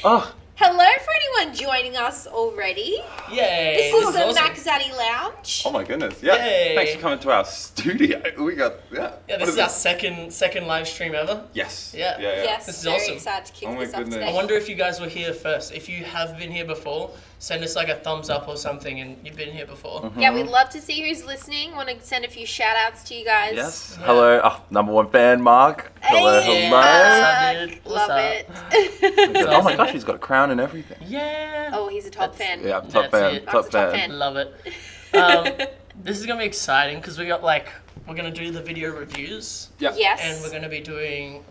Oh. Hello for anyone joining us already. Yay! This is the awesome. MackZaddy Lounge. Oh my goodness. Yeah. Yay. Thanks for coming to our studio. We got, Yeah, What this is our second live stream ever. Yes. Yeah. Yes, This is very awesome. excited to kick Oh my this off goodness. today. I wonder if you guys were here first. If you have been here before, send us like a thumbs up or something and you've been here before. Yeah, we'd love to see who's listening. Want to send a few shout outs to you guys. Yes. Yeah. Hello. Oh, number one fan, Mark. Hello, Hey, hello. What's up, dude? What's Love up? it. Oh my gosh, he's got a crown and everything. Yeah. Oh, he's a top fan. Yeah, top That's fan. it. Top Mark's a top fan. fan. Love it. This is gonna be exciting because we're gonna do the video reviews. Yeah. Yes. And we're going to be doing,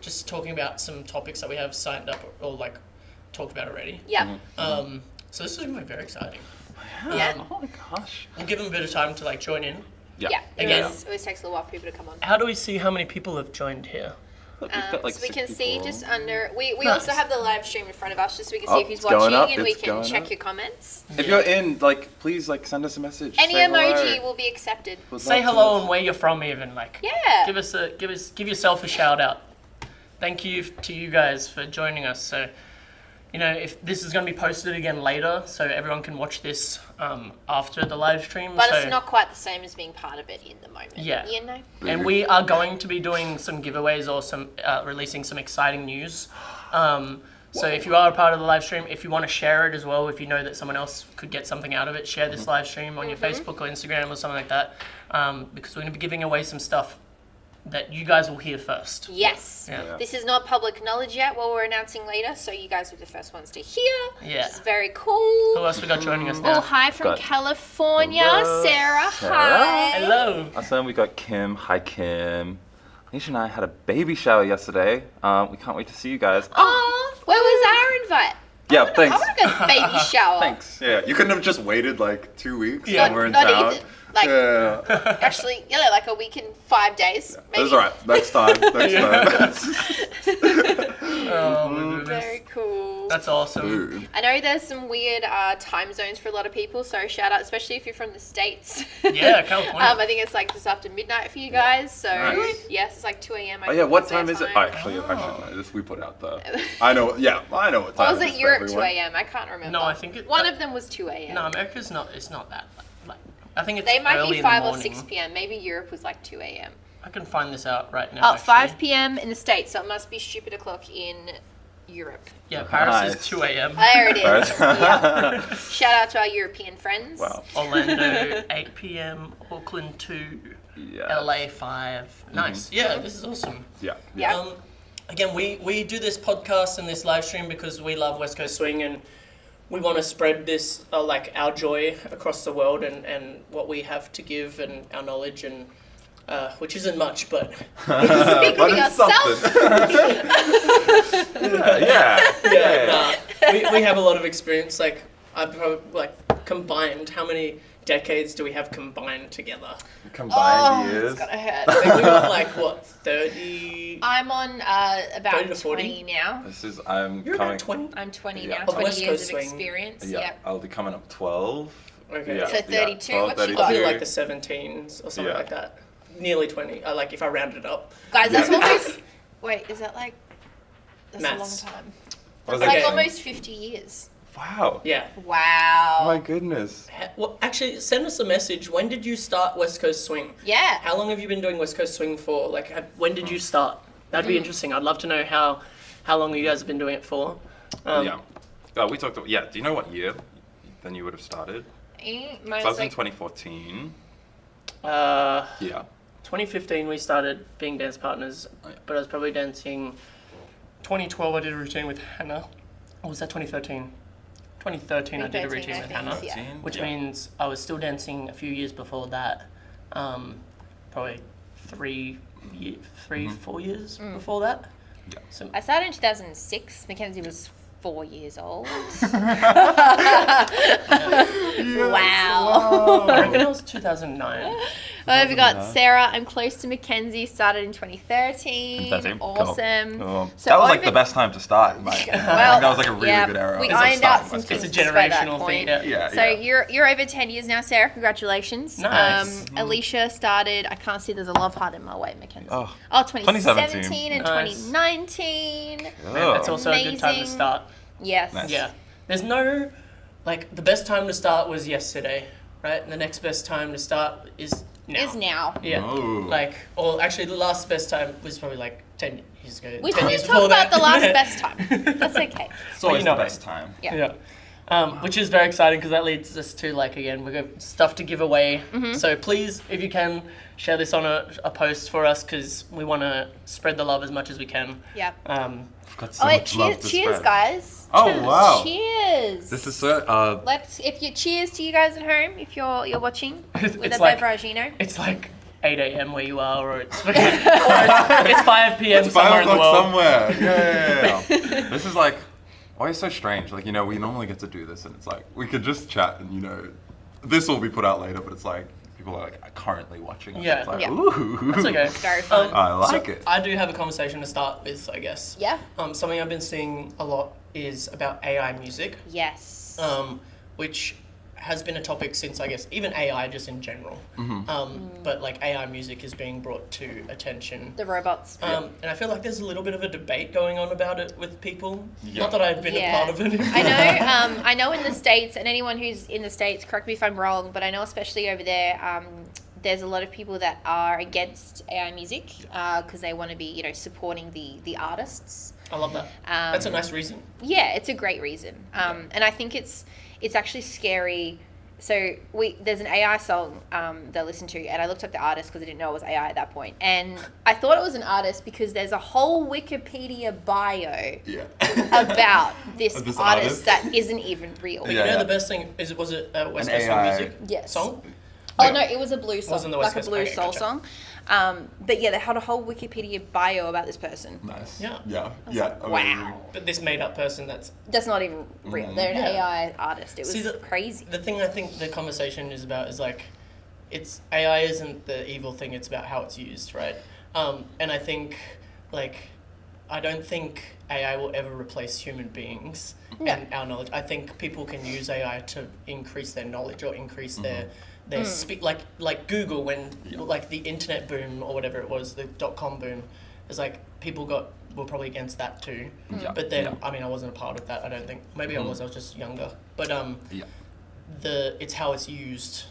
just talking about some topics that we have signed up or, talked about already. Yeah. So this is going to be very exciting. Yeah. Oh my gosh. We'll give them a bit of time to, join in. Yeah. It Again. always takes a little while for people to come on. How do we see how many people have joined here? Look, we've got, So we can 6 see people. just under. We Nice. also have the live stream in front of us, just so we can Oh, see who's it's going watching, up, and we it's can going check up. your comments. If you're in, please, send us a message. Any Say emoji hello. will be accepted. We'd Say love to- hello and where you're from even. Yeah. Give yourself a shout out. Thank you to you guys for joining us. So, if this is going to be posted again later, so everyone can watch this after the live stream. But so, it's not quite the same as being part of it in the moment. Yeah. You know? And we are going to be doing some giveaways or some releasing some exciting news. So if you are a part of the live stream, if you want to share it as well, if you know that someone else could get something out of it, share this live stream on your Facebook or Instagram or something like that. Because we're going to be giving away some stuff that you guys will hear first. Yes. Yeah. This is not public knowledge yet, what we're announcing later, so you guys are the first ones to hear. Yeah. Which is very Who cool. else we got joining us Oh, now? hi from Got- California, Hello. Sarah. Sarah. Hi. Hello. Awesome. We got Kim. Hi, Kim. Nisha and I had a baby shower yesterday. We can't wait to see you guys. Oh, where was our invite? Yeah, I thanks. want to go baby shower. Thanks. Yeah, you couldn't have just waited 2 weeks Yeah. when we're in Not town. even. Yeah. Actually, like a week and 5 days. Maybe. That's all right. Next time. Next time. Oh, my goodness. Very cool. That's awesome. Ooh. I know there's some weird time zones for a lot of people, so shout out, especially if you're from the States. Yeah, California. I think it's just after midnight for you guys, so Really? yes, it's 2 a.m. Oh yeah, what their time is it? Oh, actually, I Oh. should know this. We put out the. I know. Yeah, I know what time. Or was it it is for Europe 2 everyone. a.m.? I can't remember. No, I think it- one of them was 2 a.m. No, America's not. It's not that. I think it's They might early be in the 5 or morning. 6 p.m. Maybe Europe was 2 a.m. I can find this out right now. Oh, actually. 5 p.m. in the States, so it must be stupid o'clock in Europe. Yeah, Paris Nice. is 2 a.m. There it is. Paris. Yeah. Shout out to our European friends. Wow. Orlando 8 p.m. Auckland 2. Yeah. LA 5. Nice. Yeah, this is awesome. Yeah. Yeah. Again, we do this podcast and this live stream because we love West Coast Swing and we want to spread this, our joy across the world and what we have to give and our knowledge and which isn't much, but Speak But for it's yourself. something. Yeah. we have a lot of experience. I've probably combined. How many decades do we have combined together? Combined Oh, years. it's gonna hurt. I think we got 30. I'm on 30 about to 40? 20 now. I'm You're coming. about 20. I'm 20 Yeah. now. Of 20 West years Coast of swing. experience. Yeah, Yep. I'll be coming up 12. Okay. Yeah. So 32, what you I'll got? be 32. like the 17s or something Yeah. like that. Nearly 20. If I round it up. Guys, that's Yeah. almost. Wait, is that That's Maths. a long time. What That's was it? almost 50 years. Wow. Yeah. Wow. Oh my goodness. Well, actually, send us a message. When did you start West Coast Swing? Yeah. How long have you been doing West Coast Swing for? When did you start? That'd be interesting. I'd love to know how long you guys have been doing it for. Yeah. We talked about, do you know what year then you would have started? Mine's So I was in 2014. Uh, Yeah. 2015 we started being dance partners, Oh, yeah. but I was probably dancing. 2012 I did a routine with Hannah. Or was that 2013? 2013 I did a 2013, routine I with think, Hannah, yeah. which Yeah. means I was still dancing a few years before that. Probably 4 years before that. Yeah. So, I started in 2006. Mackenzie was 4 years old. Wow. I reckon it was 2009. We've got Sarah. I'm close to Mackenzie. Started in 2013. Awesome. Cool. So That was over- the best time to start. In my opinion. Well, that was a really yeah, good era. we of ironed out starting some West things. Coast. It's a by that generational thing. point. Yeah. So you're over 10 years now, Sarah. Congratulations. Nice. Alicia started. I can't see. There's a love heart in my way, Mackenzie. Oh. 2017 and Nice. 2019. Man, that's also a good time to Amazing. start. Yes. Nice. Yeah. There's no, like, the best time to start was yesterday, right? And the next best time to start is now. Is now. Yeah. Oh. Like, or actually, the last best time was probably like 10 years ago. We 10 can years talk before about that. the last best time. That's okay. It's always you know the it. best time. Yeah. Which is very exciting because that leads us to, like, again, we've got stuff to give away. So please, if you can, share this on a post for us because we want to spread the love as much as we can. Yeah. I've got so Oh wait, much love to cheers, spread. guys. Oh, Cheers. wow. Cheers. This is so. Cheers to you guys at home if you're watching with It's a like- beveragino. It's like 8 a.m. where you are, or it's 5 p.m. It's somewhere 5 in the o'clock world. somewhere. Yeah. This is like always so strange. Like, you know, we normally get to do this and it's like, we could just chat and, you know, this will be put out later, but it's like, people are like currently watching us. Yeah. It's like, Yeah. ooh. It's okay. It's very fun. I like it. I do have a conversation to start with, I guess. Yeah. Something I've been seeing a lot is about AI music, Yes. which has been a topic since, I guess, even AI just in general. But like AI music is being brought to attention. The robots. And I feel like there's a little bit of a debate going on about it with people. Yeah. Not that I've been a part of it. I know in the States, and anyone who's in the States, correct me if I'm wrong, but I know especially over there, there's a lot of people that are against AI music because they want to be, you know, supporting the artists. I love that. That's a nice reason. Yeah, it's a great reason. And I think it's actually scary. So there's an AI song that I listened to, and I looked up the artist because I didn't know it was AI at that point. And I thought it was an artist because there's a whole Wikipedia bio Yeah. about this This artist artist? that isn't even real. But Yeah, you know yeah. the best thing is, was it a West An Coast AI. music Yes. song? Oh no, it was a blues song, wasn't the West like a Coast. blues Okay, soul gotcha. song. But yeah, they had a whole Wikipedia bio about this person. Nice. Yeah. Yeah. was Yeah. like, amazing. wow. But this made up person that's That's not even real. They're an Yeah. AI artist. It was See, crazy. the thing I think the conversation is about is like, it's AI isn't the evil thing, it's about how it's used, right? And I think, like, I don't think AI will ever replace human beings No. and our knowledge. I think people can use AI to increase their knowledge or increase their speak, like Google when like the internet boom or whatever it was, the .com boom, is like people were probably against that too. Yeah. But then Yeah. I mean I wasn't a part of that. I don't think. Maybe I was just younger. But Yeah. it's how it's used,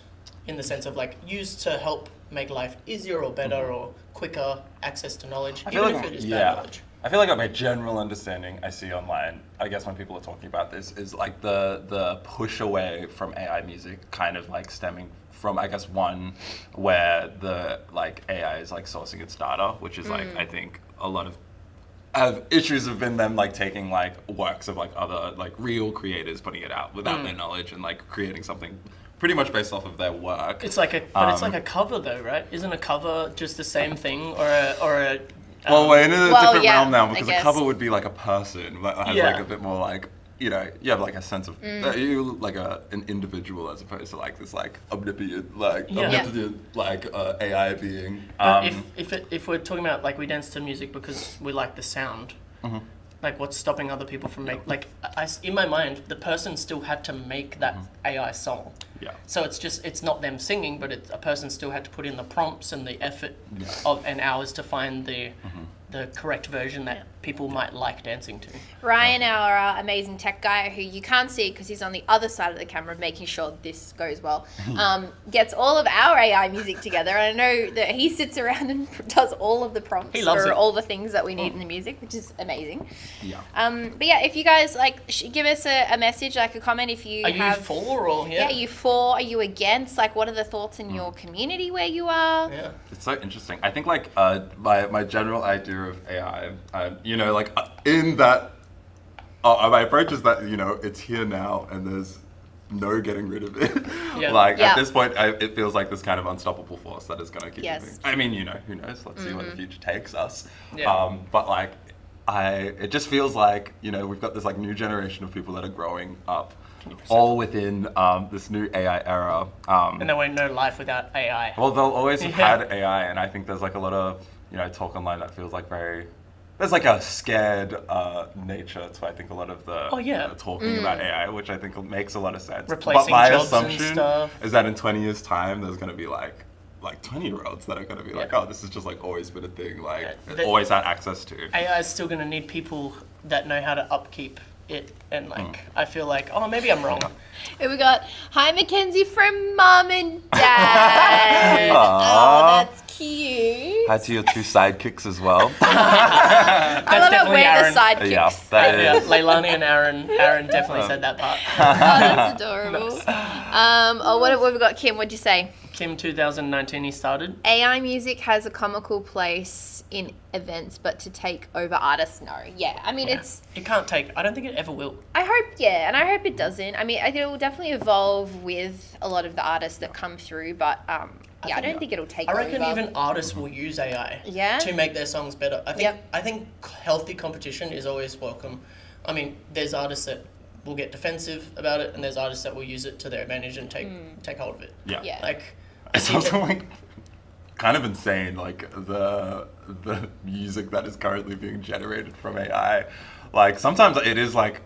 in the sense of like used to help make life easier or better or quicker access to knowledge, I feel even like, if it is yeah. bad knowledge. I feel like my general understanding I see online, I guess when people are talking about this, is like the push away from AI music kind of like stemming from, I guess, one where the like AI is like sourcing its data, which is like, I think a lot of issues have been them like taking like works of like other like real creators, putting it out without their knowledge and like creating something pretty much based off of their work. It's like it's like a cover though, right? Isn't a cover just the same thing, or a Well, we're in a different yeah, realm now I because a guess. cover would be like a person that has Yeah. like a bit more like, you know, you have like a sense of you like an individual as opposed to like this like omnipotent AI being. But if we're talking about like we dance to music because we like the sound, like what's stopping other people from in my mind the person still had to make that AI song. Yeah. So it's not them singing, but a person still had to put in the prompts and the effort Yeah. of and hours to find the correct version that people might like dancing to. Ryan, our amazing tech guy, who you can't see because he's on the other side of the camera making sure this goes well, gets all of our AI music together. And I know that he sits around and does all of the prompts He loves for it. all the things that we need in the music, which is amazing. Yeah. But yeah, if you guys like, give us a message, like a comment if you Are have... you for or Yeah, are you for? Are you against? Like, what are the thoughts in your community where you are? Yeah. It's so interesting. I think like my general idea of AI, you know, like in that, my approach is that, you know, it's here now and there's no getting rid of it. Yeah. Like Yeah. at this point, it feels like this kind of unstoppable force that is going to keep Yes. moving. I mean, you know, who knows? Let's see where the future takes us. Yeah. But like, it just feels like, you know, we've got this like new generation of people that are growing up, all within this new AI era. And there won't no life without AI. Well, they'll always have Yeah. had AI, and I think there's like a lot of, you know, talk online that feels like there's like a scared nature to, I think, a lot of the talking about AI, which I think makes a lot of sense. Replacing but my jobs and assumption stuff. is that in 20 years' time, there's going to be like 20-year-olds that are going to be like, Yeah. oh, this is just like always been a thing, like Yeah. always had access to. AI is still going to need people that know how to upkeep it, and like I feel like, oh, maybe I'm wrong. Here we got, hi Mackenzie from Mum and Dad. Aw. Oh, that's cute. Hi to your two sidekicks as well. I love it definitely where Aaron. the sidekicks. Yeah, that Yeah, is. Leilani and Aaron definitely said that part. Oh, that's adorable. What have we got, Kim? What'd you say? Kim 2019 he started. AI music has a comical place in events, but to take over artists, no. Yeah, I mean, it's. It can't take. I don't think it ever will. I hope, yeah, and I hope it doesn't. I mean, I think it will definitely evolve with a lot of the artists that come through, but I don't think it'll take over. I reckon even artists will use AI Yeah? to make their songs better. Yep. I think healthy competition is always welcome. I mean, there's artists that will get defensive about it, and there's artists that will use it to their advantage and take hold of it. Yeah. Yeah. Like, It's also like kind of insane, like the music that is currently being generated from AI. Like sometimes it is like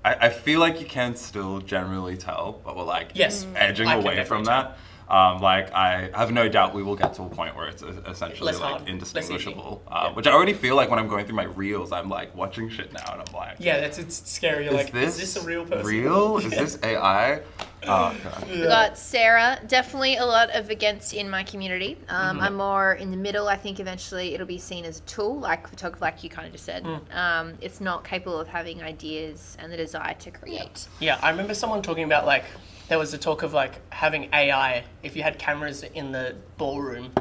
I feel like you can still generally tell, but we're like Yes. edging I can away from definitely that. Like I have no doubt we will get to a point where it's essentially Less like hard, less indistinguishable. easy. Yeah. Which I already feel like when I'm going through my reels, I'm like watching shit now, and I'm like, yeah, it's scary. You're like, is this a real person? Real? Is this AI? Oh god. We got Sarah, definitely a lot of against in my community. I'm more in the middle. I think eventually it'll be seen as a tool, like photography, like you kind of just said. It's not capable of having ideas and the desire to create. Yeah, I remember someone talking about like there was a talk of like having AI if you had cameras in the ballroom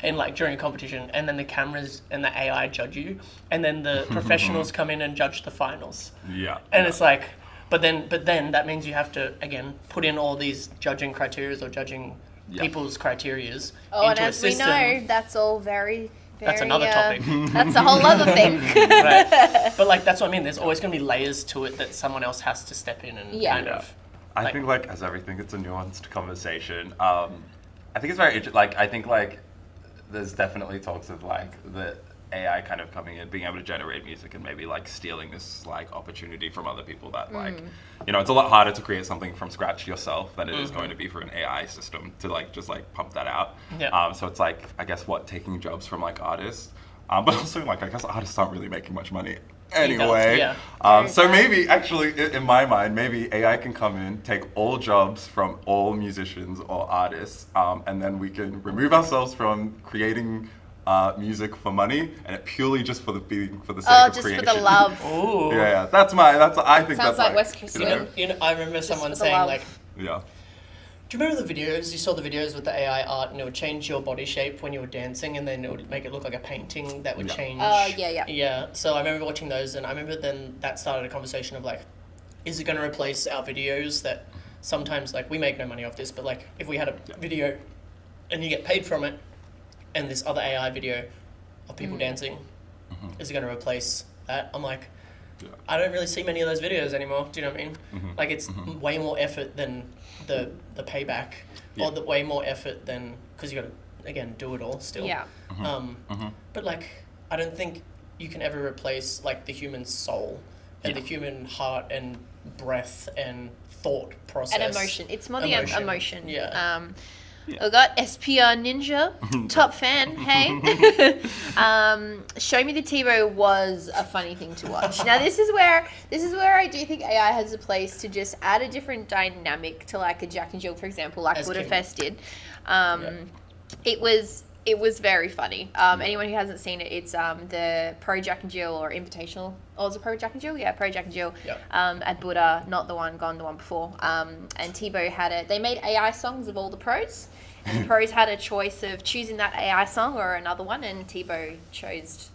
and like during a competition, and then the cameras and the AI judge you, and then the professionals come in and judge the finals. Yeah. And it's like, but then that means you have to again put in all these judging criterias or judging people's criterias Oh, and into a as we system. know, that's all very, very. That's another topic. That's a whole other thing. Right. But like that's what I mean. There's always going to be layers to it that someone else has to step in and Yeah. kind of. I think like as everything, it's a nuanced conversation. I think it's very like I think like there's definitely talks of like the AI kind of coming in, being able to generate music and maybe like stealing this like opportunity from other people that like it's a lot harder to create something from scratch yourself than it is going to be for an AI system to like just like pump that out. Yeah. So it's like I guess taking jobs from like artists, but also like I guess artists aren't really making much money anyway. Yeah. So maybe actually in my mind, maybe AI can come in, take all jobs from all musicians or artists, and then we can remove ourselves from creating music for money, and it purely just for the sake of Just creation. for the love. Ooh. Yeah, I think Sounds that's like West Coast You know, I remember someone for the saying love. like, yeah. do you remember the videos? You saw the videos with the AI art, and it would change your body shape when you were dancing, and then it would make it look like a painting that would Yeah. change. Oh, yeah. Yeah. So I remember watching those, and I remember then that started a conversation of like, is it going to replace our videos that sometimes like we make no money off this, but like if we had a video and you get paid from it, and this other AI video of people dancing, is it going to replace that? I'm like, I don't really see many of those videos anymore. Do you know what I mean? Like it's way more effort than the payback, or the way more effort than because you got to again do it all still. Yeah. But like I don't think you can ever replace like the human soul and the human heart and breath and thought process And emotion. It's more the emotion. Yeah. I got SPR Ninja, top fan. Hey, Show Me the TiVo was a funny thing to watch. Now this is where I do think AI has a place to just add a different dynamic to like a Jack and Jill, for example, like As Buddha Kim. Fest did. It was very funny. Anyone who hasn't seen it, it's the Pro Jack and Jill or Invitational. Oh, is it Pro Jack and Jill? Yeah, Pro Jack and Jill. Yep. At Buddha, not the one gone, the one before. And Tebow had it. They made AI songs of all the pros. And the pros had a choice of choosing that AI song or another one, and Tebow chose.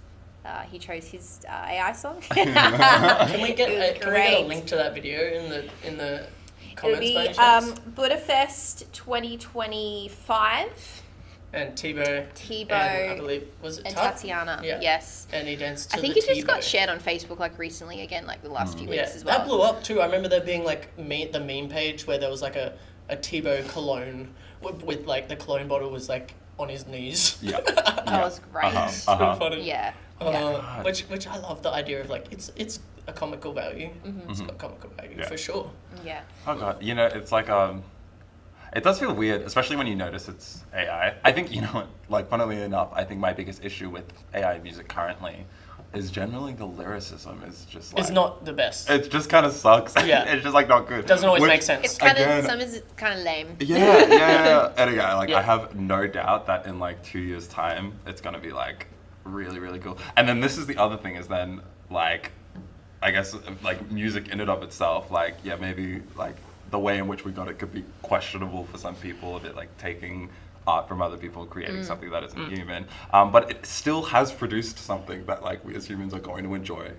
He chose his AI song. Can we get It was can we get a great. link to that video in the It'll comments be by any chance? Buddha Fest 2025. And Tebow. Tebow And I believe was it and Tut? Tatiana. Yeah. Yes. And he danced to I think the it just got Tebow. shared on Facebook like recently again, like the last few weeks as well. That blew up too. I remember there being like the meme page where there was like a Tebow cologne with like the cologne bottle was like on his knees. Yeah. That was great. So funny. Yeah. Which I love the idea of like it's a comical value. It's got comical value for sure. Yeah. Oh god, it's like it does feel weird, especially when you notice it's AI. I think like funnily enough, I think my biggest issue with AI music currently is generally the lyricism is just like It's not the best. it just kind of sucks. Yeah. It's just like not good. Doesn't always Which, make sense. It's kind Again- of some is kind of lame. Yeah. And again, like Yeah. I have no doubt that in like 2 years' time, it's gonna be like really, really cool. And then this is the other thing is then like, I guess like music in and of itself, like yeah, maybe like the way in which we got it could be questionable for some people, a bit like taking art from other people and creating something that isn't human. But it still has produced something that like we as humans are going to enjoy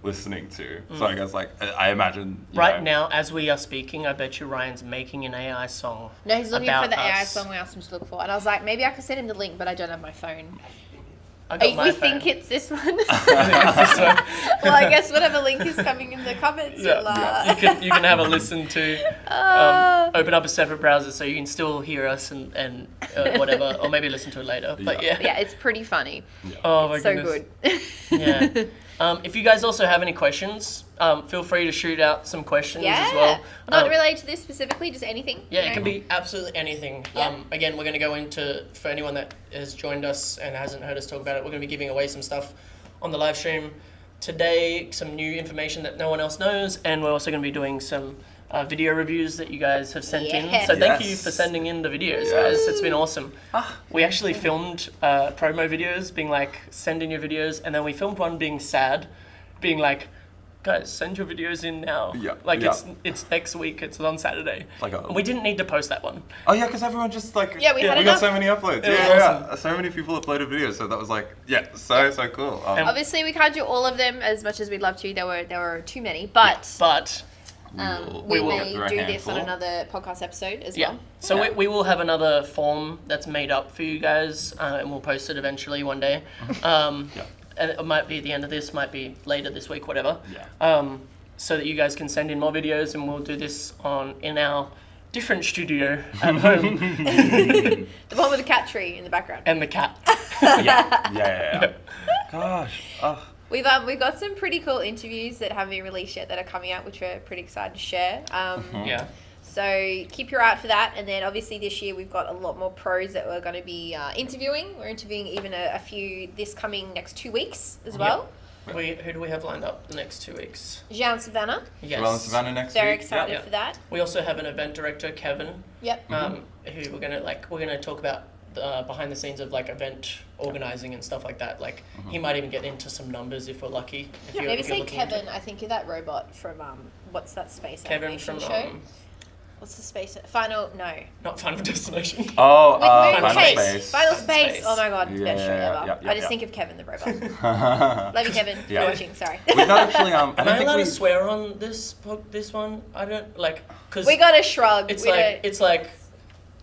listening to. So I guess like I imagine you Right know, now, as we are speaking, I bet you Ryan's making an AI song. No, he's looking about for the AI us. song we asked him to look for, and I was like, maybe I could send him the link, but I don't have my phone. I got my We phone. think it's this one. This one. Well, I guess whatever link is coming in the comments, Yeah. you'll, You can have a listen to. Open up a separate browser so you can still hear us and whatever, or maybe listen to it later. But yeah. yeah, it's pretty funny. Oh my So goodness. good. Yeah. If you guys also have any questions, feel free to shoot out some questions Yeah. as well. Not related to this specifically, just anything. Yeah, you it know? can be absolutely anything. Yeah. Again, we're going to go into, for anyone that has joined us and hasn't heard us talk about it, we're going to be giving away some stuff on the live stream today, some new information that no one else knows, and we're also going to be doing some video reviews that you guys have sent in. Yes. So thank you Yes. for sending in the videos, guys. It's been awesome. We actually filmed promo videos being like, send in your videos, and then we filmed one being sad, being like, guys, send your videos in now. Yeah, Like yeah. it's next week, it's on Saturday. Like a- And we didn't need to post that one. Oh yeah, because everyone just like Yeah, we had got enough. so many uploads. It was Yeah. So many people uploaded videos, so that was like so cool. And- Obviously, we can't do all of them as much as we'd love to. There were too many, but But we will may get through a do this on handful. another podcast episode as yeah, well. so Yeah. we will have another form that's made up for you guys, and we'll post it eventually one day. Yeah. And it might be at the end of this, might be later this week, whatever. Yeah. So that you guys can send in more videos, and we'll do this in our different studio at home The one with the cat tree in the background. and the cat. Yeah. Gosh. We've got some pretty cool interviews that haven't been released yet that are coming out, which we're pretty excited to share. Yeah. So keep your eye out for that. And then obviously this year we've got a lot more pros that we're going to be interviewing. We're interviewing even a few this coming next 2 weeks as well. Who do we have lined up the next 2 weeks? Jean Savannah, Yes. Well, in Savannah next very week. excited Yeah. for that. We also have an event director, Kevin, Yep. who we're gonna talk about behind the scenes of like event organizing and stuff like that. Like he might even get into some numbers if we're lucky. If Maybe if you're say looking into Kevin. I think you're that robot from what's that space Kevin animation from show? What's the space? Final no. not Final Destination. Oh, With Final Moon Space. Final Final Space. Space. Oh my god, it's the best show Yeah, ever. yeah, I just yeah. think of Kevin the robot. Love you, Kevin. Yeah. For watching. Sorry. We've not actually. I Am I don't think allowed we. to swear on this one? I don't like because We got a shrug. it's We like don't-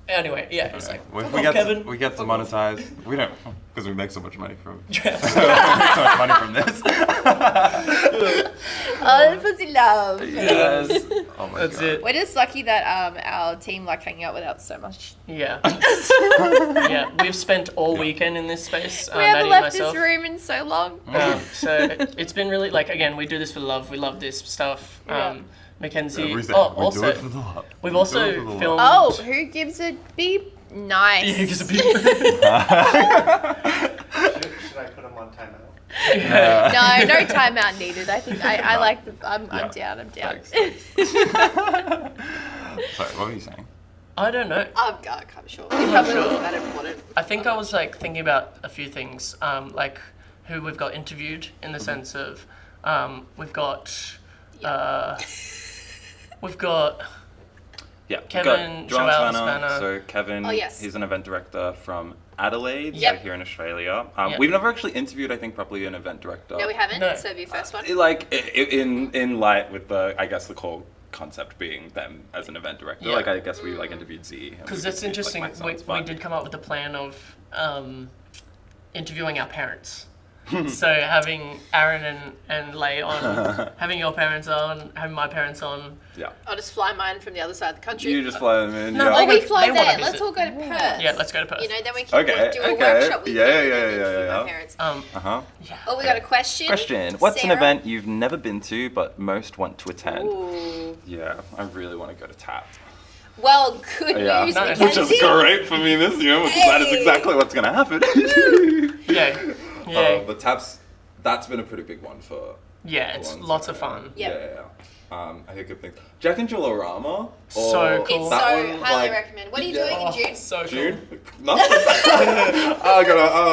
anyway. Yeah, it's like We fuck off, get Kevin. we get to monetize. We don't because we make so much money from. Yeah. so much money from this. Oh, pussy love. Yes. Oh my That's God. it. We're just lucky that our team like hanging out with us so much. Yeah. Yeah, we've spent all weekend in this space. We haven't Maddie and left myself. this room in so long. So it's been really like again we do this for love. We love this stuff. Yeah. Mackenzie. Everything. Oh, We also do it for the love. we've We also do it for the love. filmed. Oh, who gives a beep? Nice. Yeah, 'cause of people- Should I put them on timeout? No timeout needed. I think I like the. I'm Yeah. down. I'm down. Thanks. Sorry, what were you saying? I don't know. I'm sure. It probably wasn't that important. I think I was like thinking about a few things, like who we've got interviewed in the sense of we've got Yeah, Kevin, Joel Joel, Savannah. Savannah. So Kevin, Oh, yes. he's an event director from Adelaide, Yep. so here in Australia. Yep. We've never actually interviewed, I think, properly an event director. No, we haven't. No. So your first one. Like in light with the, I guess the core concept being them as an event director. Yeah. Like I guess we like interviewed Z. and because we it's interviewed, interesting. like, my we sons, but- did come up with the plan of interviewing our parents. So having Aaron and Lay on, having your parents on, having my parents on. Yeah. I'll just fly mine from the other side of the country. You just fly them in. No, yeah. Oh, we They fly wanna there. visit. Let's all go to Perth. Yeah, let's go to Perth. You know, then we can Okay, do a okay. workshop with Yeah, you yeah, and yeah, then interview yeah. my parents. Uh-huh. Yeah. Oh, we got a question. Question. What's an Sarah? event you've never been to but most want to attend? Ooh. Yeah, I really want to go to TAP. Well, good Yeah, news, Nice. which is Mackenzie. great for me this year, because that is Hey. exactly what's going to happen. Yeah. Yeah. But TAP's that's been a pretty big one for. Yeah, it's a long lots of time. fun. Yep. Yeah. I think of things. Jack and Jill-A-Rama. So cool. It's That so one, highly like, recommend. What are you yeah. doing in June? So cool. June? Nothing. I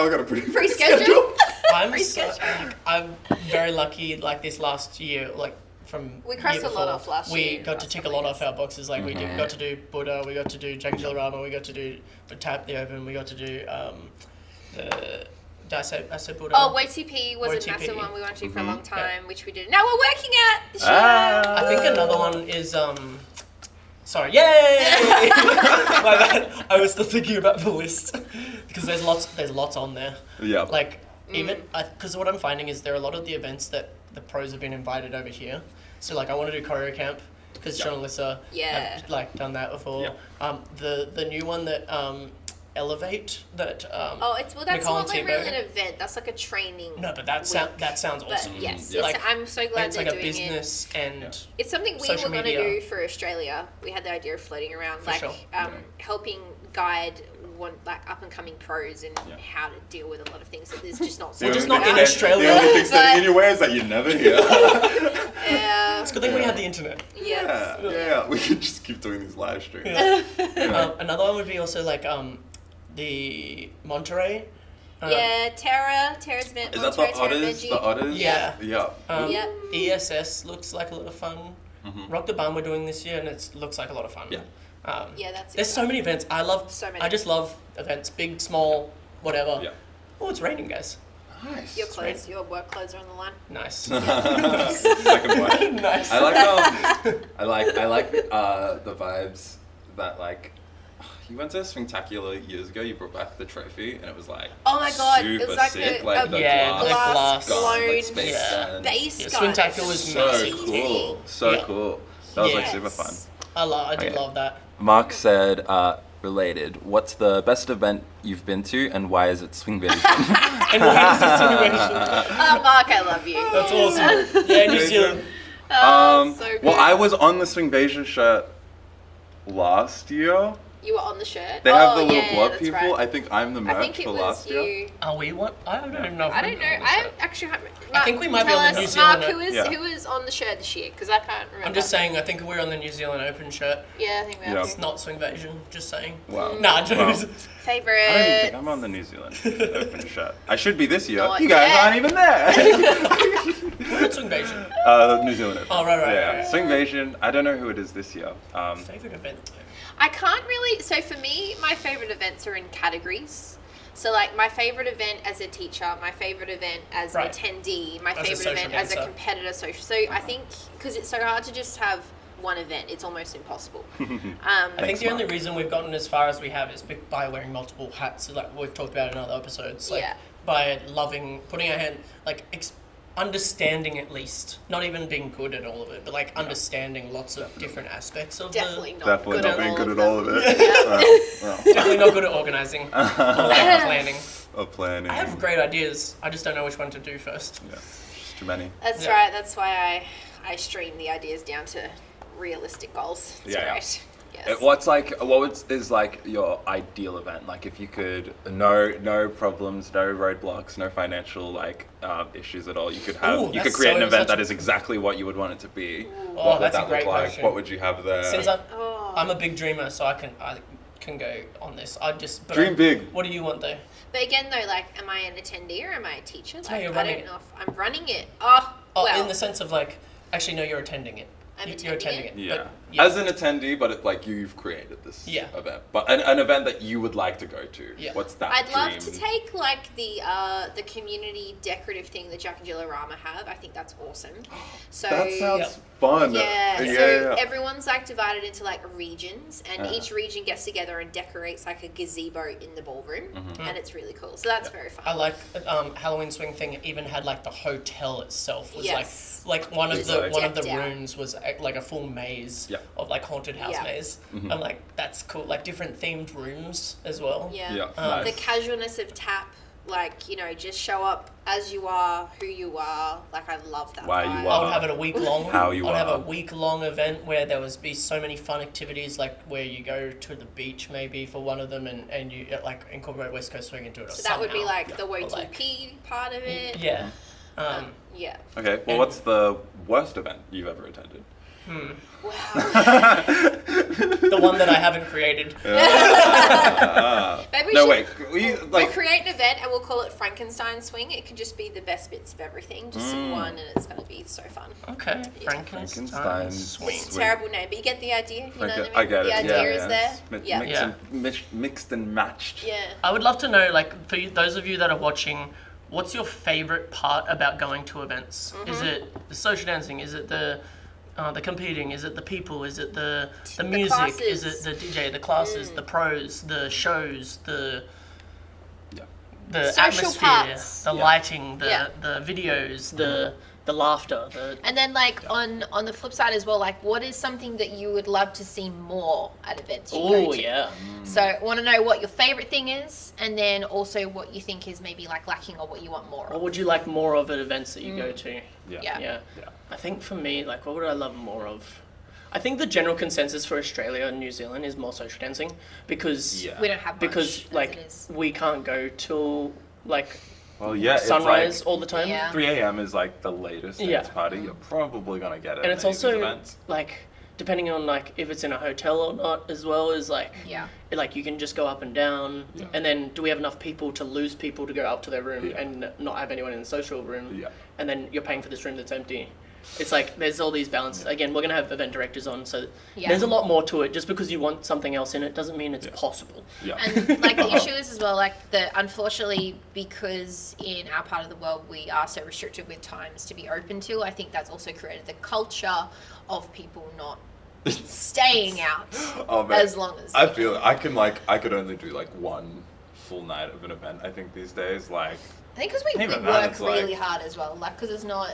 got a pretty Free schedule? I'm Free so, schedule. I'm very lucky. Like this last year, like from We crossed year a lot before, off last we year, got to last tick a couple lot of off our boxes. Like we Mm-hmm. got to do Buddha, we got to do Jack and Jill Rama, we got to do Tap the Open, we got to do the. Did I say Buddha? Oh, WTP was a WTP. massive one we wanted to do for a Mm-hmm. long time, which we did. Now we're working at this year. I think another one is sorry, yay! My bad. I was still thinking about the list because there's lots on there. Yeah. Like even because what I'm finding is there are a lot of the events that the pros have been invited over here. So like I want to do choreo camp because Sean and Alyssa Yeah. have like done that before. Yeah. The new one that Elevate that Oh, that's Nicole not like and really Tebow. an event. That's like a training. No, but that sounds But awesome. yes, Yeah. it's, I'm so glad It's they're like a doing it. business and It's something we social were going to media. do for Australia. We had the idea of floating around, For sure. helping guide up and coming pros and Yeah. how to deal with a lot of things that there's just not. We're just spoken not in about. Australia. The only thing standing in But- your way is that you never hear. Yeah. it's a good thing we have the internet. Yes. Yeah. We can just keep doing these live streams. Yeah. Yeah. Another one would be also like the Monterey. Yeah, Tara's event. Is that the Monterey, Tara Otters? Benji. The Otters? Yeah. Yeah. Yep. ESS looks like a lot of fun. Rock the Bum we're doing this year, and it looks like a lot of fun. Yeah. Yeah, that's There's so many events. So many. I just love events, big, small, whatever. Yeah. Oh, it's raining, guys. Nice. Your clothes, your work clothes are on the line. Nice. Second one. Nice. I like the vibes that like you went to Spectacular years ago. You brought back the trophy, and it was like Oh my God, super it was like sick. a Like the Yeah, glass, the glass gun, blown like space Yeah. gun. base Yeah, gun. Spectacular was So massive. cool, so Yeah. cool. That was like Yes. super fun. I did Okay. love that. Mark said, related, what's the best event you've been to, and why is it Swingvision? And why is this situation? Oh, Mark, I love you. That's awesome. Yeah, New Zealand. So good. Well, I was on the Swingvision shirt last year. You were on the shirt. They have the little yeah, blood that's people. right. I think I'm the I merch think it for was last you. year. Are we what? I don't even know. If I we're don't know. on the I shirt. actually haven't. I think we might be tell on the us, New Zealand. Mark, Yeah. who was on the shirt this year? Because I can't remember. I'm just saying. I think we're on the New Zealand Open shirt. Yeah, I think we are. Yeah. It's not Swingvasion. Just saying. Wow. Nah, Wow. just Favorite. I don't even think I'm on the New Zealand Open shirt. I should be this year. Not You guys yet. aren't even there. we're at Swingvasion. New Zealand Open. Oh, right. Yeah, Swingvasion. I don't know who it is this year. Favorite event. I can't really. So for me, my favorite events are in categories. So like my favorite event as a teacher, my favorite event as Right. an attendee, my As a favorite social event as a dancer. competitor social. So I think because it's so hard to just have one event, it's almost impossible. I think Thanks, the only Mark. reason we've gotten as far as we have is by wearing multiple hats. So like we've talked about in other episodes. Like Yeah. by loving, putting our hand, like understanding at least, not even being good at all of it, but like understanding lots of different aspects of Definitely not Definitely good not at being all good of at all of them. it. Well, Definitely not good at organizing or like planning. or planning. I have great ideas. I just don't know which one to do first. Yeah, just too many. That's Yeah. right. That's why I stream the ideas down to realistic goals. It's Yeah, yeah. great. Yes. Is like your ideal event? Like if you could, no problems, no roadblocks, no financial issues at all. You could have, Ooh, you could that's create an so- event such that a- is exactly what you would want it to be. Oh, What would that's a that great look like? question. What would you have there? Since Oh. I'm a big dreamer, so I can go on this. But Dream big. What do you want though? But again, though, like, am I an attendee or am I a teacher? Like, you're I running don't it. know if I'm running it. Oh, Oh, well, in the sense of like, actually no, you're attending it. I'm You're attending attending it. Yeah. But, yeah. As an attendee, but it, like you've created this Yeah. event, but an event that you would like to go to. Yeah. What's that? I'd love dream? to take like the community decorative thing that Jack and Jill Rama have. I think that's awesome. So That sounds Yeah. fun. yeah, so yeah. everyone's like divided into like regions, and Uh-huh. each region gets together and decorates like a gazebo in the ballroom, Mm-hmm. and it's really cool. So that's very fun. I like Halloween swing thing. Even had like the hotel itself was Yes. like one of It's the decked out. rooms was like a full maze Yeah. of like haunted house Yeah. maze. Mhm. I'm like that's cool. Like different themed rooms as well. Yeah. Yeah, nice. The casualness of tap, like, just show up as you are, who you are. Like, I love that. Why you vibe. are. I would have it a week long. How you I'd have are. a week long event where there was be so many fun activities, like where you go to the beach maybe for one of them, and you like incorporate West Coast swing into it. So that would be somehow. like the Or, like- WTP part of it. Yeah. Yeah. Okay, well, And- what's the worst event you've ever attended? Wow. The one that I haven't created. Maybe we No, should, wait. we'll create an event and we'll call it Frankenstein Swing. It could just be the best bits of everything, just in one, and it's going to be so fun. Okay, Yeah. Frankenstein Frankenstein swing. It's a terrible name, but you get the idea. You know what I mean? I get the it. idea yeah, is there. Yeah. Mixed and matched. Yeah. I would love to know, like, for those of you that are watching, what's your favorite part about going to events? Is it the social dancing? Is it the competing? Is it the people? Is it the music? classes. Is it the DJ? The classes? The pros? The shows? The Social atmosphere? parts. The lighting? The Yeah. the videos? The laughter? And then, like, on the flip side as well, like, what is something that you would love to see more at events you go Oh to? yeah. So, I want to know what your favorite thing is, and then also what you think is maybe like lacking or what you want more What of. would you like more of at events that you go to? Yeah. Yeah. I think for me, like, what would I love more of? I think the general consensus for Australia and New Zealand is more social dancing because Yeah. We don't have much because as like it is. we can't go till like Well, yeah, sunrise it's like all the time. Yeah. 3 a.m. is like the latest Yeah. dance party. You're probably gonna get it. And at it's any of these also events. like depending on like if it's in a hotel or not as well is like Yeah. like you can just go up and down and then do we have enough people to lose people to go up to their room Yeah. and not have anyone in the social room Yeah. and then you're paying for this room that's empty. It's like there's all these balances. Again, we're gonna have event directors on, so Yeah. there's a lot more to it. Just because you want something else in it doesn't mean it's possible. Yeah. And like the issue is as well, like unfortunately, because in our part of the world we are so restricted with times to be open to, I think that's also created the culture of people not staying out Oh, man. as long as I they feel I could only do like one full night of an event. I think these days, like I think because we Even work that, it's really like- hard as well, like because it's not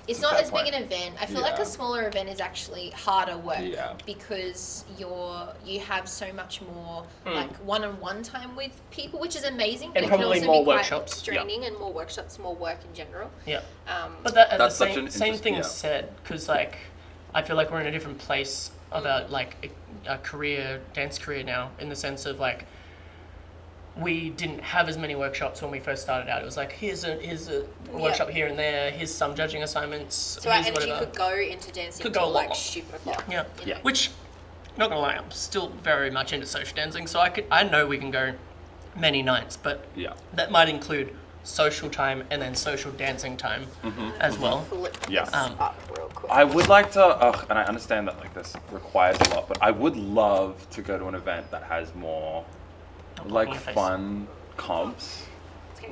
fair as big an point. event. I feel like Yeah. a smaller event is actually harder work Yeah. because you have so much more like one-on-one time with people, which is amazing. But And it can probably also more be quite workshops. Yeah. draining, and more workshops, more work in general. Yeah. Um, But that, That's the such same, an same thing interest- yeah. said, because like I feel like we're in a different place about like a career, dance career now, in the sense of like we didn't have as many workshops when we first started out. It was like here's a workshop here and there. Here's some judging assignments. so our here's energy whatever. could go into dancing Could go till a lot like more. stupid o'clock. Yeah. you know? Which, not gonna lie, I'm still very much into social dancing. So I know we can go many nights, but yeah. that might include social time and then social dancing time as well. Flip Yeah. this Um, up real quick. I would like to, and I understand that like this requires a lot, but I would love to go to an event that has more like my face. fun comps,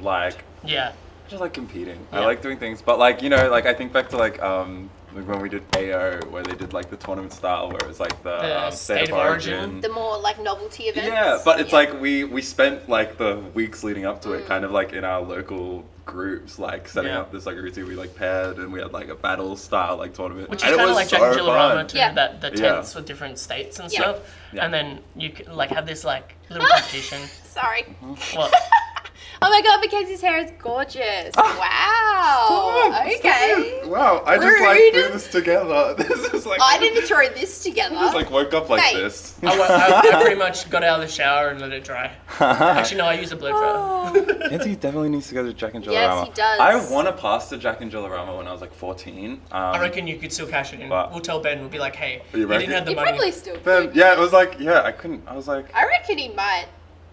like Yeah. just like competing. Yeah. I like doing things, but like like I think back to like when we did AO where they did like the tournament style where it was like the state of origin. The more like novelty events. Yeah, but it's like we spent like the weeks leading up to it kind of like in our local groups, like setting Yeah. up this like routine. We like paired and we had like a battle style like tournament. Which And is it kind of was like Jack and so Jillarama fun. too, Yeah. that the Yeah. tents with different states and Yeah. stuff. Yeah. And then you can like have this like little competition. Sorry. Well, Oh my god, Mackenzie's hair is gorgeous. Wow. Okay. Wow, I just like Rude. threw this together. This is like I didn't throw this together. I just like woke up like Mate. this. I pretty much got out of the shower and let it dry. Actually, no, I use a blow dryer. Yancy definitely needs to go to Jack and Jillarama. Yes, he does. I want to pass to Jack and Jillarama when I was like 14. I reckon you could still cash it in. But- We'll tell Ben. We'll be like, hey, You you reckon? didn't have the He money. probably still Then, could. yeah, it was like, I couldn't. I was like, I reckon he might.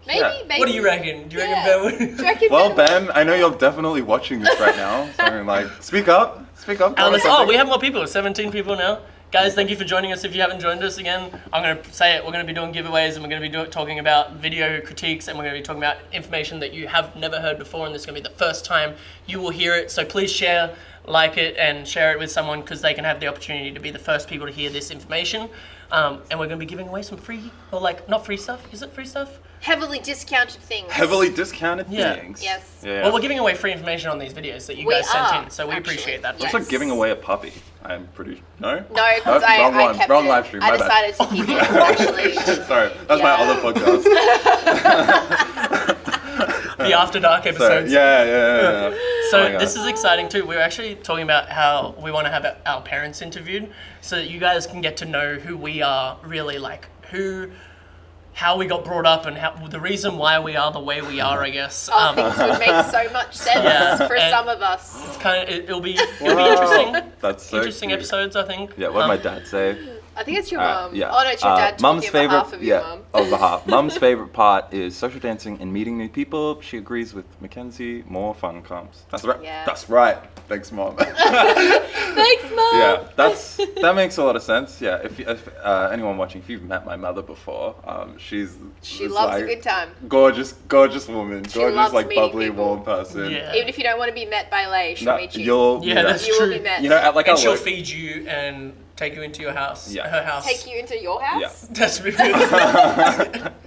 Maybe, Yeah. maybe. What do you reckon? Do you Yeah. reckon Ben would? Do you reckon well, Ben would? Ben, I know you're definitely watching this right now. So like, speak up. Speak up. tell us Alice, something. we have more people. 17 people now. Guys, thank you for joining us. If you haven't joined us again, I'm going to say it. We're going to be doing giveaways and we're going to be talking about video critiques and we're going to be talking about information that you have never heard before and this is going to be the first time you will hear it. So please share, like it, and share it with someone because they can have the opportunity to be the first people to hear this information. And we're going to be giving away some free, or like, not free stuff. Is it free stuff? Heavily discounted things. Heavily discounted Yeah. things. Yes. Yeah. Well, we're giving away free information on these videos that you We guys sent are, in, so we actually. appreciate that. Yes. It's like giving away a puppy. I'm pretty no. No, because wrong I one. kept Wrong it. live stream. I My bad. decided to keep it, actually. Sorry, that's my Yeah. other podcast. The After Dark Sorry. episodes. Yeah. So Oh my God. this is exciting too. We're actually talking about how we want to have our parents interviewed so that you guys can get to know who we are really, like who how we got brought up and how the reason why we are the way we are, I guess. Oh, things would make so much sense Yeah, for and some of us. It's kind of it'll be interesting. That's so Interesting cute. episodes, I think. Yeah, what did my dad say? I think it's your mum. Yeah. Oh no, it's your dad Mum's talking on favorite, behalf of your mum. on behalf. Mum's favorite part is social dancing and meeting new people. She agrees with Mackenzie. More fun comes. That's right. Yeah. That's right. Thanks, Mom. Thanks, mum. Yeah, that makes a lot of sense. Yeah, if anyone watching, if you've met my mother before, She it's loves like a good time. gorgeous woman, She gorgeous loves like meeting bubbly, people. warm person. Yeah. Even if you don't want to be met by Lay, she'll No, meet you. Yeah, that's you true. will be met. You know, at like And our she'll work- feed you and take you into your house. Yeah. Her house. Take you into your house? Yeah. That's really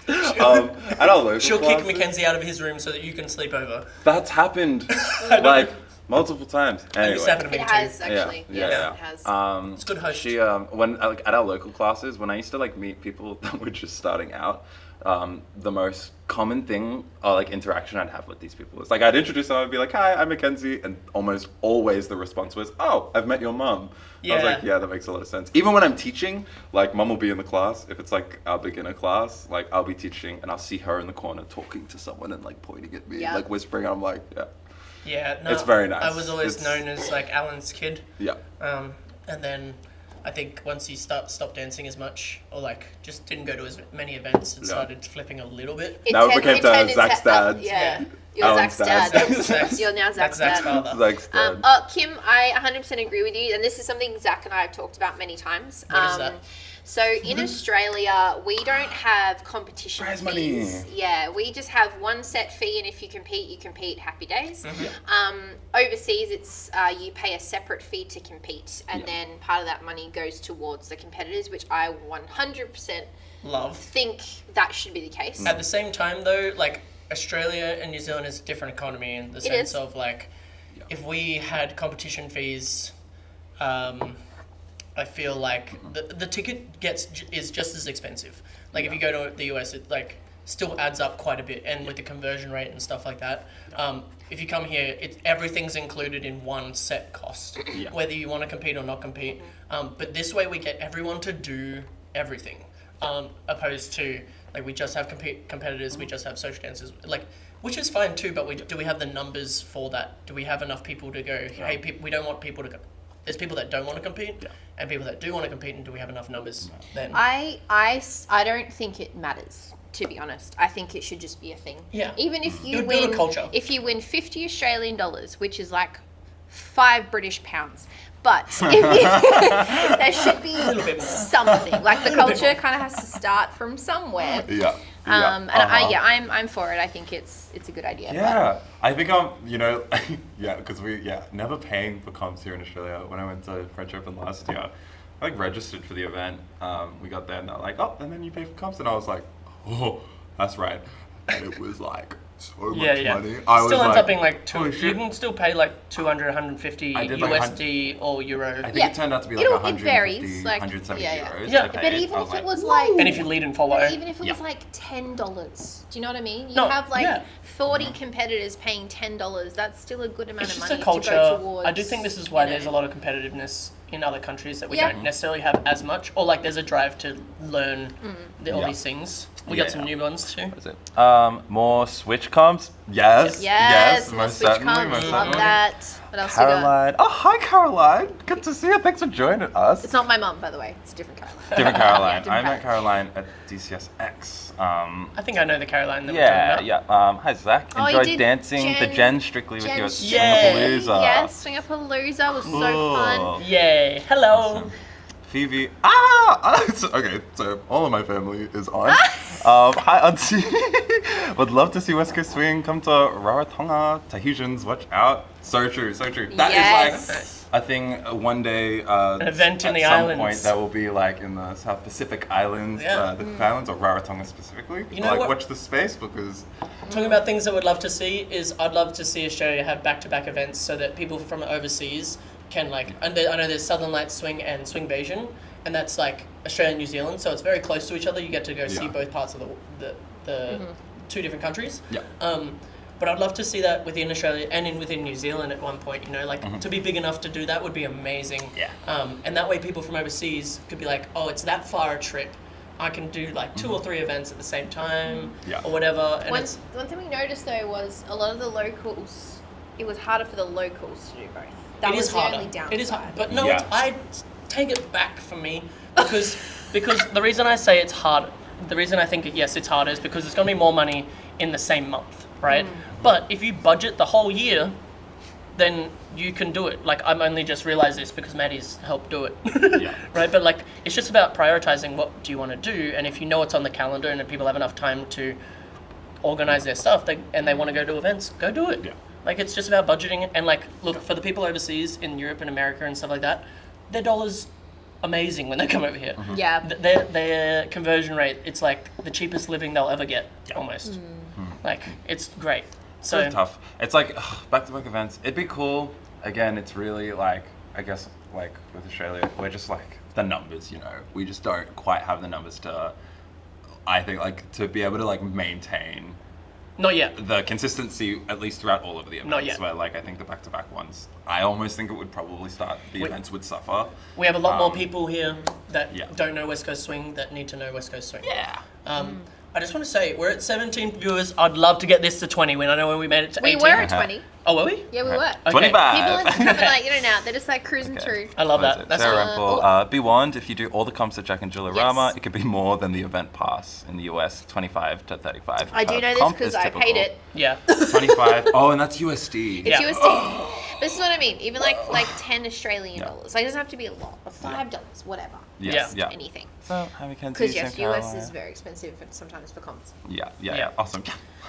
at our local She'll kick classes, Mackenzie out of his room so that you can sleep over. That's happened like multiple times. Anyway. It's happened to It me has too. actually. Yeah, Yes, yeah. it has. It's good host. She when like at our local classes, when I used to like meet people that were just starting out, the most common thing or like interaction I'd have with these people is like I'd introduce them, I'd be like, "Hi, I'm Mackenzie," and almost always the response was, "Oh, I've met your mum." I was Yeah. like, "Yeah, that makes a lot of sense." Even when I'm teaching, like Mum will be in the class. If it's like our beginner class, like I'll be teaching and I'll see her in the corner talking to someone and like pointing at me, Yeah. like whispering. I'm like, "Yeah, Yeah, no, It's very nice. I was always It's- known as like Alan's kid. yeah." And then I think once he stopped dancing as much, or like just didn't go to as many events, it Yeah. started flipping a little bit. Now it became turned Zach's into- dad. Yeah. You're Alan's Zach's dad. dad. Zach's- You're now Zach's Zach's dad. father. Zach's dad. Kim, I 100% agree with you, and this is something Zach and I have talked about many times. What is that? So in Australia, we don't have competition Prize money. fees. Yeah, we just have one set fee, and if you compete, you compete. Happy days. Mm-hmm. Overseas, it's you pay a separate fee to compete, and Yeah. then part of that money goes towards the competitors, which I 100% Love. think that should be the case. At the same time, though, like Australia and New Zealand is a different economy in the sense is. of like, if we had competition fees, I feel like the ticket is just as expensive. Like if you go to the US, it like still adds up quite a bit, and with the conversion rate and stuff like that. If you come here, everything's included in one set cost, Yeah. whether you want to compete or not compete. But this way, we get everyone to do everything, opposed to like we just have competitors, we just have social dancers, like which is fine too. But do we have the numbers for that? Do we have enough people to go? Hey, we don't want people to go. There's people that don't want to compete, Yeah. and people that do want to compete. And do we have enough numbers? Then I don't think it matters, to be honest. I think it should just be a thing. Yeah. Even if It you would build a win, culture. if you win 50 Australian dollars, which is like 5 British pounds, but if you, there should be bit more. something. Like the culture kind of has to start from somewhere. Yeah. And I'm for it. I think it's a good idea. Yeah, I think because we never paying for comps here in Australia. When I went to French Open last year, I like registered for the event. We got there and they're like, "Oh, and then you pay for comps," and I was like, "Oh, that's right." And it was like so much money. I was Still ends like, up being like "Holy you shit." can still pay like 200, 150 I did like USD or Euro. I think Yeah. it turned out to be like It 150, varies, like, 170 yeah. euros. Yeah. I But paid. But even I if it was like, like, And if you lead and follow, even if it was like $10, do you know what I mean? You No, have like yeah. 40 competitors paying $10. That's still a good amount it's of just money a culture. to go towards. I do think this is why you know. there's a lot of competitiveness in other countries that we Yeah. don't necessarily have as much, or like there's a drive to learn all Yeah. these things. We got some Yeah. new ones too. That's it. More Switch comps? Yes. Yes, more most switch certainly. comps. Most Love certainly. that. What else you got? Caroline. Oh, hi, Caroline. Good to see you. Thanks for joining us. It's not my mum, by the way. It's a different Caroline. Different Caroline. different I met Caroline at DCSX. I think I know the Caroline that we're talking about. Yeah. Hi, Zach. Oh, you Enjoyed did dancing the Gen Strictly with you at Yay. Swingapalooza. Yes, Swingapalooza was so fun. Yay! Hello. Awesome. Phoebe. Okay, so all of my family is on. Hi, Auntie. Would love to see West Coast Swing. Come to Rarotonga. Tahitians, watch out. So true, so true. That is Yes. like a thing one day. An event in the at some islands. point that will be like in the South Pacific Islands, Yeah. the Cook Islands, or Rarotonga specifically. You know like, what? watch the space because. Talking about things I would love to see is I'd love to see Australia have back-to-back events so that people from overseas can like. And I know there's Southern Lights Swing and Swing Bayesian, and that's like Australia and New Zealand, so it's very close to each other. You get to go see Yeah. both parts of the two different countries. Yeah. But I'd love to see that within Australia and within New Zealand at one point. You know, like to be big enough to do that would be amazing. Yeah. And that way, people from overseas could be like, "Oh, it's that far a trip. I can do like 2 or 3 events at the same time Yeah. or whatever. And One thing we noticed though was a lot of the locals. It was harder for the locals to do both. That it was is the harder. only downside. It is hard, but no, Yeah. I take it back from me because the reason I say it's hard, the reason I think yes it's harder is because there's going to be more money in the same month, right? But if you budget the whole year, then you can do it. Like I'm only just realized this because Maddie's helped do it, Yeah. right? But like it's just about prioritizing what do you want to do, and if you know it's on the calendar and if people have enough time to organize their stuff and they want to go to events, go do it. Yeah. Like it's just about budgeting and like look for the people overseas in Europe and America and stuff like that, their dollar's amazing when they come over here. Yeah. Their conversion rate, it's like the cheapest living they'll ever get, almost. Like it's great. So So tough. It's like back-to-back events. It'd be cool. Again, it's really like, I guess, like with Australia, we're just like the numbers, you know. We just don't quite have the numbers to, I think, like to be able to like maintain not yet. the consistency at least throughout all of the events. Not yet. Where like I think the back-to-back ones, I almost think it would probably start. The events would suffer. We have a lot more people here that Yeah. don't know West Coast Swing that need to know West Coast Swing. Yeah. I just want to say we're at 17 viewers. I'd love to get this to 20. I know when we made it to We 18. were at 20. Oh, were we? Yeah, we were. Okay. 25. People are just coming like in and out. They're just like cruising through. I love What is that. it? That's Sarah cool. Rampel, be warned, if you do all the comps at Jack and Jillarama, Yes. it could be more than the event pass in the US, 25 to 35. I do know this Comp because is I typical. paid it. Yeah. 25. Oh, and that's USD. It's Yeah. USD. This is what I mean. Even like 10 Australian Yeah. dollars. Like it doesn't have to be a lot. Or $5, whatever. Yes, Yeah. yeah. Anything. So, Hammy Kenzie, Because yes, St. US Caroline. is very expensive sometimes for comps. Yeah, yeah, Yeah. yeah. Awesome.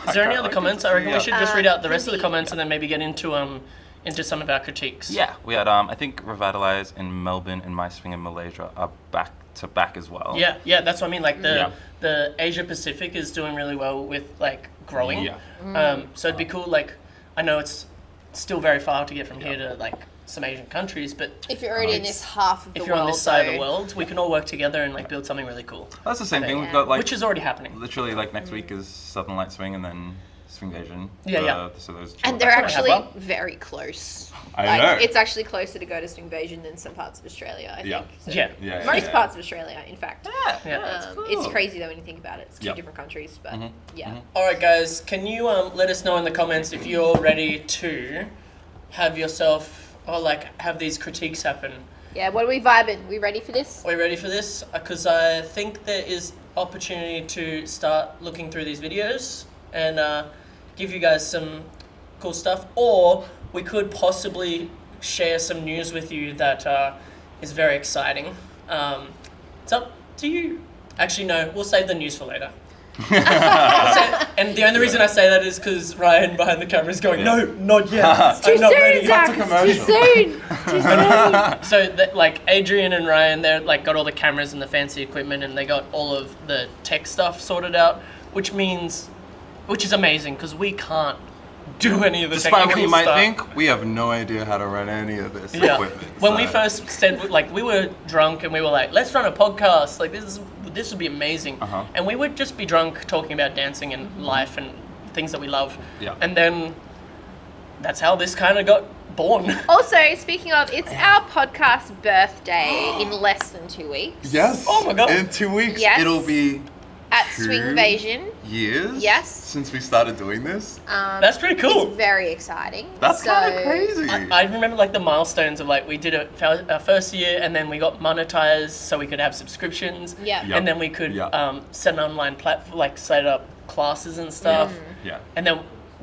Is there any other comments? I reckon we should just read out the rest of the Lindy. comments and then maybe get into some of our critiques. Yeah, we had, I think, Revitalize in Melbourne and My Swing in Malaysia are back to back as well. Yeah, that's what I mean. Like Yeah. the Asia Pacific is doing really well with like growing. Yeah. So it'd be cool. Like I know it's still very far to get from here to like some Asian countries, but If you're already in It's- this half of the if world, you're on this side of though, the world, we can all work together and like build something really cool. That's the same thing. We've Yeah. got, like, Which is already happening. literally, like, next week is Southern Light Swing and then Swingvasion. Yeah. So those two And are they're back to back. actually very close. I Like, know. It's actually closer to go to Swingvasion than some parts of Australia, I think. Yeah. So- Yeah. Yeah, Most yeah. parts of Australia, in fact. Yeah. It's crazy though when you think about it. It's two Yep. different countries, but Mhm. yeah. All right, guys. Can you let us know in the comments if you're ready to have yourself or like have these critiques happen? Yeah, what are we vibing? We ready for this? Are we ready for this? Because I think there is opportunity to start looking through these videos and give you guys some cool stuff. Or we could possibly share some news with you that is very exciting. It's up to you. Actually, no, we'll save the news for later. And the only reason I say that is because Ryan behind the camera is going, no, not yet. I'm not ready. Zach, That's a it's too soon. Too soon. So that, like Adrian and Ryan, they're like got all the cameras and the fancy equipment, and they got all of the tech stuff sorted out, which is amazing because we can't do any of the Despite technical what you might stuff. think, we have no idea how to run any of this Yeah. equipment. When we so- first said, like, we were drunk and we were like, let's run a podcast. Like, this would be amazing. Uh-huh. And we would just be drunk talking about dancing and life and things that we love. Yeah. And then that's how this kind of got born. Also, speaking of, it's our podcast birthday in less than 2 weeks. Yes. Oh my God. In 2 weeks, Yes. it'll be At 2 Swingvasion. years. Yes. Since we started doing this. That's pretty cool. It's very exciting. That's So- kind of crazy. I remember like the milestones of like we did it for our first year and then we got monetized so we could have subscriptions. Yeah. Yep. And then we could Yeah. set an online platform, like set up classes and stuff. Yeah. And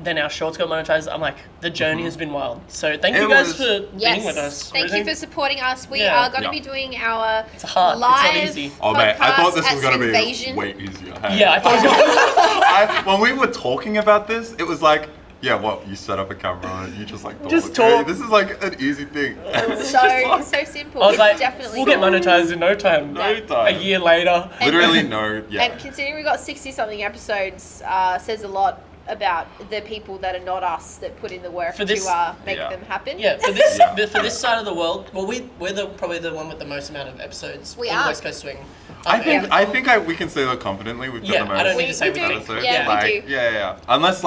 then our shorts got monetized. I'm like, the journey has been wild. So thank you It guys was- for Yes. being with us. Thank you for supporting us. We Yeah. are going to Yeah. be doing our It's hard. It's not live easy. Oh man, I thought this podcast was gonna at be Swingvasion. way easier. Hey. Yeah, I thought it was When we were talking about this, it was like, yeah, what? You set up a camera and you just like Just okay, talk. This is like an easy thing. so simple. I was It's like, definitely we'll get not. monetized in no time. No time. A year later. Literally no. Yeah. And considering we got 60 something episodes, says a lot about the people that are not us that put in the work For this- to make Yeah. them happen. Yeah, for this Yeah. for this side of the world, well, we're probably the one with the most amount of episodes We in are. West Coast Swing. I think Yeah. we can say that confidently. We've Yeah, done the most. I don't need to say we do. episodes. Yeah, we Like, do. Yeah. Unless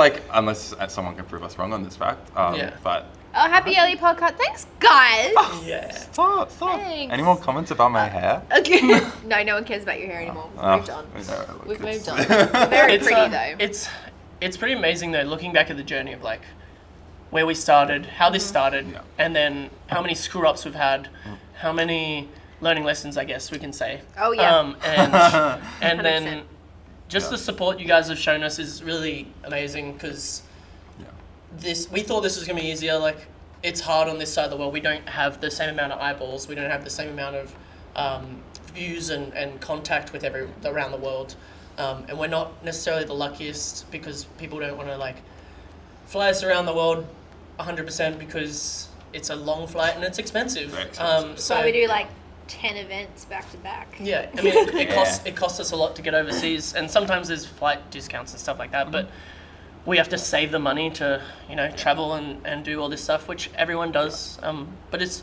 someone can prove us wrong on this fact. Yeah. But Oh, happy early podcast. Thanks, guys. Yeah. Stop. Thanks. Any more comments about my hair? Okay. No one cares about your hair anymore. We've moved on. We've moved on. on. Very It's, pretty though. It's pretty amazing though, looking back at the journey of like where we started, how this started, Yeah. and then how many screw ups we've had, how many learning lessons I guess we can say. Oh, yeah. And 100%. then just Yeah. the support you guys have shown us is really amazing because we thought this was gonna be easier. Like it's hard on this side of the world. We don't have the same amount of eyeballs. We don't have the same amount of views and contact with around the world. And we're not necessarily the luckiest because people don't want to like fly us around the world 100% because it's a long flight and it's expensive. Very expensive. So we do like 10 events back to back. Yeah, I mean it costs us a lot to get overseas, and sometimes there's flight discounts and stuff like that, but we have to save the money to travel and do all this stuff, which everyone does. But it's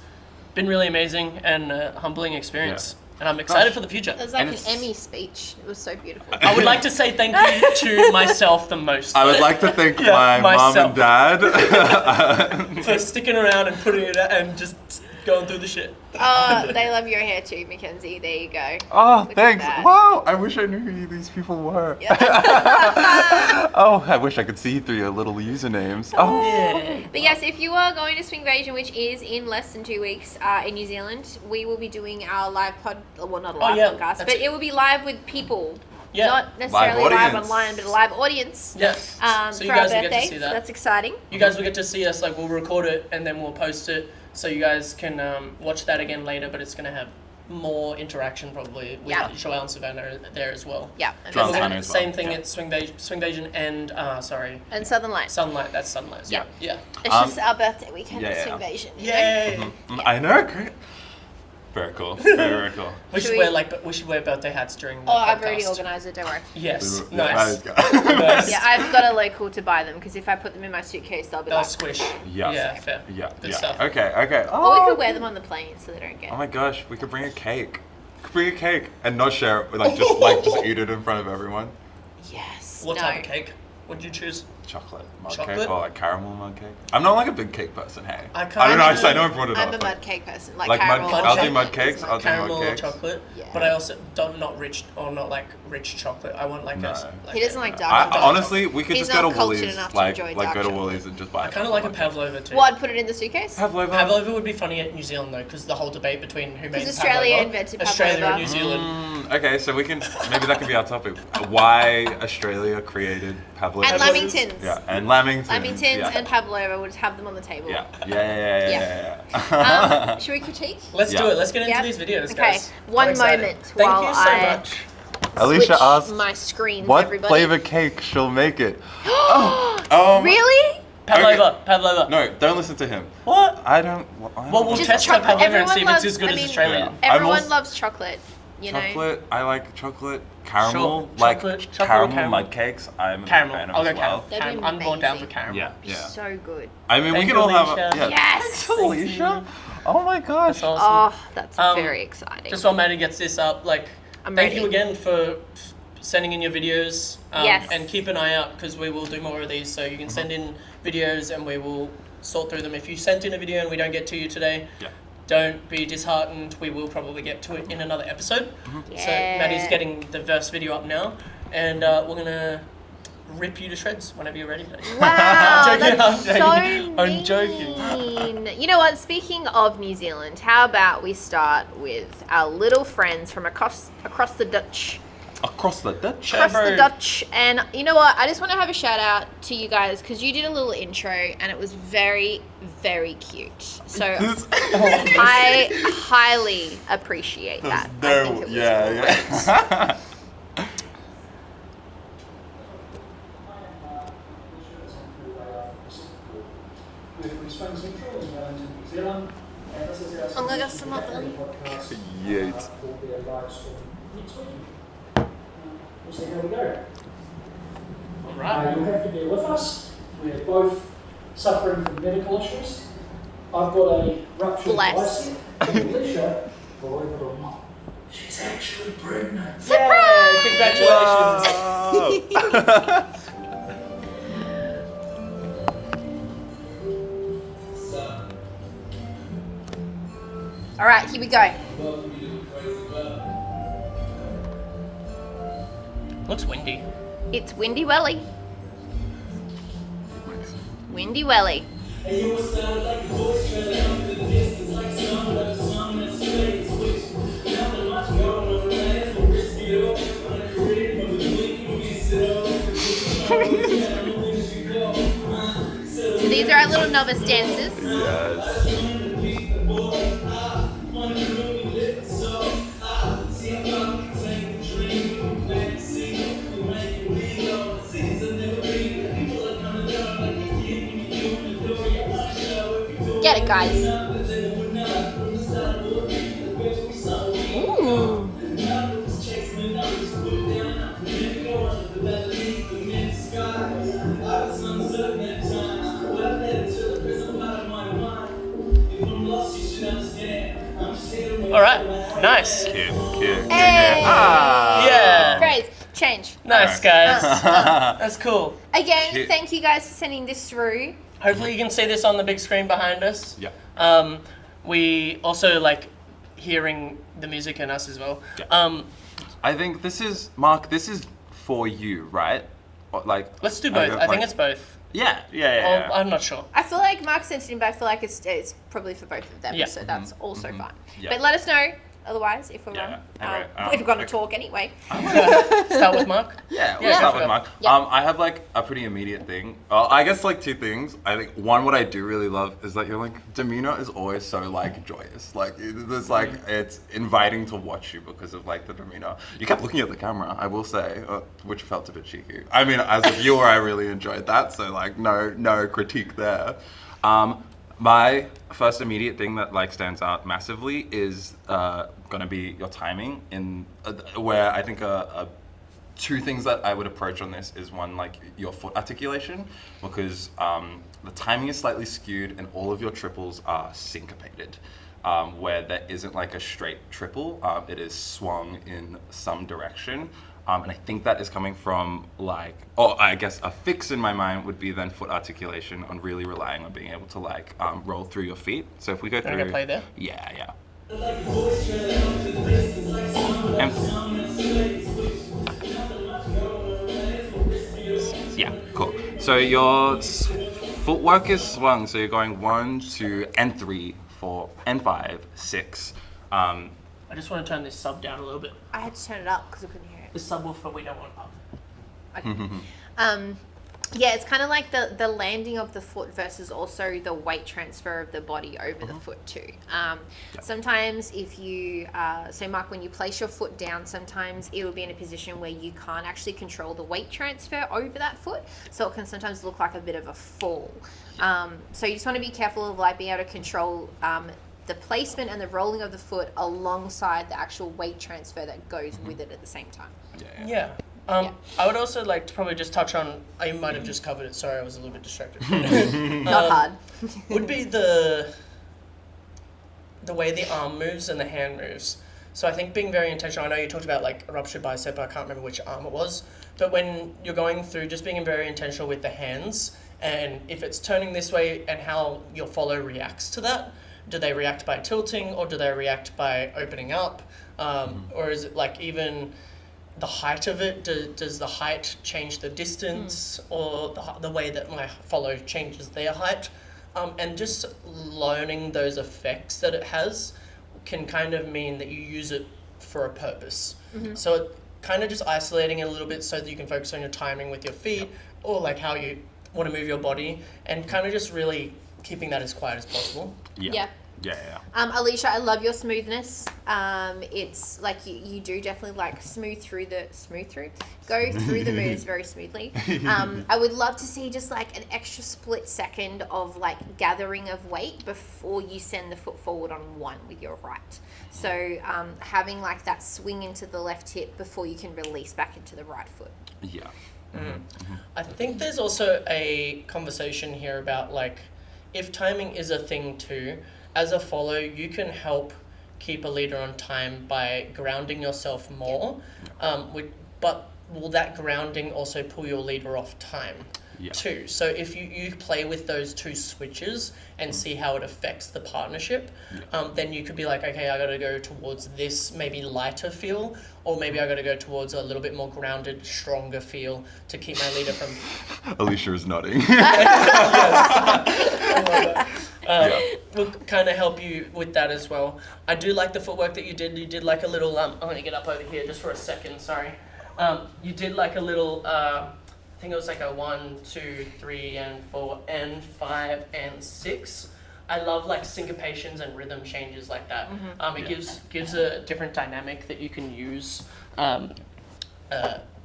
been really amazing and a humbling experience. And I'm excited for the future. It was like And an it's- Emmy speech. It was so beautiful. I would like to say thank you to myself the most. I would like to thank Yeah, my mom myself. and dad. For sticking around and putting it out and just going through the shit. Oh, they love your hair too, Mackenzie. There you go. Oh, Look at thanks. that. Wow, I wish I knew who these people were. Oh, I wish I could see through your little usernames. Oh, Yeah. But yes, if you are going to Swingvasion, which is in less than 2 weeks in New Zealand, we will be doing our live well, not a live podcast, that's but it. it will be live with people. Yeah. Not necessarily live audience. online, but a live audience. Yes. For So you our guys will get birthday. to see So that. that's exciting. You guys will get to see us. Like we'll record it and then we'll post it, so you guys can watch that again later. But it's gonna have more interaction probably with Yeah. Joelle and Savannah there as well. Yeah. Drums And, on And as well, same thing yeah. at Swingvasion and and Southern Lights. Sunlight. That's Sunlight. Yeah. Yeah. It's just our birthday weekend at yeah. Swingvasion. you know? Yay! I know, great. Very cool. Very cool. We Should should we- we should wear birthday hats during the Oh, podcast. I've already organised it, don't worry. Yes. Yeah, Nice. nice. Yeah, I've got a local to buy them because if I put them in my suitcase, they'll be They'll like. squish. Yeah. Yeah. Fair. Yeah, Good yeah. stuff. Okay. Or we Oh, could wear them on the plane so they don't get. oh my gosh, we could bring a cake. Bring a cake and not share it. Just eat it in front of everyone. Yes. What no. type of cake would you choose? Chocolate mud Chocolate? cake or like caramel mud cake. I'm not like a big cake person. Hey, I can't I don't know. actually- I know I brought it I'm up. a but- mud cake person, like Like mud caramel. cake. I'll do chocolate mud is cakes, my I'll do favourite. mud Caramel or cakes. chocolate. Yeah. But I also don't not rich or not like rich chocolate. I want like No. like He doesn't like dark I, chocolate. honestly, we could He's just go not to cultured Woolies. enough to Like enjoy go dark to chocolate. Woolies and just buy. I kind of like a pavlova too. What? Put it in the suitcase? Pavlova. Pavlova would be funny at New Zealand though, because the whole debate between who made Because Australia pavlova. invented Australia pavlova. and New Zealand. Okay, so we can maybe that could be our topic. Why Australia created pavlova? And lamingtons. Yeah, and lamingtons. Lamingtons yeah. and pavlova, we'll just have them on the table. Yeah. Should we critique? Let's do Yeah. it. Let's get into Yep. these videos, Okay, guys. one I'm excited. moment Thank while you so I- much. Alicia Switch asked, my screens, "What everybody. flavor cake she'll make it?" Oh, Really? Pavlova. Pavlova. No, don't listen to him. What? I don't. Well, we'll Just test the chocolate. pavlova and Everyone see if it's loves- as good I as mean, Australian. Yeah. I'm Everyone also- loves chocolate, you know. Chocolate. I like chocolate. Caramel. Sure. Like Chocolate or caramel caramel? mud cakes. I'm a big Caramel. fan of I'll go as well. caramel. That'd be I'm going down for amazing. caramel. Yeah, It's yeah. so good. I mean, we Thank can you, all have. Alicia. Yeah. Yes! Alicia. Oh my gosh. That's awesome. Oh, that's Um, very exciting. Just while Maddie gets this up, like, I'm thank ready. you again for sending in your videos. Yes. And keep an eye out because we will do more of these. So you can send in videos and we will sort through them. If you sent in a video and we don't get to you today, Yeah. don't be disheartened. We will probably get to it in another episode. So Yeah. Maddie's getting the first video up now, and we're gonna rip you to shreds whenever you're ready. Maddie. Wow, I'm joking, that's I'm so joking. mean. I'm joking. You know what? Speaking of New Zealand, how about we start with our little friends from across the Dutch. Across the Dutch. Across the Trevor. Dutch. And you know what? I just want to have a shout out to you guys because you did a little intro and it was very, very cute. So I highly appreciate that. I think it was great. yeah. I'm gonna get some of them. Yeet. We'll see how we go. Right. You'll have to bear with us. We're both suffering from medical issues. I've got a ruptured Bless. bicep, and Alicia, believe it or not, she's actually pregnant. Yay, congratulations. So, here we go. Looks windy. It's Windy Welly. Windy Welly. So these are our little novice dancers. Get it, guys. Ooh. All right, nice. Cute. Hey. Yeah. Praise. Change. Nice, guys. That's cool. Again, Cute. thank you guys for sending this through. Hopefully you can see this on the big screen behind us. Yeah. We also like hearing the music and us as well. Yeah. I think this is, Mark, this is for you, right? Or, like, Let's do both. I think it's both. Yeah. I'm not sure. I feel like Mark sent it in, but I feel like it's probably for both of them. Yeah. So that's also fine. Yeah. But let us know otherwise if we're Yeah. wrong. Okay. We're going to talk anyway. Start with Mark. Yeah, we'll Yeah. start with Mark. Yeah. I have like a pretty immediate thing. I guess like two things. I think one, what I do really love is that your like demeanor is always so like joyous. Like there's like it's inviting to watch you because of like the demeanor. You kept looking at the camera, I will say, which felt a bit cheeky. I mean, as a viewer, I really enjoyed that. So like no critique there. My first immediate thing that like stands out massively is gonna be your timing in where I think two things that I would approach on this is one, like your foot articulation, because the timing is slightly skewed and all of your triples are syncopated, where there isn't like a straight triple, it is swung in some direction. And I think that is coming from like, I guess a fix in my mind would be then foot articulation on really relying on being able to like roll through your feet. So if we go Can I through, go play there? yeah. Yeah, cool. So your footwork is swung. So you're going 1, 2, and 3, 4, and 5, 6. I just want to turn this sub down a little bit. I had to turn it up because I couldn't hear it. The subwoofer we don't want up. Okay. Yeah, it's kind of like the landing of the foot versus also the weight transfer of the body over the foot too. Sometimes if you, so Mark, when you place your foot down, sometimes it will be in a position where you can't actually control the weight transfer over that foot. So it can sometimes look like a bit of a fall. So you just want to be careful of like being able to control the placement and the rolling of the foot alongside the actual weight transfer that goes with it at the same time. Yeah. Yeah. I would also like to probably just touch on, I might have just covered it, sorry, I was a little bit distracted. Not hard. Would be the way the arm moves and the hand moves. So I think being very intentional, I know you talked about like a ruptured bicep, I can't remember which arm it was, but when you're going through, just being very intentional with the hands, and if it's turning this way and how your follow reacts to that. Do they react by tilting, or do they react by opening up? Or is it like even the height of it? Does the height change the distance, or the way that my follow changes their height? And just learning those effects that it has can kind of mean that you use it for a purpose. So it kind of just isolating it a little bit so that you can focus on your timing with your feet, or like how you want to move your body, and kind of just really keeping that as quiet as possible. Yeah. Yeah. Alicia, I love your smoothness. It's like you do definitely like go through the moves very smoothly. I would love to see just like an extra split second of like gathering of weight before you send the foot forward on one with your right. So having like that swing into the left hip before you can release back into the right foot. Yeah. I think there's also a conversation here about like, if timing is a thing too, as a follow, you can help keep a leader on time by grounding yourself more. But will that grounding also pull your leader off time? Yeah. too. So if you play with those two switches and see how it affects the partnership, then you could be like, okay, I got to go towards this maybe lighter feel, or maybe I got to go towards a little bit more grounded, stronger feel to keep my leader from. Alicia is nodding. Will kind of help you with that as well. I do like the footwork that you did. You did like a little. I'm gonna get up over here just for a second. Sorry. You did like a little. I think it was like a 1, 2, 3, and 4, and 5, and 6. I love like syncopations and rhythm changes like that. It gives a different dynamic that you can use.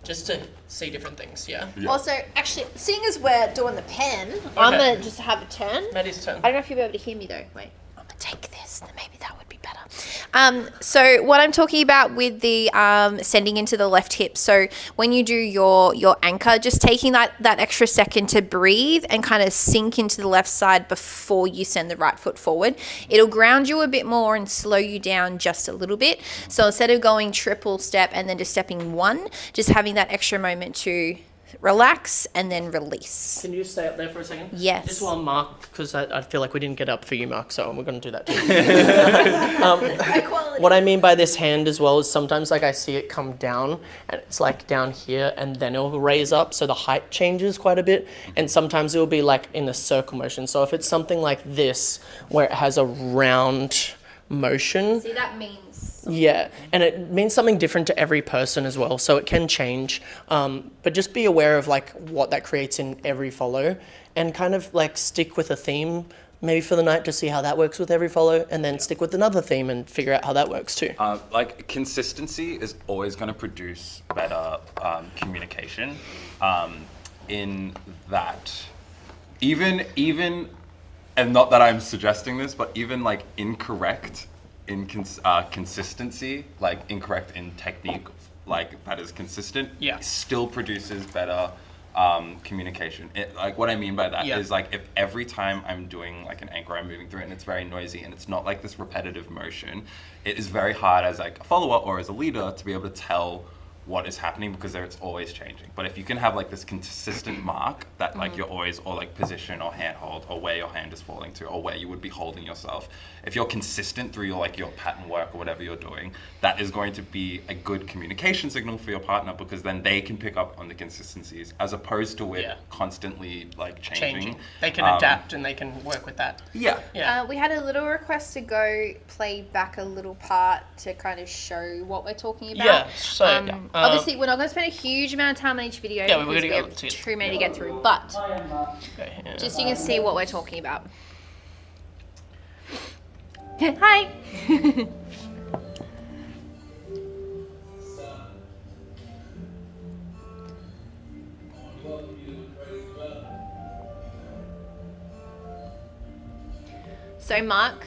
Just to see different things, yeah. Also, actually, seeing as we're doing the pen, I'm going to just have a turn. Maddie's turn. I don't know if you'll be able to hear me though. Wait, I'm going to take this, then maybe that would be better. So what I'm talking about with the sending into the left hip, so when you do your anchor, just taking that extra second to breathe and kind of sink into the left side before you send the right foot forward. It'll ground you a bit more and slow you down just a little bit. So instead of going triple step and then just stepping one, just having that extra moment to relax and then release. Can you stay up there for a second? Yes. Just while Mark, because I feel like we didn't get up for you, Mark, so we're going to do that too. What I mean by this hand as well is sometimes like I see it come down and it's like down here and then it'll raise up, so the height changes quite a bit, and sometimes it will be like in a circle motion. So if it's something like this where it has a round motion. See, that means Yeah, and it means something different to every person as well, so it can change. But just be aware of like what that creates in every follow, and kind of like stick with a theme maybe for the night to see how that works with every follow, and then stick with another theme and figure out how that works too. Like consistency is always going to produce better communication. In that, even, and not that I'm suggesting this, but even like incorrect in consistency, like incorrect in technique, like that is consistent, still produces better communication. Like what I mean by that is like if every time I'm doing like an anchor, I'm moving through it and it's very noisy and it's not like this repetitive motion, it is very hard as like a follower or as a leader to be able to tell what is happening because it's always changing. But if you can have like this consistent mark that like you're always, or like position or hand hold or where your hand is falling to or where you would be holding yourself, if you're consistent through your like your pattern work or whatever you're doing, that is going to be a good communication signal for your partner, because then they can pick up on the consistencies as opposed to it constantly like changing. They can adapt and they can work with that. We had a little request to go play back a little part to kind of show what we're talking about. Obviously, we're not going to spend a huge amount of time on each video because we have too many to get through, but just so you can see what we're talking about. Hi! So Mark,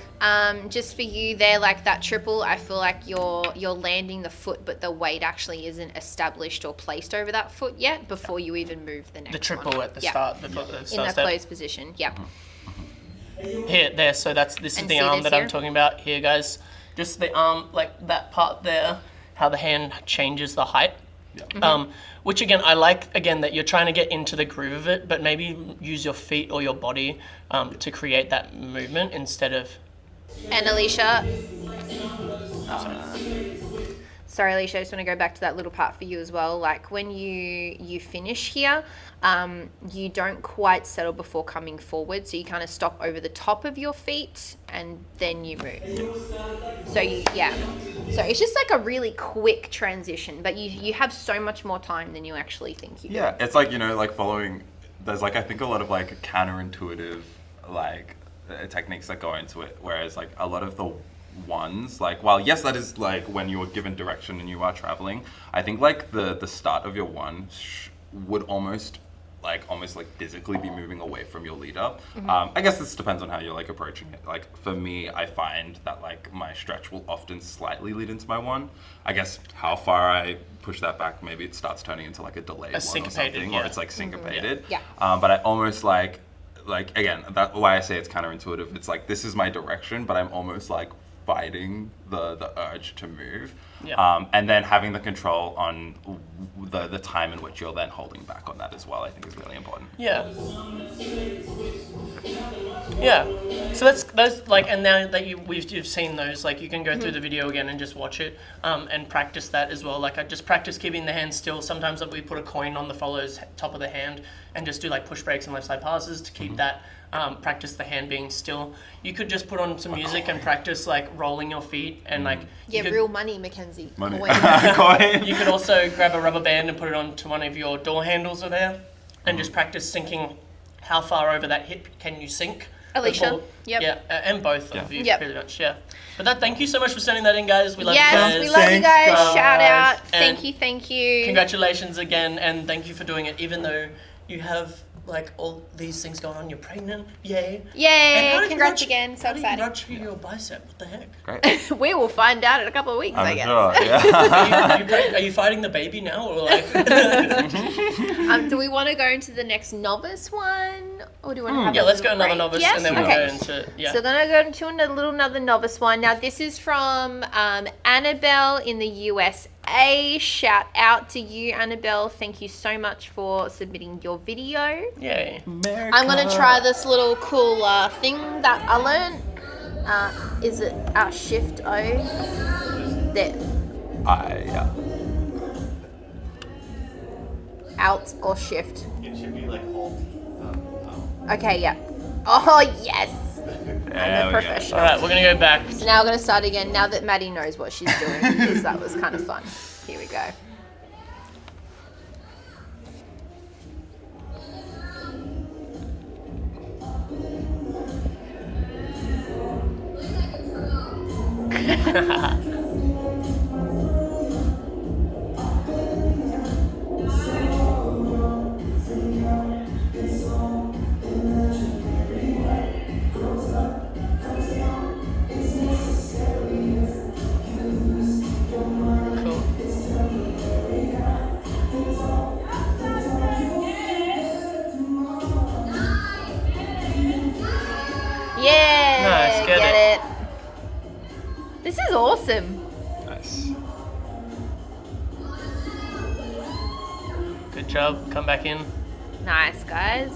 just for you there, like that triple, I feel like you're landing the foot, but the weight actually isn't established or placed over that foot yet before you even move the next one. The triple at the start, the start in the step. closed position, Here, there, so this is the arm that I'm talking about here, guys. Just the arm, like that part there, how the hand changes the height. Which again, I like, again, that you're trying to get into the groove of it, but maybe use your feet or your body to create that movement instead of... And Alicia... Sorry, Alicia, I just want to go back to that little part for you as well. Like when you finish here, you don't quite settle before coming forward. So you kind of stop over the top of your feet and then you move. So so it's just like a really quick transition, but you have so much more time than you actually think you do. Yeah, it's like, like following, there's like, I think a lot of like counterintuitive like techniques that go into it. Whereas like a lot of the ones, like, while yes, that is like when you are given direction and you are traveling, I think like the start of your one would almost physically be moving away from your leader. I guess this depends on how you're like approaching it. Like for me, I find that like my stretch will often slightly lead into my one. I guess how far I push that back, maybe it starts turning into like a delayed one or something, or it's like syncopated. But I almost like again, that's why I say it's counterintuitive. It's like, this is my direction, but I'm almost like fighting the urge to move. Yeah. And then having the control on the time in which you're then holding back on that as well, I think is really important. Yeah. Yeah. So that's like, and now that you've seen those, like you can go through the video again and just watch it, and practice that as well. Like I just practice keeping the hand still. Sometimes we put a coin on the follow's top of the hand and just do like push breaks and left side passes to keep that. Practice the hand being still. You could just put on some music and practice like rolling your feet and like real money, Mackenzie. Money. Coins. You could also grab a rubber band and put it onto one of your door handles are there, and just practice sinking. How far over that hip can you sink? Alicia. Yep. Yeah, and both of you, Yep. pretty much. Yeah. But thank you so much for sending that in, guys. We love you Yes, guys. we love you guys. Shout out. And Thank you. Congratulations again, and thank you for doing it, even though you have like all these things going on. You're pregnant. Yay. And how Yay. did Congrats you again. So How do you exciting. rupture your bicep? What the heck? Great. We will find out in a couple of weeks, I I'm guess. sure. Yeah. Are you fighting the baby now, or like? Do we want to go into the next novice one? Or do we want to have Yeah, a let's go little another break? novice, Yes? and then we'll Okay. go into So we're going to go into another novice one. Now, this is from Annabelle in the USA. Shout out to you, Annabelle. Thank you so much for submitting your video. Yay. I'm going to try this little cool thing that I learned. Is it Shift O? There. Yeah. Alt or Shift? It should be like hold. Okay, yeah. Oh, yes. There we I'm a go. professional. All right, we're gonna go back. So now we're going to start again, now that Maddie knows what she's doing, because that was kind of fun. Here we go. Cool. Yeah. Nice, get it. This is awesome. Nice. Good job. Come back in. Nice, guys.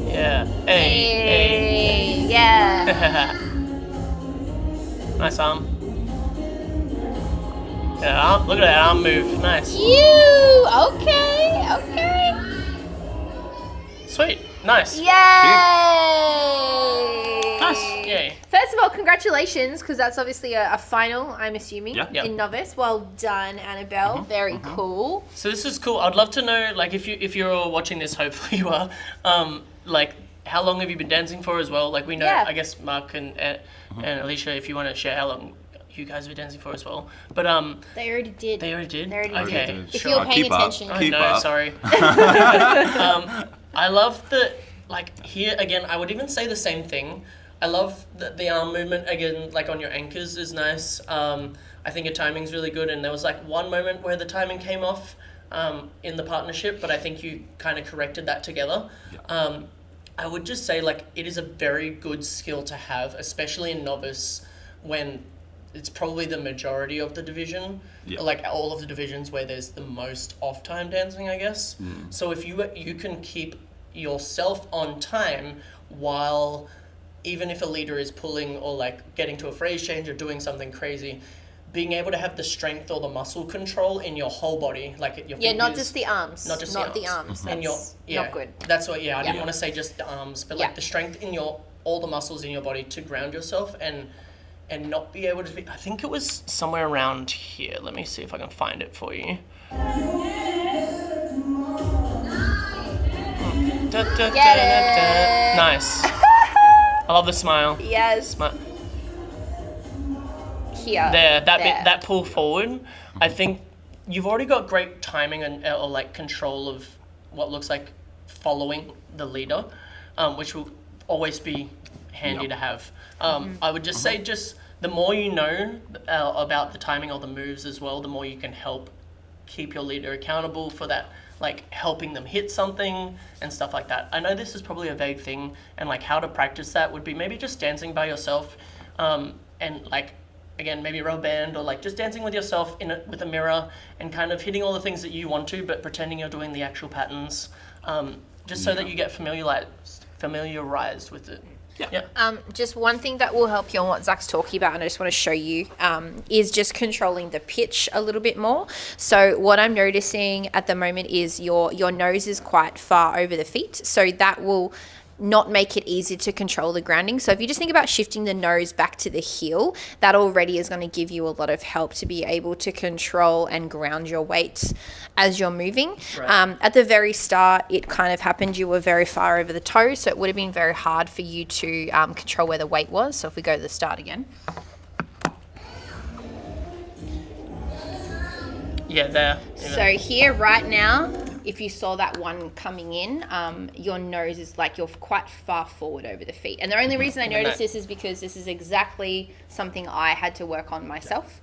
Yeah. Hey. Yeah. Nice arm. Yeah, look at that arm move. Nice. You. Okay. Sweet. Nice. Yay. Nice. Yay. First of all, congratulations, because that's obviously a final, I'm assuming, Yeah. Yep. in novice. Well done, Annabelle. Very cool. So this is cool. I'd love to know, like, if you're watching this, hopefully you are, like, how long have you been dancing for as well? Like, we know, Yeah. I guess Mark and Alicia, if you want to share how long you guys have been dancing for as well. But They already did. they already did. They already Okay. did. If Sure, you're paying keep up. attention. Oh, Keep no, up. sorry. I love that, like, here, again, I would even say the same thing. I love that the arm movement, again, like, on your anchors is nice. I think your timing's really good, and there was, like, one moment where the timing came off in the partnership, but I think you kind of corrected that together. Yeah. I would just say, like, it is a very good skill to have, especially in novice, when it's probably the majority of the division, Yeah. like all of the divisions where there's the most off-time dancing, I guess. So if you can keep yourself on time while, even if a leader is pulling or like getting to a phrase change or doing something crazy, being able to have the strength or the muscle control in your whole body, like your Yeah, not fingers, just the arms. not just the arms. and your That's not good. That's what. Yeah, I didn't Yeah. want to say just the arms, but Yeah. like the strength in all the muscles in your body to ground yourself and not be able to be. I think it was somewhere around here. Let me see if I can find it for you. Get it. Nice. I love the smile. Yes. Here. There, that there. bit, that pull forward. I think you've already got great timing and or like control of what looks like following the leader, which will always be handy Yep. to have. I would just say, just the more you know about the timing or the moves as well, the more you can help keep your leader accountable for that like helping them hit something and stuff like that. I know this is probably a vague thing, and like how to practice that would be maybe just dancing by yourself, and like, again, maybe a rubber band, or like just dancing with yourself with a mirror and kind of hitting all the things that you want to, but pretending you're doing the actual patterns, just so that you get familiarized with it. Just one thing that will help you on what Zach's talking about, and I just want to show you, is just controlling the pitch a little bit more. So what I'm noticing at the moment is your nose is quite far over the feet, so that will not make it easy to control the grounding. So if you just think about shifting the nose back to the heel, that already is going to give you a lot of help to be able to control and ground your weight as you're moving. Right. At the very start, it kind of happened, you were very far over the toe, so it would have been very hard for you to control where the weight was. So if we go to the start again. Yeah, there. So here right now, if you saw that one coming in, your nose is like you're quite far forward over the feet. And the only reason I notice this is because this is exactly something I had to work on myself.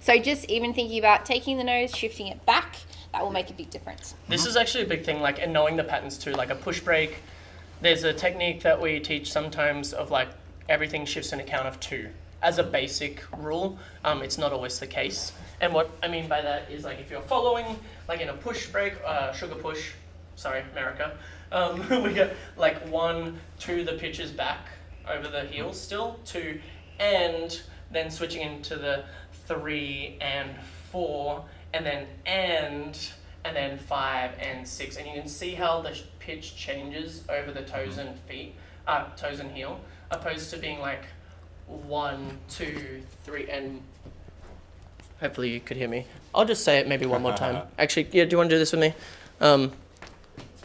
So just even thinking about taking the nose, shifting it back, that will make a big difference. This is actually a big thing, like, and knowing the patterns too, like a push break. There's a technique that we teach sometimes of like everything shifts in a count of 2. As a basic rule, it's not always the case. And what I mean by that is, like, if you're following, like in a push break, sugar push, sorry, America, we get like 1, 2, the pitch is back over the heels still, 2, and then switching into the 3 and 4, and then 5 and 6. And you can see how the pitch changes over the toes and feet, toes and heel, opposed to being like 1, 2, 3, and hopefully you could hear me. I'll just say it maybe one more time. Actually, yeah, do you want to do this with me?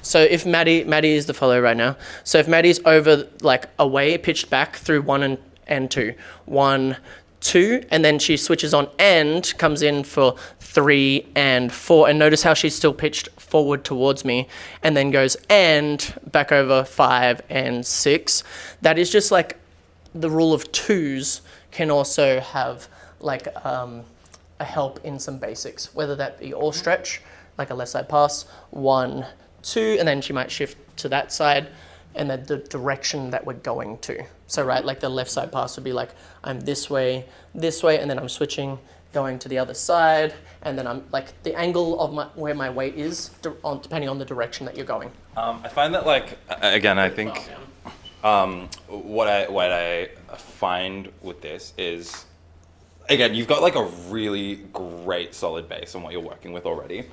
So if Maddie is the follower right now. So if Maddie's over, like, away, pitched back through 1 and 2. 1, 2, and then she switches on and comes in for 3 and 4. And notice how she's still pitched forward towards me, and then goes and back over 5 and 6. That is just like the rule of 2s can also have like a help in some basics, whether that be all stretch, like a left side pass, 1, 2, and then she might shift to that side, and then the direction that we're going to. So right, like the left side pass would be like, I'm this way, and then I'm switching, going to the other side, and then I'm like the angle of where my weight is, depending on the direction that you're going. I find that, like, again, I think what I find with this is, again, you've got like a really great solid base on what you're working with already.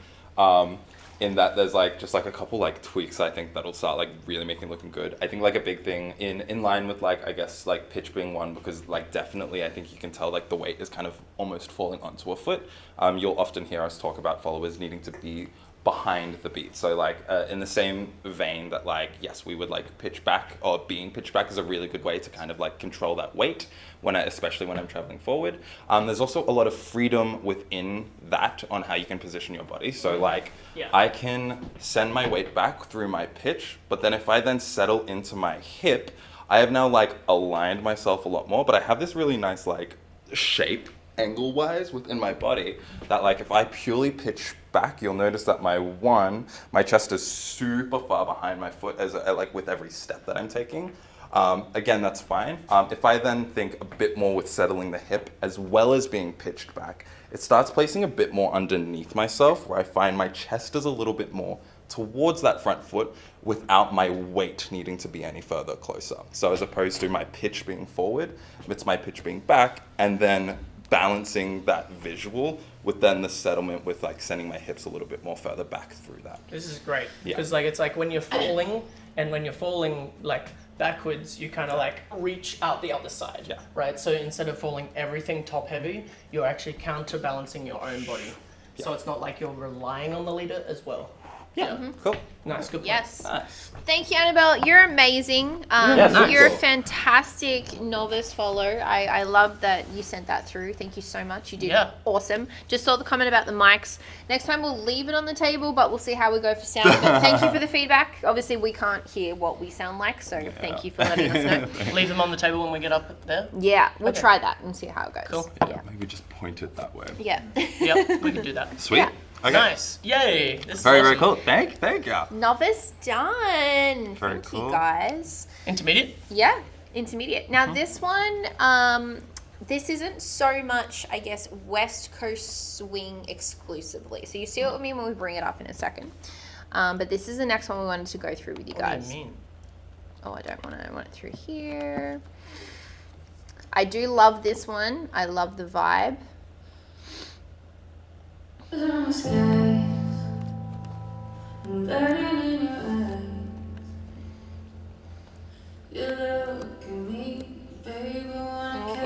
In that there's like just like a couple like tweaks I think that'll start like really making it looking good. I think like a big thing in line with like, I guess, like pitch being one, because like definitely I think you can tell like the weight is kind of almost falling onto a foot. You'll often hear us talk about followers needing to be behind the beat. So like in the same vein that, like, yes, we would like pitch back, or being pitched back is a really good way to kind of like control that weight especially when I'm traveling forward. There's also a lot of freedom within that on how you can position your body. So like, I can send my weight back through my pitch, but then if I then settle into my hip, I have now like aligned myself a lot more, but I have this really nice like shape angle wise within my body that, like, if I purely pitch back, you'll notice that my chest is super far behind my foot as like with every step that I'm taking. Again, that's fine. If I then think a bit more with settling the hip as well as being pitched back, it starts placing a bit more underneath myself, where I find my chest is a little bit more towards that front foot without my weight needing to be any further closer. So as opposed to my pitch being forward, it's my pitch being back, and then balancing that visual with then the settlement with like sending my hips a little bit more further back through that. This is great, because like it's like when you're falling, and when you're falling like backwards, you kind of like reach out the other side, right? So instead of falling everything top heavy, you're actually counterbalancing your own body. So it's not like you're relying on the leader as well. Cool. Nice, good point. Yes. Nice. Thank you, Annabelle. You're amazing. nice. You're a fantastic novice follow. I love that you sent that through. Thank you so much. You did awesome. Just saw the comment about the mics. Next time we'll leave it on the table, but we'll see how we go for sound. But thank you for the feedback. Obviously, we can't hear what we sound like, so thank you for letting us know. Leave them on the table when we get up there? Yeah, we'll try that and see how it goes. Cool. Maybe just point it that way. Yeah. Yep, we can do that. Sweet. Yeah. Okay. Nice. Yay. This is Very, very awesome. cool. Thank you. Novice done. Very Thank cool. you guys. Intermediate? Yeah, intermediate. Now this one, this isn't so much, I guess, West Coast swing exclusively. So you see what I mean when we bring it up in a second. But this is the next one we wanted to go through with you guys. What do you mean? Oh, I don't want to. I want it through here. I do love this one. I love the vibe.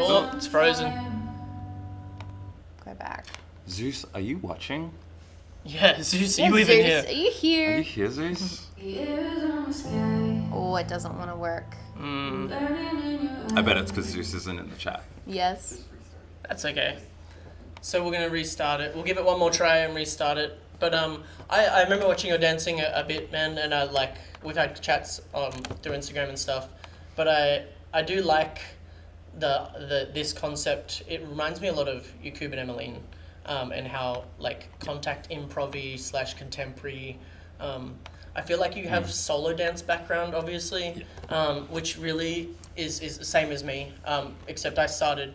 Oh, it's frozen. Go back. Zeus, are you watching? Yeah, Zeus, Yeah, you even Zeus, here? are you Are here? you here, Zeus? Oh, it doesn't want to work. I bet it's because Zeus isn't in the chat. Yes. That's okay. So we're gonna restart it. We'll give it one more try and restart it. But I remember watching your dancing a bit, man, and we've had chats through Instagram and stuff. But I do like this concept. It reminds me a lot of Yakub and Emmeline, and how like contact improv-y / contemporary. I feel like you have solo dance background, obviously, which really is the same as me, except I started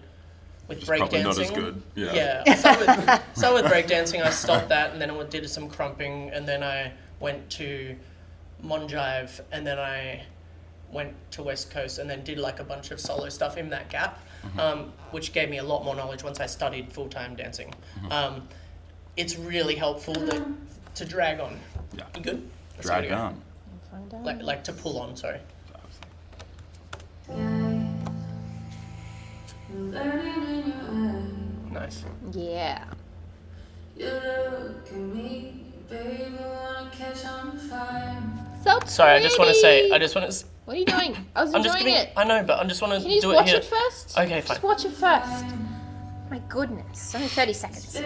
with Which is probably breakdancing. not as good. Yeah. Yeah, I started with breakdancing. I stopped that, and then I did some crumping, and then I went to Monjive, and then I went to West Coast, and then did like a bunch of solo stuff in that gap, which gave me a lot more knowledge once I studied full-time dancing. It's really helpful to drag on. Yeah. You good? Let's Drag give it a go. on. Find out. Like to pull on, sorry. Nice. Yeah. So Sorry, I just want to say, pretty. What are you doing? I was I'm just enjoying giving, it. I know, but I just want to Can you do just watch it here. it first? Okay, fine. Just watch it first. My goodness, only 30 seconds. It's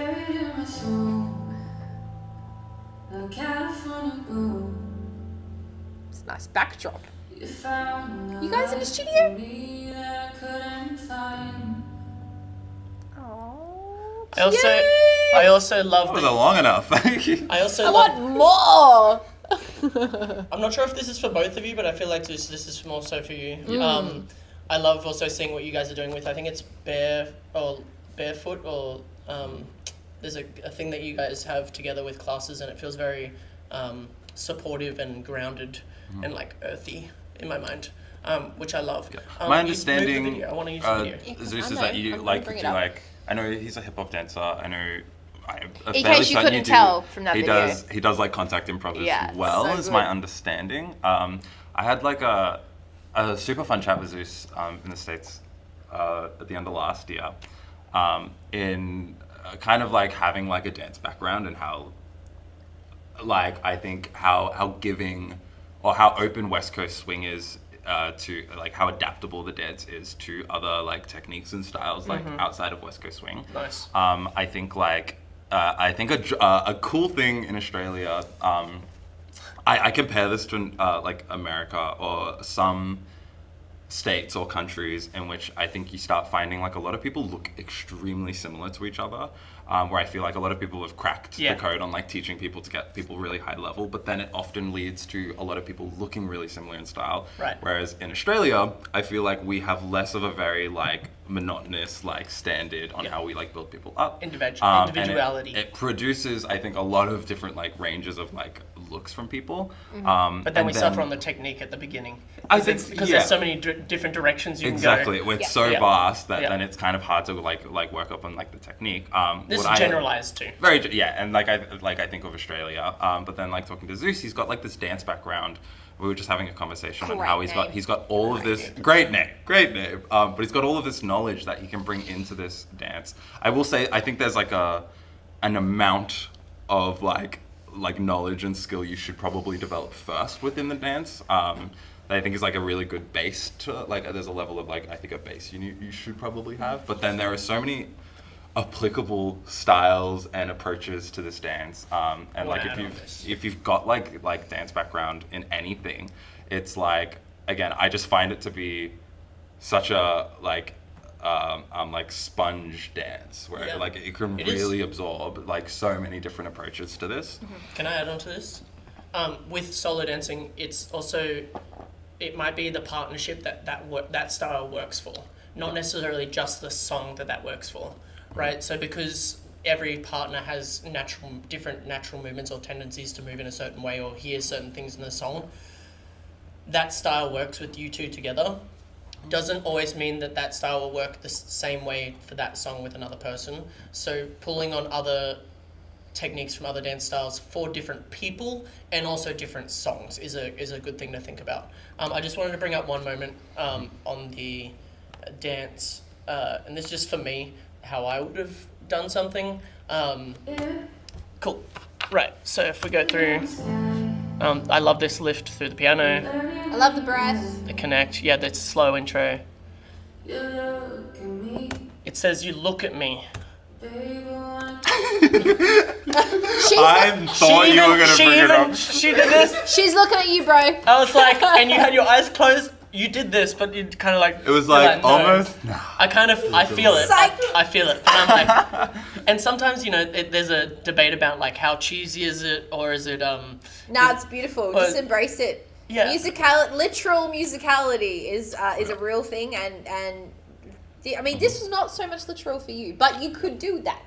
a nice backdrop. You guys in the studio? Oh, I also love Was it the. long enough? I also I love. want more. I'm not sure if this is for both of you, but I feel like this is more so for you. I love also seeing what you guys are doing with. I think it's barefoot or there's a thing that you guys have together with classes, and it feels very supportive and grounded and like earthy in my mind, which I love. My you move the understanding, video. I want to use the video. Yeah, Zeus, I is that know. you I'm like gonna do bring it up. like. I know he's a hip hop dancer. I know. In case you couldn't tell from that video. He does like contact improv Yeah, as well, so is my good. understanding. I had like a super fun chat with Zeus in the States at the end of last year, in kind of like having like a dance background and how, like, I think how giving or how open West Coast swing is to like how adaptable the dance is to other like techniques and styles like outside of West Coast swing. Nice. I think like a cool thing in Australia. I compare this to like America or some states or countries in which I think you start finding like a lot of people look extremely similar to each other, where I feel like a lot of people have cracked Yeah. the code on like teaching people to get people really high level, but then it often leads to a lot of people looking really similar in style. Right. Whereas in Australia, I feel like we have less of a very like monotonous like standard on Yeah. how we like build people up. And Individuality. it produces, I think, a lot of different like ranges of like looks from people. But then and we suffer on the technique at the beginning. I think Because yeah. there's so many different directions you Exactly, can go. it's Yeah. so Yeah. vast that Yeah. then it's kind of hard to like work up on like the technique. This is what I- generalized too. Very yeah, and like I think of Australia, but then like talking to Zeus, he's got like this dance background. We were just having a conversation on Great how name. he's got all of this great name, but he's got all of this knowledge that he can bring into this dance. I will say, I think there's like an amount of like knowledge and skill you should probably develop first within the dance. That I think is like a really good base to like. There's a level of like I think a base you should probably have, but then there are so many applicable styles and approaches to this dance, and like if you've got like dance background in anything, it's like, again, I just find it to be such a like like sponge dance, where Yeah. like it can It is. really absorb like so many different approaches to this. Can I add on to this? With solo dancing, it's also, it might be the partnership that style works for, not necessarily just the song that works for, right? So because every partner has different natural movements or tendencies to move in a certain way or hear certain things in the song, that style works with you two together. Doesn't always mean that style will work the same way for that song with another person. So pulling on other techniques from other dance styles for different people and also different songs is a good thing to think about. I just wanted to bring up one moment on the dance, and this is just for me, how I would have done something. Cool. Right, so if we go through, I love this lift through the piano, I love the breath. the connect, yeah, the slow intro. It says, "You look at me." I thought you were gonna bring it up. She did this. She's looking at you, bro. I was like, and you had your eyes closed. You did this, but you kind of like. It was you're like no. almost. I feel it. Psych. I feel it. But I'm like, and sometimes there's a debate about like how cheesy is it or is it Nah, it's beautiful. But- Just embrace it. Yeah. Literal musicality is a real thing, and I mean, this was not so much literal for you, but you could do that.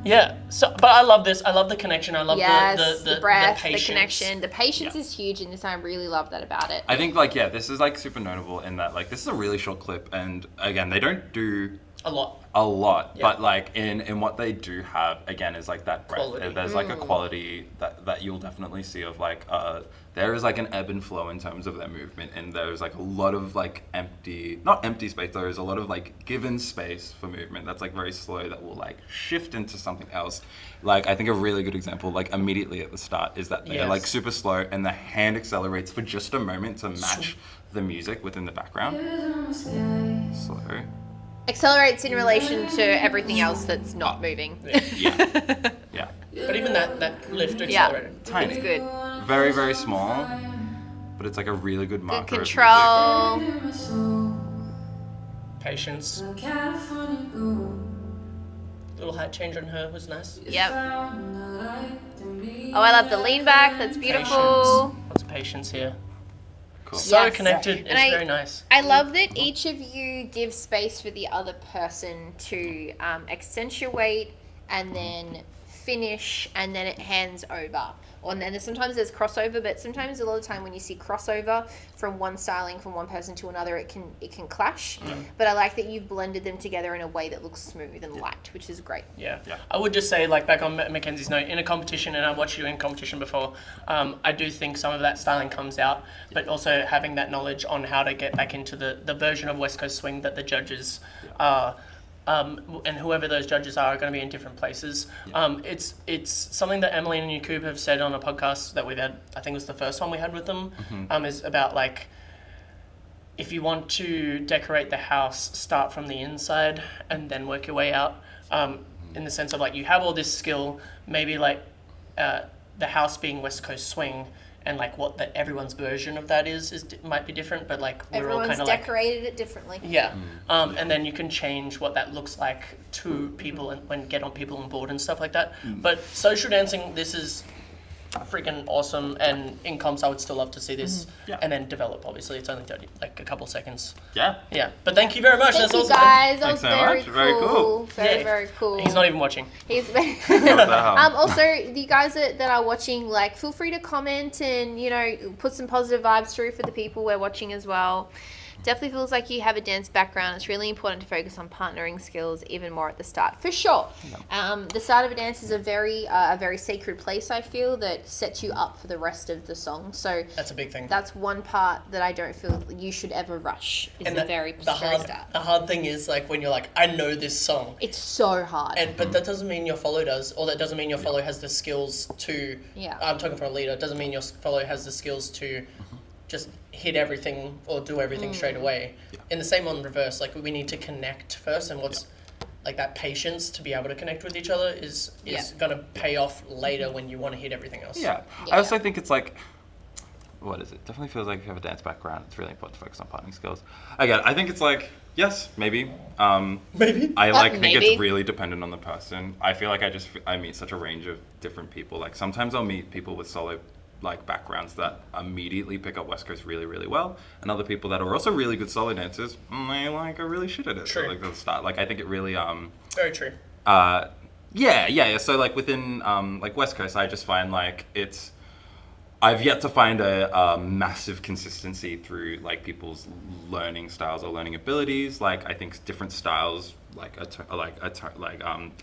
Yeah. So, but I love this. I love the connection. I love the breath, the patience. connection. The patience is huge in this. I really love that about it. I think like this is like super notable in that like this is a really short clip, and again they don't do A lot. yeah. But like in what they do have again is like that breath. Quality. There's like a quality that you'll definitely see of like there is like an ebb and flow in terms of their movement, and there's like a lot of like not empty space, there is a lot of like given space for movement that's like very slow that will like shift into something else. Like I think a really good example like immediately at the start is that they're Yes. like super slow and the hand accelerates for just a moment to match the music within the background. Slow. Accelerates in relation to everything else that's not moving. Yeah. Yeah. But even that lift Yeah. accelerator. Tiny. It's good. Very, very small, but it's like a really good Good marker of control. Patience. Little height change on her was nice. Yep. Oh, I love the lean back. That's beautiful. Patience. Lots of patience here. Cool. So Yes. connected. And It's very nice. I love that each of you give space for the other person to accentuate and then finish, and then it hands over. And then sometimes there's crossover, but sometimes a lot of the time when you see crossover from one styling from one person to another, it can clash. But I like that you've blended them together in a way that looks smooth and light, which is great. Yeah. Yeah. I would just say, like, back on Mackenzie's note, in a competition, and I watched you in competition before, I do think some of that styling comes out, but also having that knowledge on how to get back into the version of West Coast swing that the judges are, and whoever those judges are going to be in different places. It's something that Emily and Yakub have said on a podcast that we've had, I think it was the first one we had with them, is about, like, if you want to decorate the house, start from the inside and then work your way out. In the sense of like you have all this skill, maybe like the house being West Coast swing, and like what everyone's version of that might be different, but like we're all Everyone's kind of like decorated it differently. yeah. And then you can change what that looks like to people and when get on people on board and stuff like that. But social dancing, this is freaking awesome, and in comps I would still love to see this Yeah. and then develop. Obviously it's only 30, like a couple seconds. Yeah. Yeah, but thank you very much. Thank That's you awesome. guys. That was Thanks so very much. cool. Very cool. Very, Yeah. very cool. He's not even watching. He's What the hell? also, you guys that are watching, like, feel free to comment and, put some positive vibes through for the people we're watching as well. Definitely feels like you have a dance background. It's really important to focus on partnering skills even more at the start, for sure. The start of a dance is a very sacred place, I feel, that sets you up for the rest of the song. So That's a big thing. that's one part that I don't feel you should ever rush, is the very start. The hard thing is like when you're like, I know this song. It's so hard. But that doesn't mean your follow does, or that doesn't mean your follow has the skills to. Yeah. I'm talking from a leader. It doesn't mean your follow has the skills to just hit everything or do everything straight away. In the same on reverse, like we need to connect first, and what's like that patience to be able to connect with each other is Yeah. going to pay off later when you want to hit everything else. Yeah. Yeah. I also think it's like what is it? Definitely feels like if you have a dance background, it's really important to focus on partnering skills. Again, I think it's like, yes, maybe. Maybe. I think maybe. it's really dependent on the person. I feel like I meet such a range of different people. Like sometimes I'll meet people with solo like backgrounds that immediately pick up West Coast really, really well, and other people that are also really good solo dancers, they like are really shit at it. True. So, like the start. Like I think it really Very true. yeah. So like within like West Coast, I just find like I've yet to find a massive consistency through like people's learning styles or learning abilities. Like I think different styles like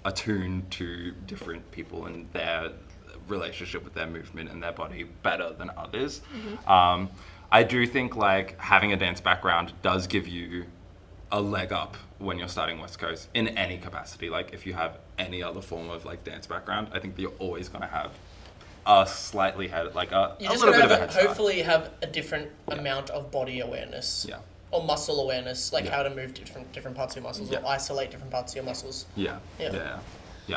attune to different people and their relationship with their movement and their body better than others. I do think like having a dance background does give you a leg up when you're starting West Coast in any capacity. Like if you have any other form of like dance background, I think that you're always going to have a slightly head, like a You're just little gonna bit of a have head start. hopefully have a different amount of body awareness. Yeah. Or muscle awareness, like Yeah. how to move different parts of your muscles, Yeah. or isolate different parts of your muscles. Yeah.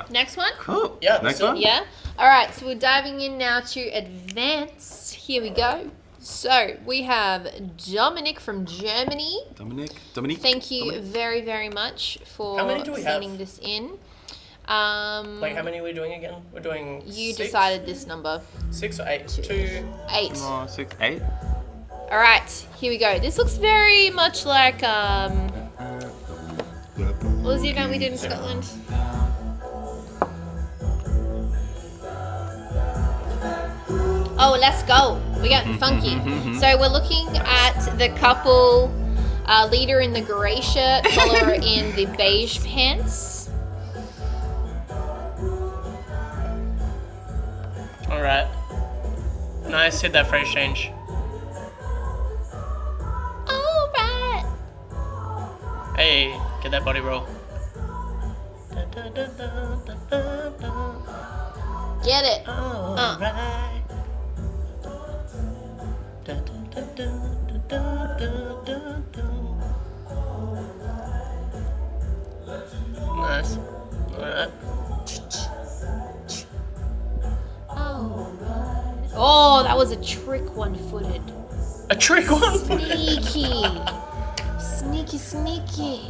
Next one? Cool. Yeah, Next let's do it. one. Yeah. All right. So we're diving in now to advanced. Here we go. So we have Dominic from Germany. Dominic. Thank you Dominic? very, very much for How many do we have? sending this in. Like how many are we doing again? We're doing You six? decided this number. 6 or 8? 2. 8. Oh, 6, 8. All right. Here we go. This looks very much like what was the event we did in Scotland? Oh, let's go. We're getting funky. So we're looking at the couple, leader in the grey shirt, follower in the beige pants. Alright. Nice, hit that phrase change. All right. Hey, get that body roll. Get it. Alright. Nice. Alright. Oh, that was a trick one-footed. A trick one? Sneaky. Sneaky.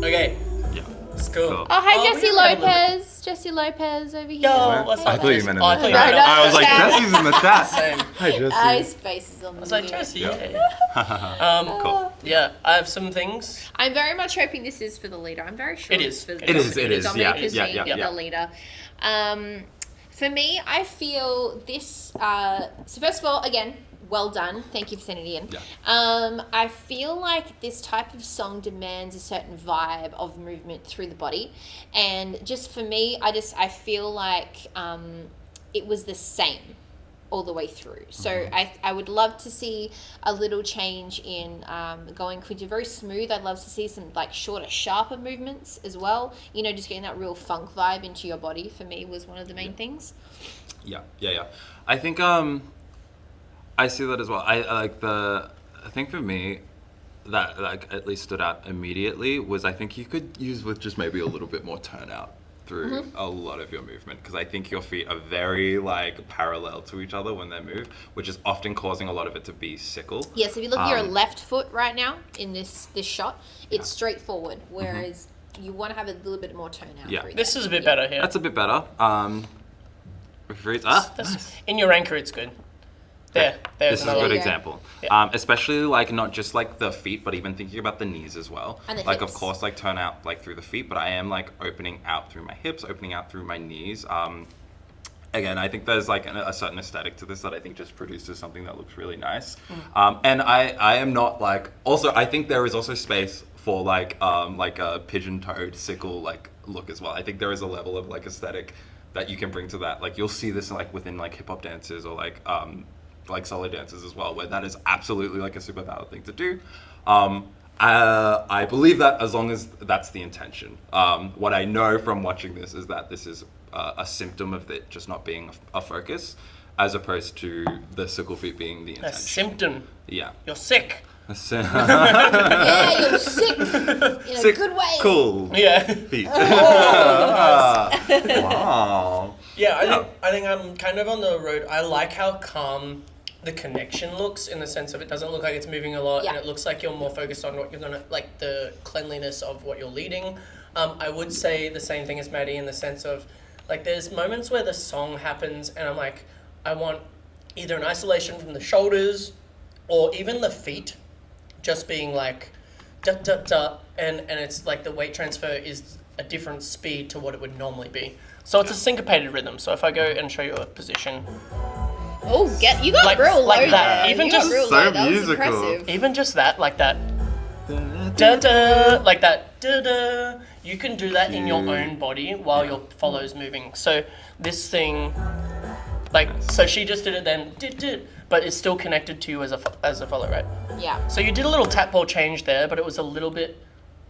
Okay. Yeah. It's cool. Cool. Oh, hi, Oh, Jesse we have a little Lopez. Jesse Lopez over here. Yo, what's I up? thought you meant in Oh, I the thought you chat. meant No, I was like, chat. Jesse's in the chat. Same. Hi, Jesse. His face is on I the was like, video. Jesse, Yeah. yeah. Cool. Yeah, I have some things. I'm very much hoping this is for the leader. I'm very sure It it's is. for the It is, leader. it is. Dominic Yeah, is yeah, being yeah, yeah. the leader. For me, I feel this. So first of all, again, well done. Thank you for sending it in. Yeah. I feel like this type of song demands a certain vibe of movement through the body, and just for me, I feel like it was the same all the way through. So I would love to see a little change in going, could you very smooth. I'd love to see some like shorter, sharper movements as well. You know, just getting that real funk vibe into your body for me was one of the main things. Yeah. I think I see that as well. I think for me that like at least stood out immediately was I think you could use with just maybe a little bit more turnout through a lot of your movement, because I think your feet are very like parallel to each other when they move, which is often causing a lot of it to be sickle. Yes, if you look at your left foot right now in this shot, it's straight forward, whereas you want to have a little bit more turnout. Yeah. through This there. is a bit better here. That's a bit better. That's- In your anchor, it's good. There's This is a another good Yeah. example. Yeah. Especially like not just like the feet, but even thinking about the knees as well. And the like hips. of course like turn out like through the feet, but I am like opening out through my hips, opening out through my knees. Again, I think there's like a certain aesthetic to this that I think just produces something that looks really nice. And I am not like, also I think there is also space for like a pigeon-toed sickle like look as well. I think there is a level of like aesthetic that you can bring to that. Like you'll see this like within like hip hop dances or like solo dances as well, where that is absolutely like a super valid thing to do. I believe that as long as that's the intention. What I know from watching this is that this is a symptom of it just not being a focus, as opposed to the sickle feet being the A intention. symptom. Yeah. You're sick. Yeah, you're sick in a Sick, good way. cool Yeah. feet. Wow. Yeah, I think I'm kind of on the road. I like how calm the connection looks, in the sense of it doesn't look like it's moving a lot, and it looks like you're more focused on what you're gonna, like the cleanliness of what you're leading. I would say the same thing as Maddie, in the sense of, like, there's moments where the song happens and I'm like, I want either an isolation from the shoulders or even the feet just being like da da da, and it's like the weight transfer is a different speed to what it would normally be. So it's a syncopated rhythm. So if I go and show you a position, Oh, you got Like- real like low that. there. Even You got just real so low. That was musical. impressive. even just that, like that da da, like that da da, you can do that in your own body while your follow's moving. So this thing, like, so she just did it then, did, but it's still connected to you as a follow, right? Yeah. So you did a little tap ball change there, but it was a little bit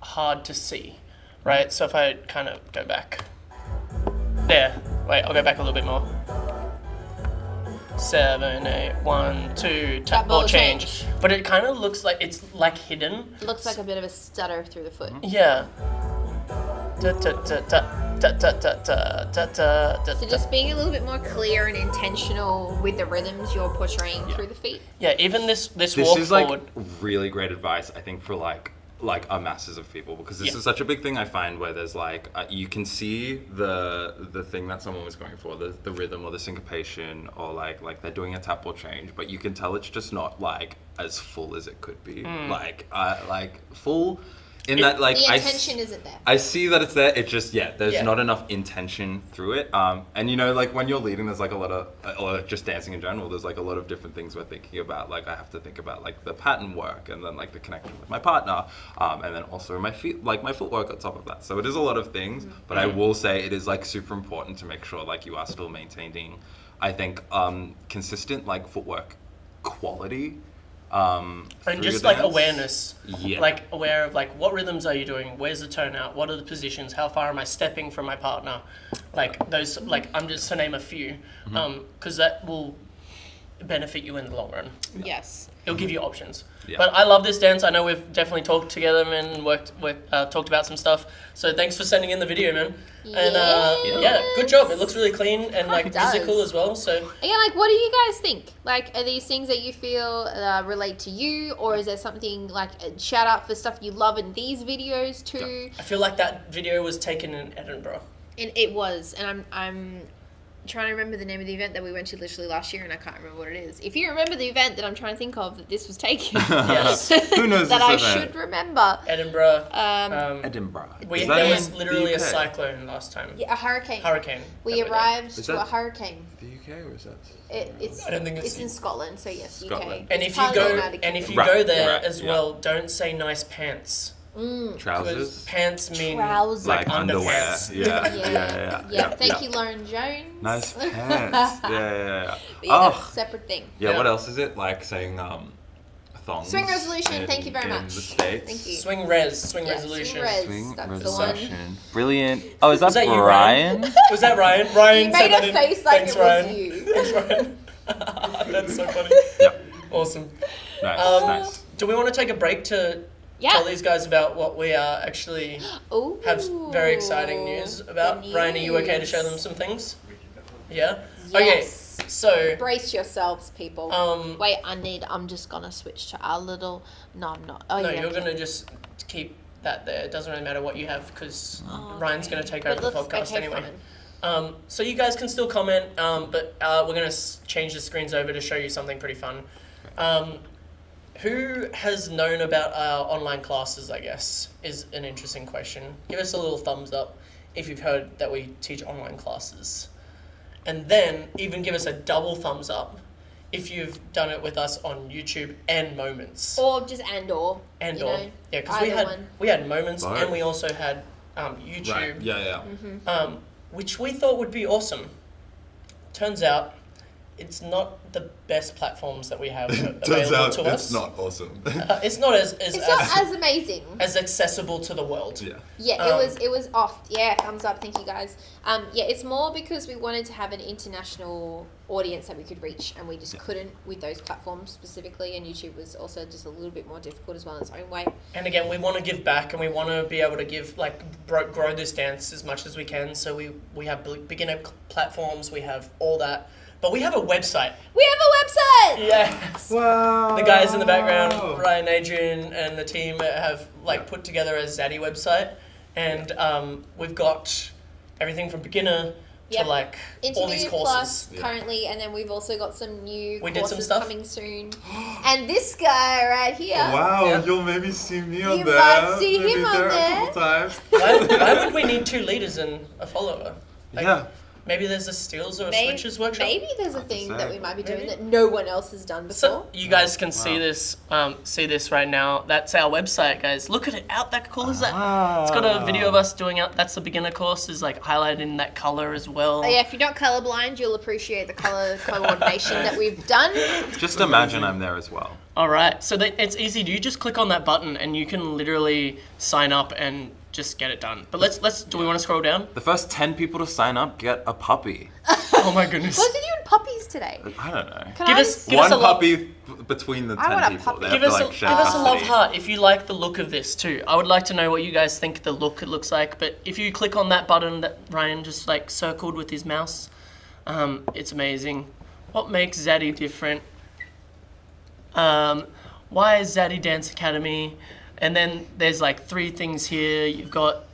hard to see, right? So if I kind of go back, there. Wait, I'll go back a little bit more. 7, 8, 1, 2, tap ball change. But it kind of looks like it's like hidden. It looks like a bit of a stutter through the foot. Yeah. Da, da, da, da, da, da, da, da, da, da, da, So just being a little bit more clear and intentional with the rhythms you're portraying through the feet. yeah, even this This walk is like forward. really great advice, I think, for like a masses of people, because this is such a big thing I find, where there's like you can see the thing that someone was going for, the rhythm or the syncopation, or like they're doing a tap or change, but you can tell it's just not like as full as it could be, like full. In that, like, The intention isn't there. I see that it's there. It just, there's Yeah. not enough intention through it. And you know, like when you're leading, there's like a lot of, or just dancing in general, there's like a lot of different things we're thinking about. Like I have to think about like the pattern work, and then like the connection with my partner, and then also my feet, like my footwork on top of that. So it is a lot of things, but I will say it is like super important to make sure like you are still maintaining, I think, consistent like footwork quality. And through just your like dance. awareness, Yeah. like aware of like what rhythms are you doing, where's the tone out, what are the positions, how far am I stepping from my partner, like those, like I'm just to name a few, because that will benefit you in the long run. Yes. It'll give you options. Yeah. But I love this dance. I know we've definitely talked together and talked about some stuff. So thanks for sending in the video, man. And yeah, good job. It looks really clean and like It does. musical as well. So Again, like, what do you guys think? Like, are these things that you feel relate to you, or is there something like a shout out for stuff you love in these videos too? I feel like that video was taken in Edinburgh. And it was, and I'm trying to remember the name of the event that we went to literally last year, and I can't remember what it is. If you remember the event that I'm trying to think of that this was taken, Yes. Who knows that this I event? should remember. Edinburgh. Edinburgh. There that was in literally the a UK? cyclone last time. Yeah, a hurricane. Hurricane. We that went down. arrived Is to a that- hurricane. The UK, or is that? It's I don't think it's in Scotland, so yes, Scotland. UK. And It's if you part of the go United and if you Right, go there right, as yeah. well, don't say nice pants. Because Trousers? pants mean Trousers. Like underwear. underpants. Yeah. Thank you, Lauren Jones. Nice pants. Yeah. But yeah, that's a separate thing. Yeah, what else is it? Like saying thongs. Swing resolution, thank you very in much. the States. Thank you. Swing resolution. Swing res. Swing That's the one. resolution. Brilliant. Oh, is that, Was that you, Brian? Was that Ryan? Ryan You said made that a in- face like Thanks, it was Ryan. you. Thanks, Ryan. That's so funny. Yep. Awesome. Nice. Nice. Do we want to take a break to Yeah. tell these guys about what we are actually Ooh, have very exciting news about? the Ryan, are you okay to news. show them some things? Yeah? Yes. Okay, so, Brace yourselves, people. Wait, I'm just gonna switch to our little. No, I'm not. Oh, no, yeah, you're okay. going to just keep that there. It doesn't really matter what you have because Oh, Ryan's okay. going to take But over the let's- podcast okay, anyway. fine. So you guys can still comment, but we're going to change the screens over to show you something pretty fun. Who has known about our online classes, I guess, is an interesting question. Give us a little thumbs up if you've heard that we teach online classes. And then even give us a double thumbs up if you've done it with us on YouTube and Moments. Or just and/or. And you or. know, Yeah, because either we had Moments Both. and we also had YouTube. Right. Yeah. Mm-hmm. Which we thought would be awesome. Turns out it's not the best platforms that we have Turns available out to it's us. not awesome. It's not as It's not as amazing. as accessible to the world. Yeah. Yeah, it was off. Yeah, thumbs up. Thank you guys. Yeah, it's more because we wanted to have an international audience that we could reach, and we just couldn't with those platforms specifically. And YouTube was also just a little bit more difficult as well in its own way. And again, we want to give back, and we want to be able to give grow this dance as much as we can. So we have beginner platforms, we have all that, but we have a website. We have a website. Yes. Wow. The guys in the background, Ryan, Adrian, and the team have put together a Zaddy website, and we've got everything from beginner to all these Intermediate courses. plus currently, and then we've also got some new We did some courses stuff. coming soon. And this guy right here. Wow, Yeah. you'll maybe see me on You there. might see maybe him on there there. a couple times. Why would we need 2 leaders and a follower? Yeah. Maybe there's a Steels or a Maybe, Switches workshop. maybe there's a Hard to thing say. that we might be doing Maybe. that no one else has done before. So you guys can see Wow. this right now. That's our website, guys. Look at it. Out that cool is that? It's got a video of us doing out. That's the beginner course. Is highlighted in that color as well. Oh, yeah, if you're not colorblind, you'll appreciate the color coordination that we've done. Just imagine I'm there as well. All right. So it's easy. You just click on that button and you can literally sign up and just get it done. But let's. Do we want to scroll down? The first 10 people to sign up get a puppy. Oh my goodness. What's with you and puppies today? I don't know. Can Give I us- just- give One us a love- puppy between the I 10 want a people. puppy. They Give have us to a share give us a love custody. heart if you like the look of this too. I would like to know what you guys think the look looks like. But if you click on that button that Ryan just circled with his mouse, it's amazing. What makes Zaddy different? Why is Zaddy Dance Academy? And then there's 3 things here. You've got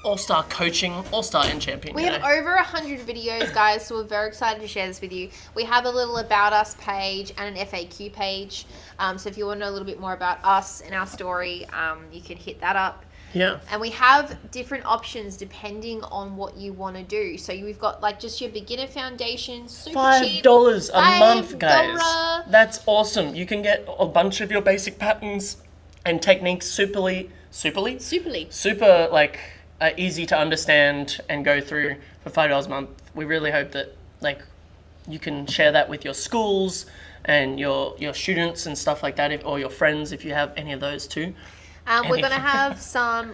All-Star Coaching, All-Star and Champion. We have over 100 videos, guys, so we're very excited to share this with you. We have a little About Us page and an FAQ page. So if you want to know a little bit more about us and our story, you can hit that up. Yeah. And we have different options depending on what you want to do. So we've got just your beginner foundation, super cheap. $5 a month, guys. $5. That's awesome. You can get a bunch of your basic patterns and techniques super easy to understand and go through for $5 a month. We really hope that you can share that with your schools and your students and stuff like that, or your friends if you have any of those too. We're gonna have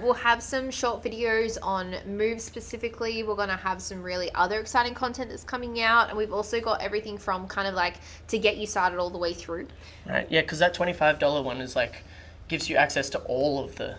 we'll have some short videos on moves specifically. We're gonna have some really other exciting content that's coming out, and we've also got everything from to get you started all the way through. Right, yeah, because that $25 one is gives you access to all of the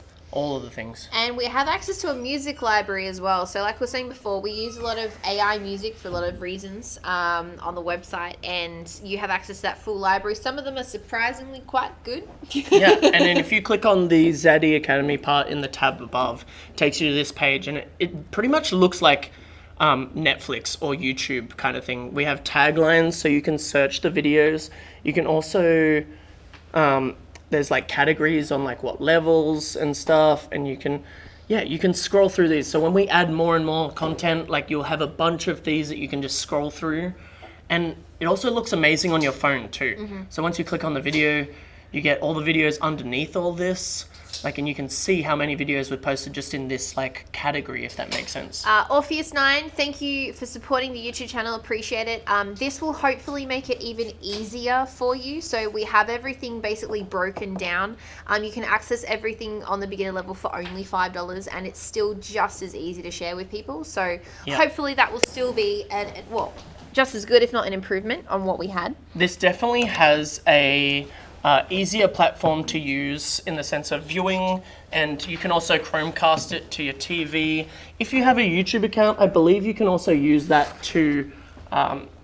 things. And we have access to a music library as well. So like we were saying before, we use a lot of AI music for a lot of reasons on the website, and you have access to that full library. Some of them are surprisingly quite good. Yeah, and then if you click on the Zaddy Academy part in the tab above, it takes you to this page, and it pretty much looks like Netflix or YouTube kind of thing. We have taglines so you can search the videos. You can also there's categories on what levels and stuff, and you can scroll through these. So when we add more and more content, you'll have a bunch of these that you can just scroll through, and it also looks amazing on your phone too. Mm-hmm. So once you click on the video, you get all the videos underneath all this, and you can see how many videos were posted just in this category, if that makes sense. Orpheus9, thank you for supporting the YouTube channel. Appreciate it. This will hopefully make it even easier for you. So we have everything basically broken down. You can access everything on the beginner level for only $5, and it's still just as easy to share with people. So hopefully that will still be just as good, if not an improvement on what we had. This definitely has a easier platform to use in the sense of viewing, and you can also Chromecast it to your TV. If you have a YouTube account, I believe you can also use that to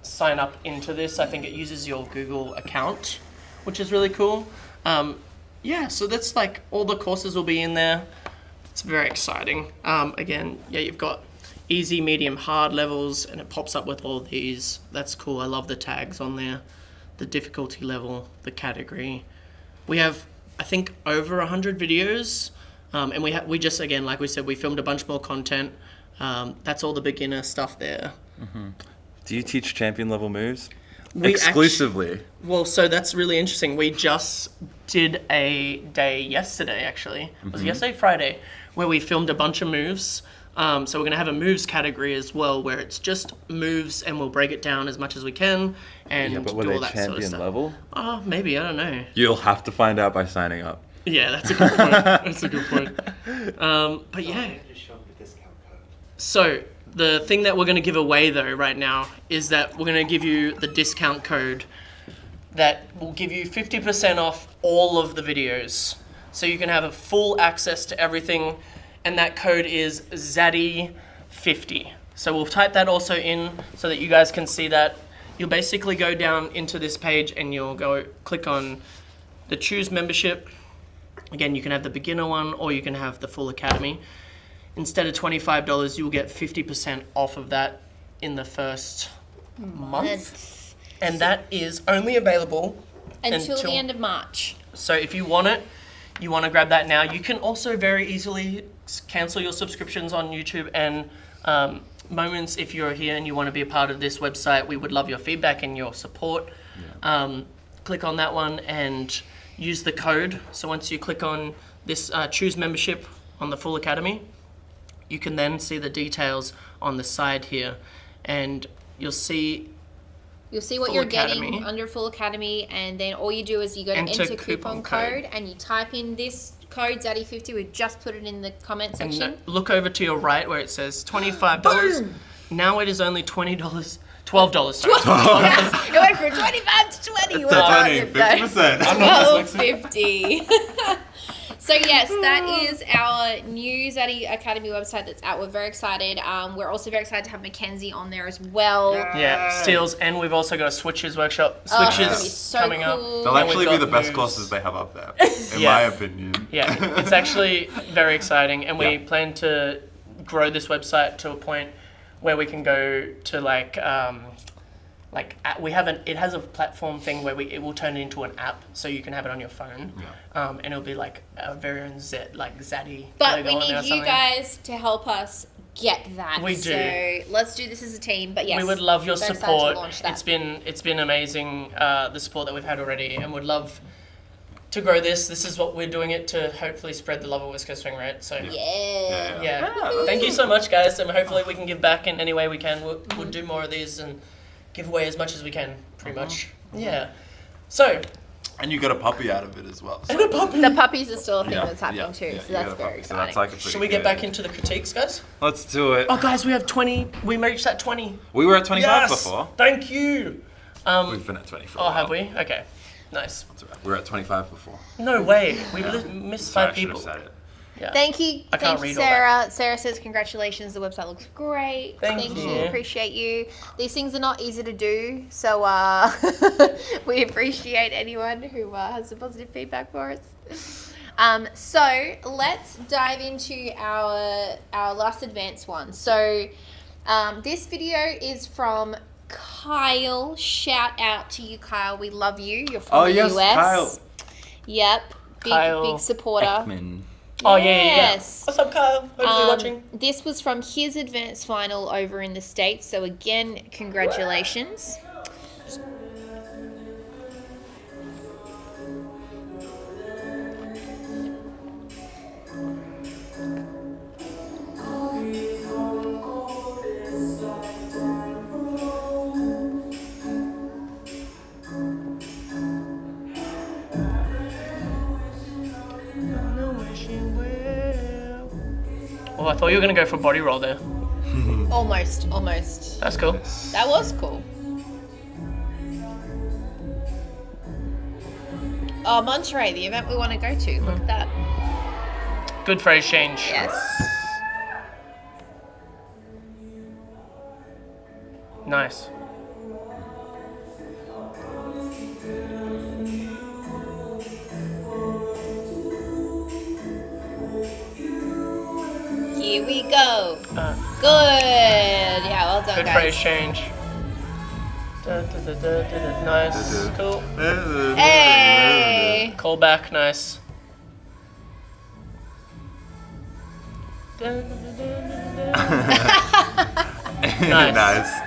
sign up into this. I think it uses your Google account, which is really cool. So that's all the courses will be in there. It's very exciting. Again, you've got easy, medium, hard levels, and it pops up with all these. That's cool. I love the tags on there. The difficulty level, the category. We have, I think, over 100 videos, and we just, again, like we said, we filmed a bunch more content. That's all the beginner stuff there. Mm-hmm. Do you teach champion level moves? We Exclusively. So that's really interesting. We just did a day yesterday, actually. Was it yesterday? Friday, where we filmed a bunch of moves. So we're going to have a moves category as well, where it's just moves, and we'll break it down as much as we can and Yeah, but were do they all that sort of champion stuff. level? Oh, maybe, I don't know. You'll have to find out by signing up. Yeah, that's a good point. That's a good point. But yeah. Just show them the discount code. So the thing that we're going to give away though right now is that we're going to give you the discount code that will give you 50% off all of the videos. So you can have a full access to everything, and that code is Zaddy50. So we'll type that also in so that you guys can see that. You'll basically go down into this page and you'll go click on the choose membership. Again, you can have the beginner one or you can have the full academy. Instead of $25, you'll get 50% off of that in the first month. And that is only available Until the end of March. So if you want it, you want to grab that now. You can also very easily cancel your subscriptions on YouTube and Moments. If you're here and you want to be a part of this website, we would love your feedback and your support. Click on that one and use the code. So once you click on this choose membership on the full academy, you can then see the details on the side here, and you'll see what Full you're Academy. getting under Full Academy, and then all you do is you go to enter coupon code and you type in this code, Zaddy50. We've just put it in the comment and section. look over to your right where it says $25. Now it is only $20. $12, sorry. It went from 25 to 20. That's only 50%. $12.50. So yes, that is our new Zatty Academy website that's out. We're very excited. We're also very excited to have Mackenzie on there as well. Yeah, steals, and we've also got a switches workshop. It's gonna be Switches so coming up. cool. They'll And actually we've be the got best moves. courses they have up there, in Yeah. my opinion. Yeah, it's actually very exciting, and we Yeah. plan to grow this website to a point where we can go to we have it has a platform thing where it will turn it into an app, so you can have it on your phone, and it'll be like a very own Zaddy But logo we on there or need you something. guys to help us get that. We do. So let's do this as a team. But yes, We would love your very excited to support. launch that. It's been amazing, the support that we've had already, and would love to grow this. This is what we're doing it to hopefully spread the love of West Coast Swing, right? So Yeah. thank you so much, guys, and hopefully we can give back in any way we can. We'll do more of these and give away as much as we can, pretty much. Yeah. So. And you got a puppy out of it as well. And a puppy. The puppies are still a thing Yeah, that's happening yeah, too. yeah, So you that's got a very puppy, so exciting. that's like a pretty Should we get good- back into the critiques, guys? Let's do it. Oh, guys, we have 20. We reached that 20. We were at 25 Yes! before. Thank you. We've been at 20 for a Oh, while. have we? Okay. Nice. That's all right. We were at 25 before. No way. We missed Sorry, 5 I should have people. said it. Yeah. Thank you. I can't Thank you, read all that. Sarah. Sarah says, congratulations. The website looks great. Thank you. Appreciate you. These things are not easy to do. So we appreciate anyone who has some positive feedback for us. So let's dive into our last advanced one. So this video is from Kyle. Shout out to you, Kyle. We love you. You're from Oh, the yes, US. Kyle. Yep. Kyle Big supporter. Ekman. Oh, yeah. Yes. What's up, Kyle? Hopefully watching. This was from his advanced final over in the States. So again, congratulations. Oh, I thought you were going to go for body roll there. Almost. That's cool. That was cool. Oh, Monterey, the event we want to go to. Look at that. Good phrase change. Yes. Nice. Here we go. Good. Yeah, well done, Good guys. phrase change. Nice. Cool. Hey. Call back. Nice. Nice.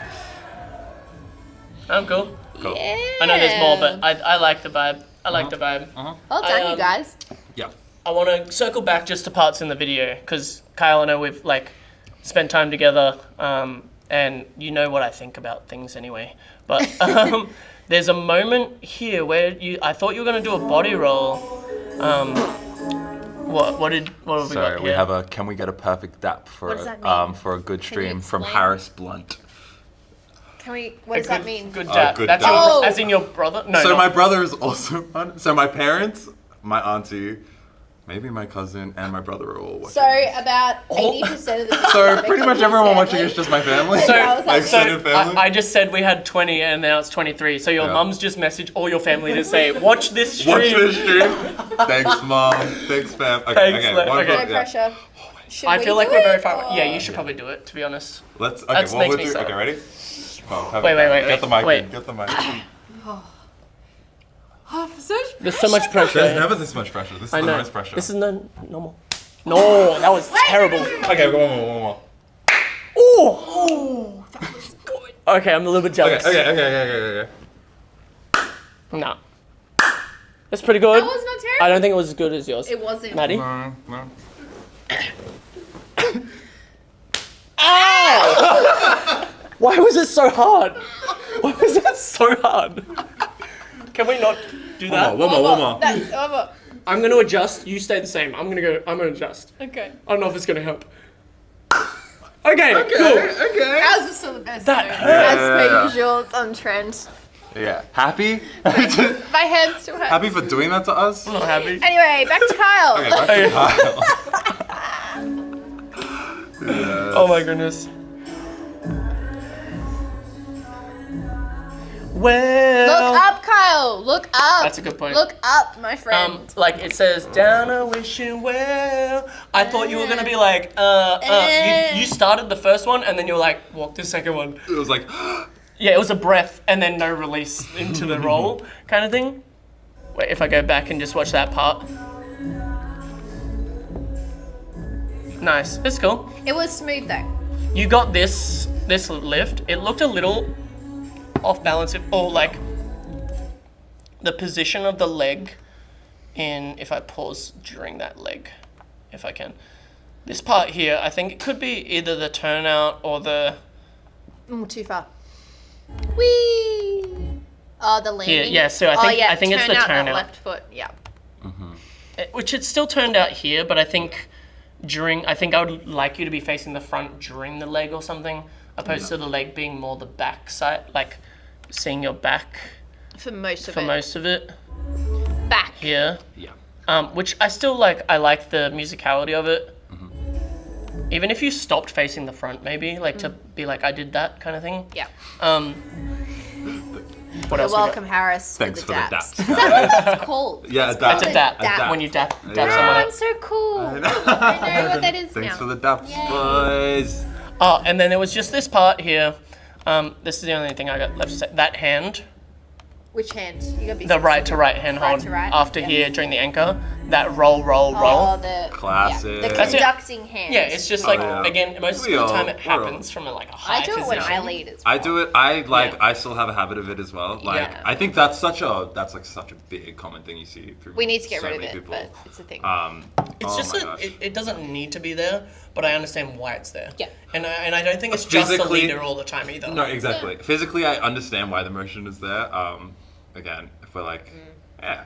I'm cool. Cool. Yeah. I know there's more, but I like the vibe. I like the vibe. Well done, I, you guys. Yeah. I want to circle back just to parts in the video because Kyle and I we've spent time together, and you know what I think about things anyway. But there's a moment here where I thought you were going to do a body roll. What have we So got we here? have a can we get a perfect dap for What does that mean? for a good Can you stream from explain? Harris Blunt. What does that mean? Good dap. good That's dap. Oh. as in your brother? No, So not- my brother is also on. So my parents, my auntie, maybe my cousin, and my brother are all watching. So about 80% of the people. So pretty much everyone watching is just my family. So- my so extended family. I just said we had 20 and now it's 23. So your Yeah. mum's just messaged all your family to say, watch this stream. Watch this stream. Thanks, mom. Thanks, fam. Okay, Thanks, okay. Le- one okay. No vote, yeah. pressure. Should I we feel like do we're very it, far. or- Yeah, you should probably do it, to be honest. Let's. Okay, That one, makes two, me three. sad. Okay, ready? Oh, perfect. Wait. Get the mic. Wait. In. Get the mic. There's so much pressure. There's never this much pressure. This is I the know. most pressure. This is normal. No, that was terrible. Okay, one more. Oh, that was good. Okay, I'm a little bit jealous. Okay. No. That's pretty good. That was not terrible. I don't think it was as good as yours. It wasn't. Maddie? No. Ow! Why was it so hard? Why was that so hard? Can we not do that? One more. One more. I'm gonna adjust. You stay the same. I'm gonna adjust. Okay. I don't know if it's gonna help. Okay, cool. Okay. Ours is still the best. That though. hurt. As per usual, it's on trend. Yeah. Happy? My hand still hurts. Happy for doing that to us? I'm not happy. Anyway, back to Kyle. Okay, back to Kyle. Oh my goodness. Well. Look up, Kyle. Look up. That's a good point. Look up, my friend. Like it says, down a wishing well. I thought you were gonna be like, You started the first one and then you were like, walk the second one. It was like, Yeah, it was a breath and then no release into the roll kind of thing. Wait, if I go back and just watch that part. Nice, it's cool. It was smooth though. You got this lift. It looked a little off balance, or like the position of the leg if I pause during that leg, if I can. This part here, I think it could be either the turnout or the... Too far. Whee! Oh, the leaning. Here, yeah, so I think it's the That turnout. left foot, yeah. Which it still turned out here, but I think I would like you to be facing the front during the leg or something, opposed to the leg being more the back side, like seeing your back For most of it. Back. here. yeah. Which I still like. I like the musicality of it. Even if you stopped facing the front, maybe like to be like, I did that kind of thing. Yeah. What You're else? we got? welcome, Harris. Thanks for the daps. daps. Is that what that's called? Yeah, It's a dap. It's a called dap. dap. When you dap Oh, someone I'm up. so cool. I know. know what that is Thanks now. for the daps, Yay. boys. Oh, and then there was just this part here. This is the only thing I got left to say. That hand, Which hand? You gotta be the right to right hand Right hold to right, after yeah. here during the anchor. That roll. Oh, the Classic. Yeah, the That's it. conducting hand. Yeah, it's just like yeah. again, most of We the all- time it we're all- happens from like a high I do it position. when I lead as well. I do it. I Yeah. still have a habit of it as well. Like Yeah. I think that's such a big common thing you see through. We need to get so rid of many it, people. but it's a thing. It's oh just my that gosh. it doesn't need to be there, but I understand why it's there. Yeah. And I don't think it's just the Physically- leader all the time either. No, exactly. Physically, I understand why the motion is there. Again, if we're like, yeah,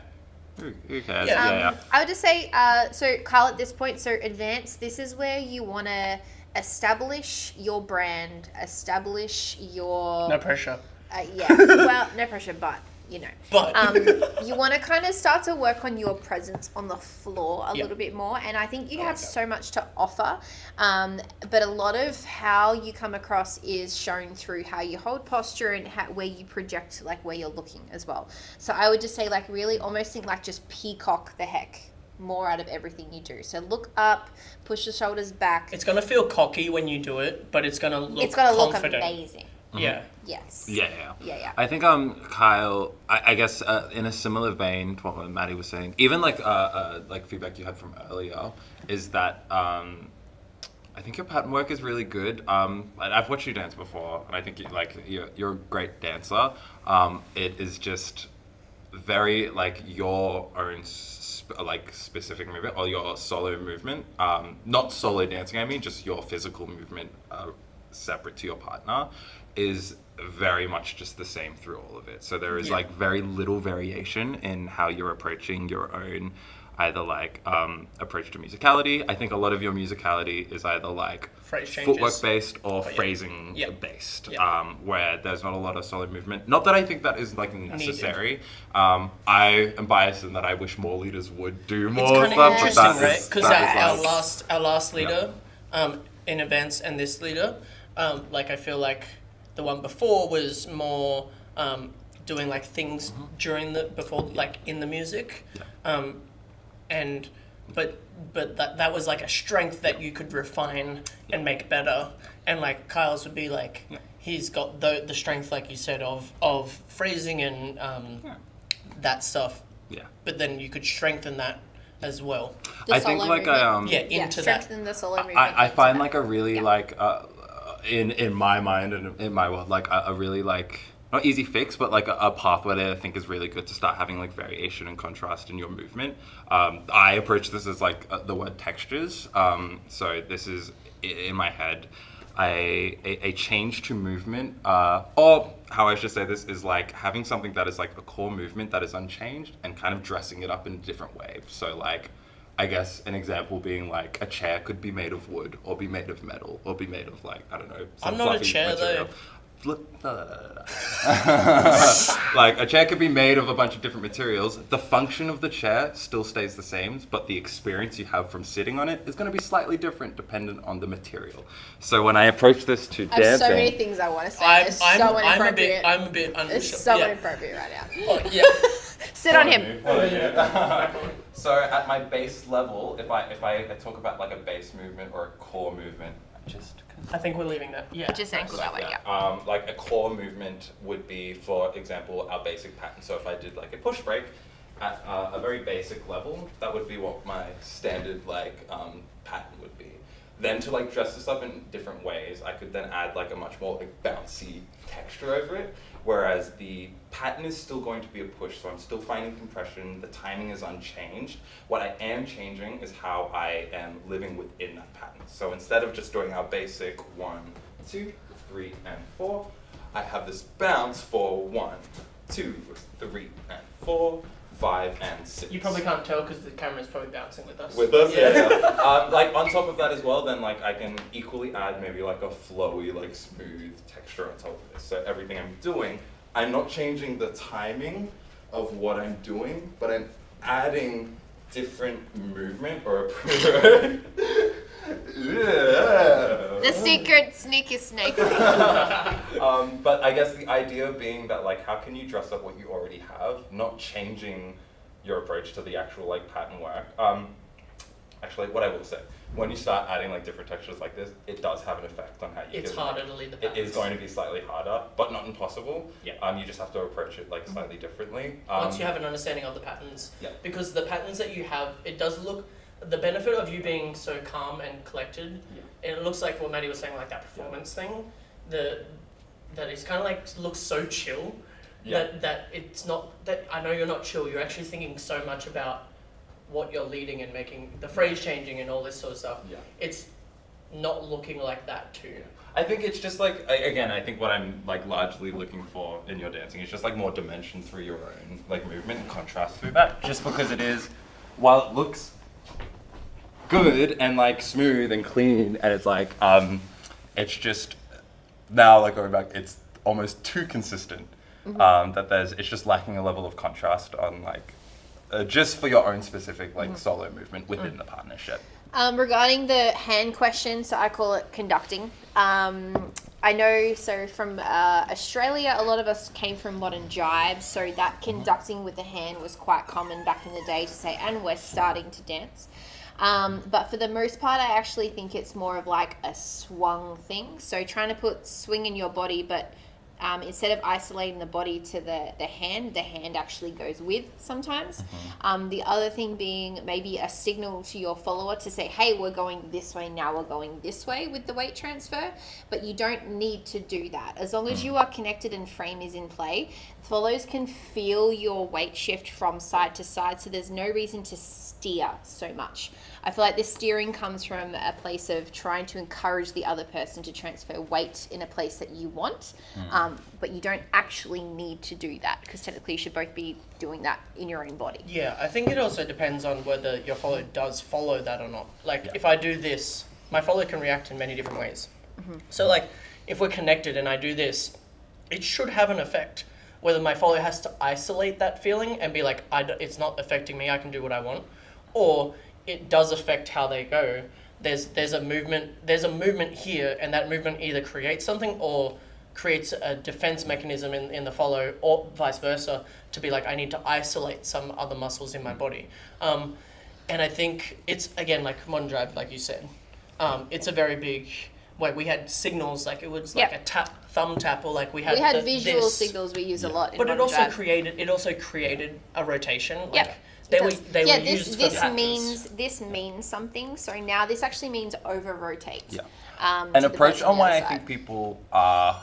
who cares? Yeah. Yeah. I would just say, so Kyle, at this point, so advanced, this is where you want to establish your brand, establish your... No pressure. Yeah, well, no pressure, but, you know. But You want to kind of start to work on your presence on the floor a Yeah. little bit more, and I think you I have like that. so much to offer, but a lot of how you come across is shown through how you hold posture and where you project, like where you're looking as well. So I would just say, like, really almost think like just peacock the heck more out of everything you do. So look up, push the shoulders back. it's gonna feel cocky when you do it, but it's gonna look It's gonna look confident. amazing. Yeah. Yes. Yeah. I think Kyle. I guess in a similar vein to what Maddie was saying, even like feedback you had from earlier is that I think your pattern work is really good. I've watched you dance before, and I think you're a great dancer. It is just very like your own like specific movement or your solo movement, not solo dancing, I mean just your physical movement separate to your partner, is very much just the same through all of it. So there is like very little variation in how you're approaching your own either like approach to musicality. I think a lot of your musicality is either like Phrase changes. footwork based or phrasing based, where there's not a lot of solid movement. Not that I think that is like necessary. I am biased in that I wish more leaders would do more It's kind stuff. of but interesting, that right? is- Because that is our last leader in events and this leader, like I feel like the one before was more doing like things during the before like in the music, and but that was like a strength that you could refine and make better. And like Kyle's would be like he's got the strength, like you said, of phrasing and that stuff. Yeah. But then you could strengthen that as well. The I think solo like movement. Into that. Strengthen the solo movement. I into find that. like a really like in my mind and in my world, like a really like not easy fix, but like a pathway that I think is really good to start having like variation and contrast in your movement. I approach this as like the word textures. So this is in my head a change to movement, or how I should say this is like having something that is like a core movement that is unchanged and kind of dressing it up in a different way. So like, I guess an example being like a chair could be made of wood or be made of metal or be made of like, I don't know, some I'm not a fluffy chair material. though. Like a chair could be made of a bunch of different materials. The function of the chair still stays the same, but the experience you have from sitting on it is going to be slightly different dependent on the material. So when I approach this to I have dancing, so many things I want to say. It's so inappropriate. I'm a bit It's so inappropriate right now. Oh, yeah. Sit on him. So at my base level, if I talk about like a base movement or a core movement, I think we're leaving that. Yeah. Just ankle that way, yeah. Like a core movement would be, for example, our basic pattern. So if I did like a push break at a very basic level, that would be what my standard like pattern would be. Then to like dress this up in different ways, I could then add like a much more like bouncy texture over it. Whereas the pattern is still going to be a push, so I'm still finding compression, the timing is unchanged. What I am changing is how I am living within that pattern. So instead of just doing our basic 1, 2, 3, and 4, I have this bounce for 1, 2, 3, and 4, 5, and 6. You probably can't tell because the camera's probably bouncing with us. With us, yeah. Like on top of that as well, then like I can equally add maybe like a flowy, like smooth texture on top of this. So everything I'm doing, I'm not changing the timing of what I'm doing, but I'm adding different movement or approach. The secret sneaky snake. But I guess the idea being that like, how can you dress up what you already have, not changing your approach to the actual like pattern work. Actually, what I will say, when you start adding like different textures like this, it does have an effect on how you. It's harder to lead the patterns. It is going to be slightly harder, but not impossible. Yeah. You just have to approach it like slightly differently. Once you have an understanding of the patterns. Yeah. Because the patterns that you have, it does look. The benefit of you being so calm and collected, it looks like what Maddie was saying, like that performance thing, that it's kind of like looks so chill, that it's not, that I know you're not chill, you're actually thinking so much about what you're leading and making, the phrase changing and all this sort of stuff. Yeah. It's not looking like that too. Yeah. I think it's just like, again, I think what I'm like largely looking for in your dancing is just like more dimension through your own like movement and contrast through that, just because it is, while it looks good and like smooth and clean, and it's like it's just now like going back, it's almost too consistent. That it's just lacking a level of contrast on like just for your own specific like solo movement within the partnership. Regarding the hand question, so I call it conducting. I know, so from Australia, a lot of us came from modern jive, so that conducting with the hand was quite common back in the day to say, and we're starting to dance. But for the most part, I actually think it's more of like a swung thing. So trying to put swing in your body, but instead of isolating the body to the hand actually goes with sometimes. The other thing being maybe a signal to your follower to say, hey, we're going this way, now we're going this way with the weight transfer. But you don't need to do that. As long as you are connected and frame is in play, followers can feel your weight shift from side to side, so there's no reason to steer so much. I feel like this steering comes from a place of trying to encourage the other person to transfer weight in a place that you want, but you don't actually need to do that, because technically you should both be doing that in your own body. Yeah, I think it also depends on whether your follower does follow that or not. Like, if I do this, my follower can react in many different ways. So, like, if we're connected and I do this, it should have an effect. Whether my follower has to isolate that feeling and be like, it's not affecting me, I can do what I want, or it does affect how they go. There's a movement here, and that movement either creates something or creates a defense mechanism in the follow, or vice versa, to be like, I need to isolate some other muscles in my body. And I think it's, again, like modern drive, like you said, it's a very big, like, we had signals, like it was like a thumb tap, or like we had visual signals we use a lot in but modern drive. it also created a rotation. Like, This means something. So now this actually means over rotate. Yeah. An approach on why I think people are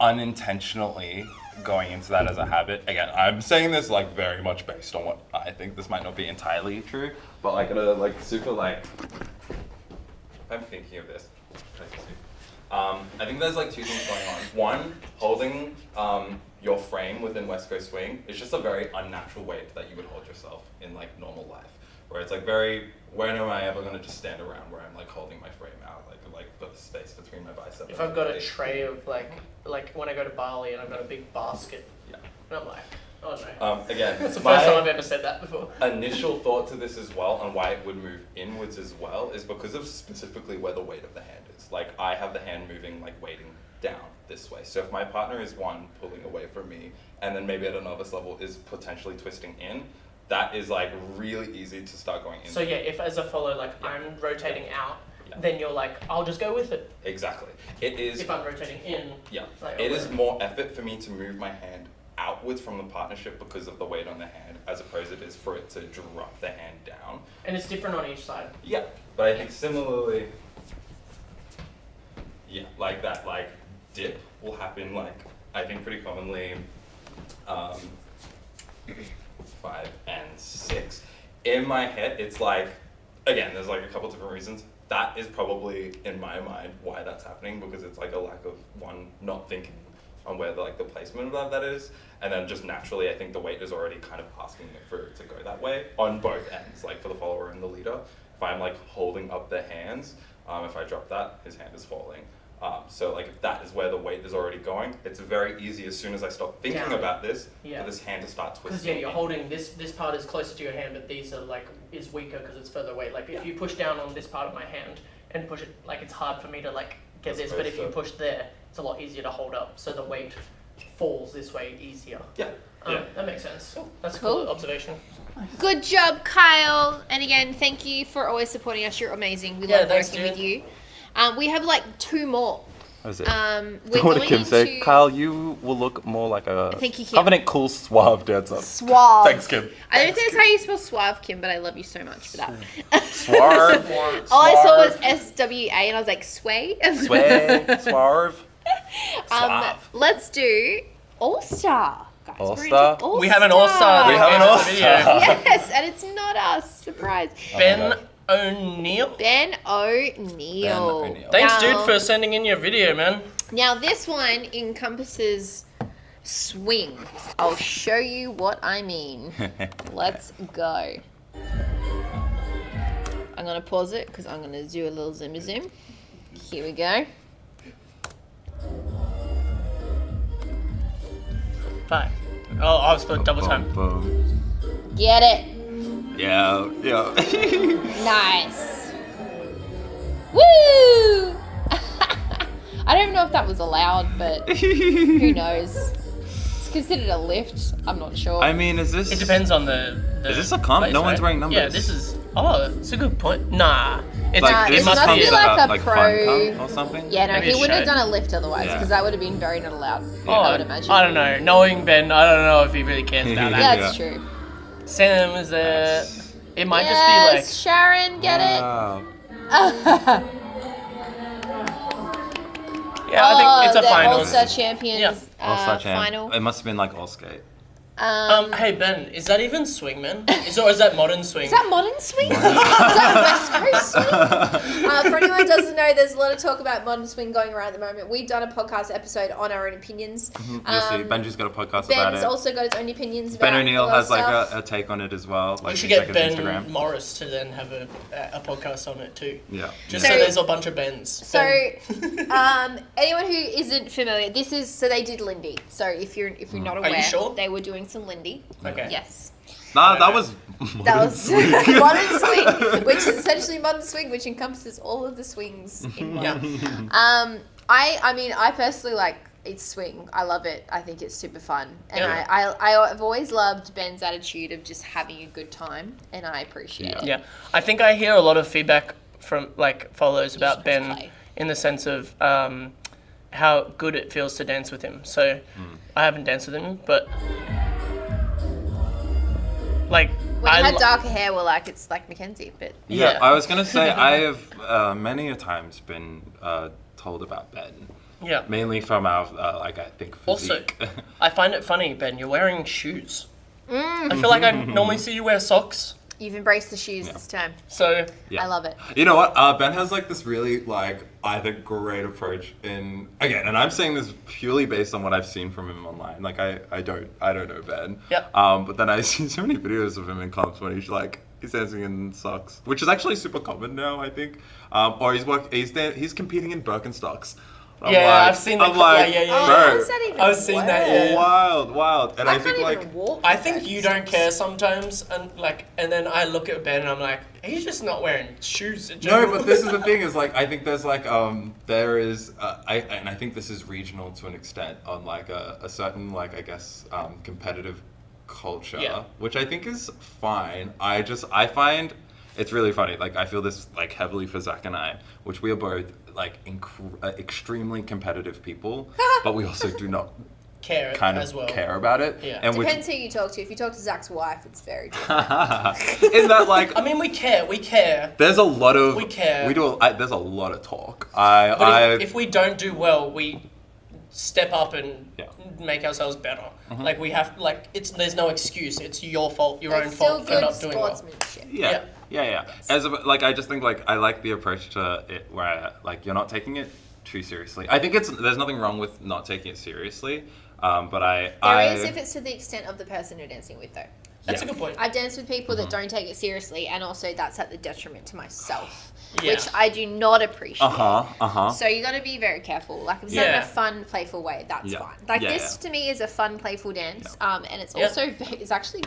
unintentionally going into that as a habit. Again, I'm saying this like very much based on what I think. This might not be entirely true, but like I'm thinking of this. I think there's like two things going on. One, holding your frame within West Coast swing is just a very unnatural weight that you would hold yourself in like normal life. Where it's like when am I ever gonna just stand around where I'm like holding my frame out, like the space between my bicep. If I've got a tray of like when I go to Bali and I've got a big basket, and I'm like, oh no. Again, that's the first time I've ever said that before. Initial thought to this as well, and why it would move inwards as well, is because of specifically where the weight of the hand is. Like, I have the hand moving, like weighting down this way. So if my partner is pulling away from me, and then maybe at a novice level is potentially twisting in, that is like really easy to start going in. So yeah, if as a follow, like I'm rotating out, then you're like, I'll just go with it. Exactly. It is. If I'm rotating in. Yeah. Like, it is more effort for me to move my hand outwards from the partnership because of the weight on the hand, as opposed it is for it to drop the hand down. And it's different on each side. Yeah. But I think similarly, like that, like dip will happen, like I think pretty commonly 5 and 6. In my head, it's like, again, there's like a couple different reasons. That is probably, in my mind, why that's happening, because it's like a lack of not thinking on where the placement of that is, and then just naturally, I think the weight is already kind of asking it for it to go that way on both ends, like for the follower and the leader. If I'm like holding up their hands, if I drop that, his hand is falling. So like if that is where the weight is already going, it's very easy as soon as I stop thinking about this, for this hand to start twisting. Because you're holding this part is closer to your hand, but these are like is weaker because it's further away. Like if you push down on this part of my hand and push it, like it's hard for me to like get this, but if you push there, it's a lot easier to hold up. So the weight falls this way easier. That makes sense. That's a cool observation. Good job, Kyle. And again, thank you for always supporting us. You're amazing. We love working with you. We have like 2 more. What is it? We're what going did Kim say? into- Kyle, you will look more like a Thank you, Kim. confident, cool, suave dancer. Suave. Thanks, Kim. I don't think that's how you spell suave, Kim, but I love you so much for that. Suave. All I saw was SWA, and I was like, sway? Sway. Suave. Suave. Let's do All-Star. Guys, we're into All-Star? We have an All-Star. We have an All-Star. Yes, and it's not us. Surprise. Ben O'Neill. Ben O'Neill. Thanks, Now- dude, for sending in your video, man. Now, this one encompasses swing. I'll show you what I mean. Let's go. I'm going to pause it because I'm going to do a little zoom. Here we go. 5. Oh, I was for double time. Get it. Yeah. Nice. Woo! I don't know if that was allowed, but who knows? It's considered a lift. I'm not sure. I mean, is this... It depends on the Is this a comp? place, No one's right? wearing numbers. Yeah, this is... Oh, it's a good point. Nah. It's, Like, it this must comes be like like a like pro- fun cum or something. Yeah, no, Maybe he a wouldn't have shade. done a lift otherwise, Yeah. because that would have been very not allowed. Oh, I would imagine. I don't know. Knowing Ben, I don't know if he really cares about Yeah, that. that's true. Sam is there. Yes. It might Yes, just Sharon, get Wow. it. be like, yeah, I think it's a the finals. All-Star Champions Yeah. All-Star champ. final. It must have been like all skate. Hey Ben, is that even swing, man? Or is that modern swing? Is that modern swing? Is that West Coast swing? For anyone who doesn't know, there's a lot of talk about modern swing going around at the moment. We've done a podcast episode on our own opinions. You'll see. Benji's got a podcast about Ben's it. also got his own opinions about Ben O'Neill a lot of has like stuff. a take on it as well. Like we should he's get like Ben his Instagram. Morris to then have a podcast on it too. Yeah. Just So- so there's a bunch of Bens. So, Ben. anyone who isn't familiar, so they did Lindy. So if you're not aware, you sure? they were doing some Lindy. Okay. Yes. Nah, that was. That was modern swing, which is essentially modern swing, which encompasses all of the swings in one. Yeah. I mean, I personally like it's swing. I love it. I think it's super fun, and Yeah. I've always loved Ben's attitude of just having a good time, and I appreciate it. Yeah, I think I hear a lot of feedback from like followers about just press Ben play. in the sense of how good it feels to dance with him. So I haven't danced with him, but like When you had lo- darker hair, well, like it's like Mackenzie, but Yeah, Yeah. I was gonna say I have many a times been told about Ben, yeah. mainly from our like I think Also, physique. I find it funny, Ben. You're wearing shoes. I feel like I normally see you wear socks. you've embraced the shoes this time. So Yeah. I love it. You know what? Ben has like this really like I think great approach in again, and I'm saying this purely based on what I've seen from him online. Like I don't know Ben. Yeah. But then I see so many videos of him in comps when he's dancing in socks, which is actually super common now. I think. Or he's competing in Birkenstocks. I'm Yeah, like- I've seen the I'm like, yeah. Oh, bro, how does that even I've seen that, work? yeah. wild, and I, I think can't like. even walk. I with think those you don't socks. care sometimes, and then I look at Ben and I'm like, he's just not wearing shoes in No, general. but this is the thing is like I think there's like there is I think this is regional to an extent on like a certain like I guess competitive culture, Yeah. which I think is fine. I find it's really funny. Like I feel this like heavily for Zach and I, which we are both like extremely competitive people, but we also do not care kind of as well. care about it. Yeah. And Depends who you talk to. If you talk to Zach's wife, it's very different. in that like I mean, we care. there's a lot of We care. there's a lot of talk. But if we don't do well, we step up and Yeah. make ourselves better. Like we have, like there's no excuse. It's your fault, your own It's still fault for good not doing well. sportsmanship. Yeah. Like I just think like I like the approach to it where like you're not taking it too seriously. I think there's nothing wrong with not taking it seriously, but There is if it's to the extent of the person you're dancing with, though. That's Yeah. a good point. I've danced with people that don't take it seriously, and also that's at the detriment to myself, Yeah. which I do not appreciate. Uh-huh. So you got to be very careful. Like if it's done in Yeah. a fun, playful way, that's Yeah. fine. Like Yeah, this to me is a fun, playful dance, and it's Yeah. also it's actually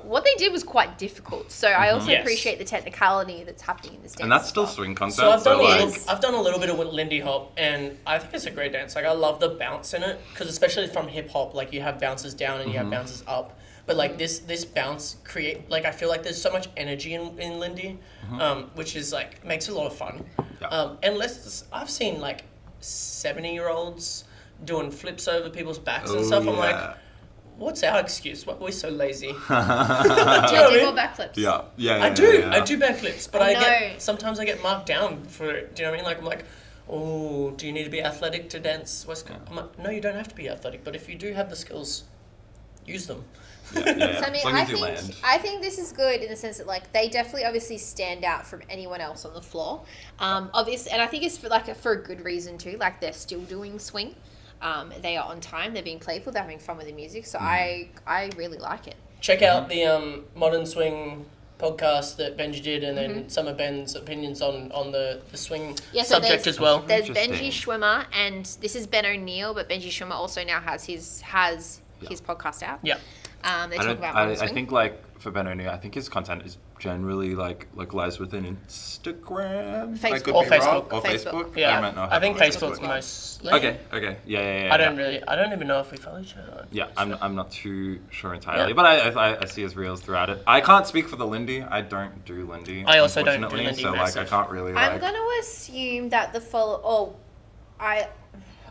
what they did was quite difficult. So I also Yes. appreciate the technicality that's happening in this dance. And that's as still well. swing concept. So Yes. I've done a little bit of Lindy Hop, and I think it's a great dance. Like I love the bounce in it, because especially from hip hop, like you have bounces down and you have bounces up. But like this bounce I feel like there's so much energy in Lindy, which is like makes it a lot of fun. Yeah. And I've seen like 70-year-olds doing flips over people's backs and stuff. I'm like, what's our excuse? Why are we so lazy? Do you I do mean? more backflips? yeah. I do backflips, but I sometimes I get marked down for it. Do you know what I mean? Like I'm like, oh, do you need to be athletic to dance West Coast? I'm like, no, you don't have to be athletic, but if you do have the skills, use them. So I mean, As long as you land. I think this is good in the sense that like they definitely obviously stand out from anyone else on the floor. Obviously, and I think it's for a good reason too. Like they're still doing swing. They are on time. They're being playful. They're having fun with the music. So I really like it. Check out the Modern Swing podcast that Benji did, and then some of Ben's opinions on the swing So subject there's- as well. There's Interesting. Benji Schwimmer, and this is Ben O'Neill, but Benji Schwimmer also now has his podcast out. Yeah. They talk about modern I swing. think like for Ben O'Neill, I think his content is generally like localized within Instagram. I could Facebook. be Or wrong. Facebook. Or Facebook. Facebook. Yeah, might not I have think it on Facebook's Facebook. mostly. Okay. Yeah. I don't even know if we follow each other. Yeah, I'm not too sure entirely, but I see his reels throughout it. I can't speak for the Lindy. I don't do Lindy. I also don't do unfortunately, Lindy so like I massive. can't really I'm like. going to assume that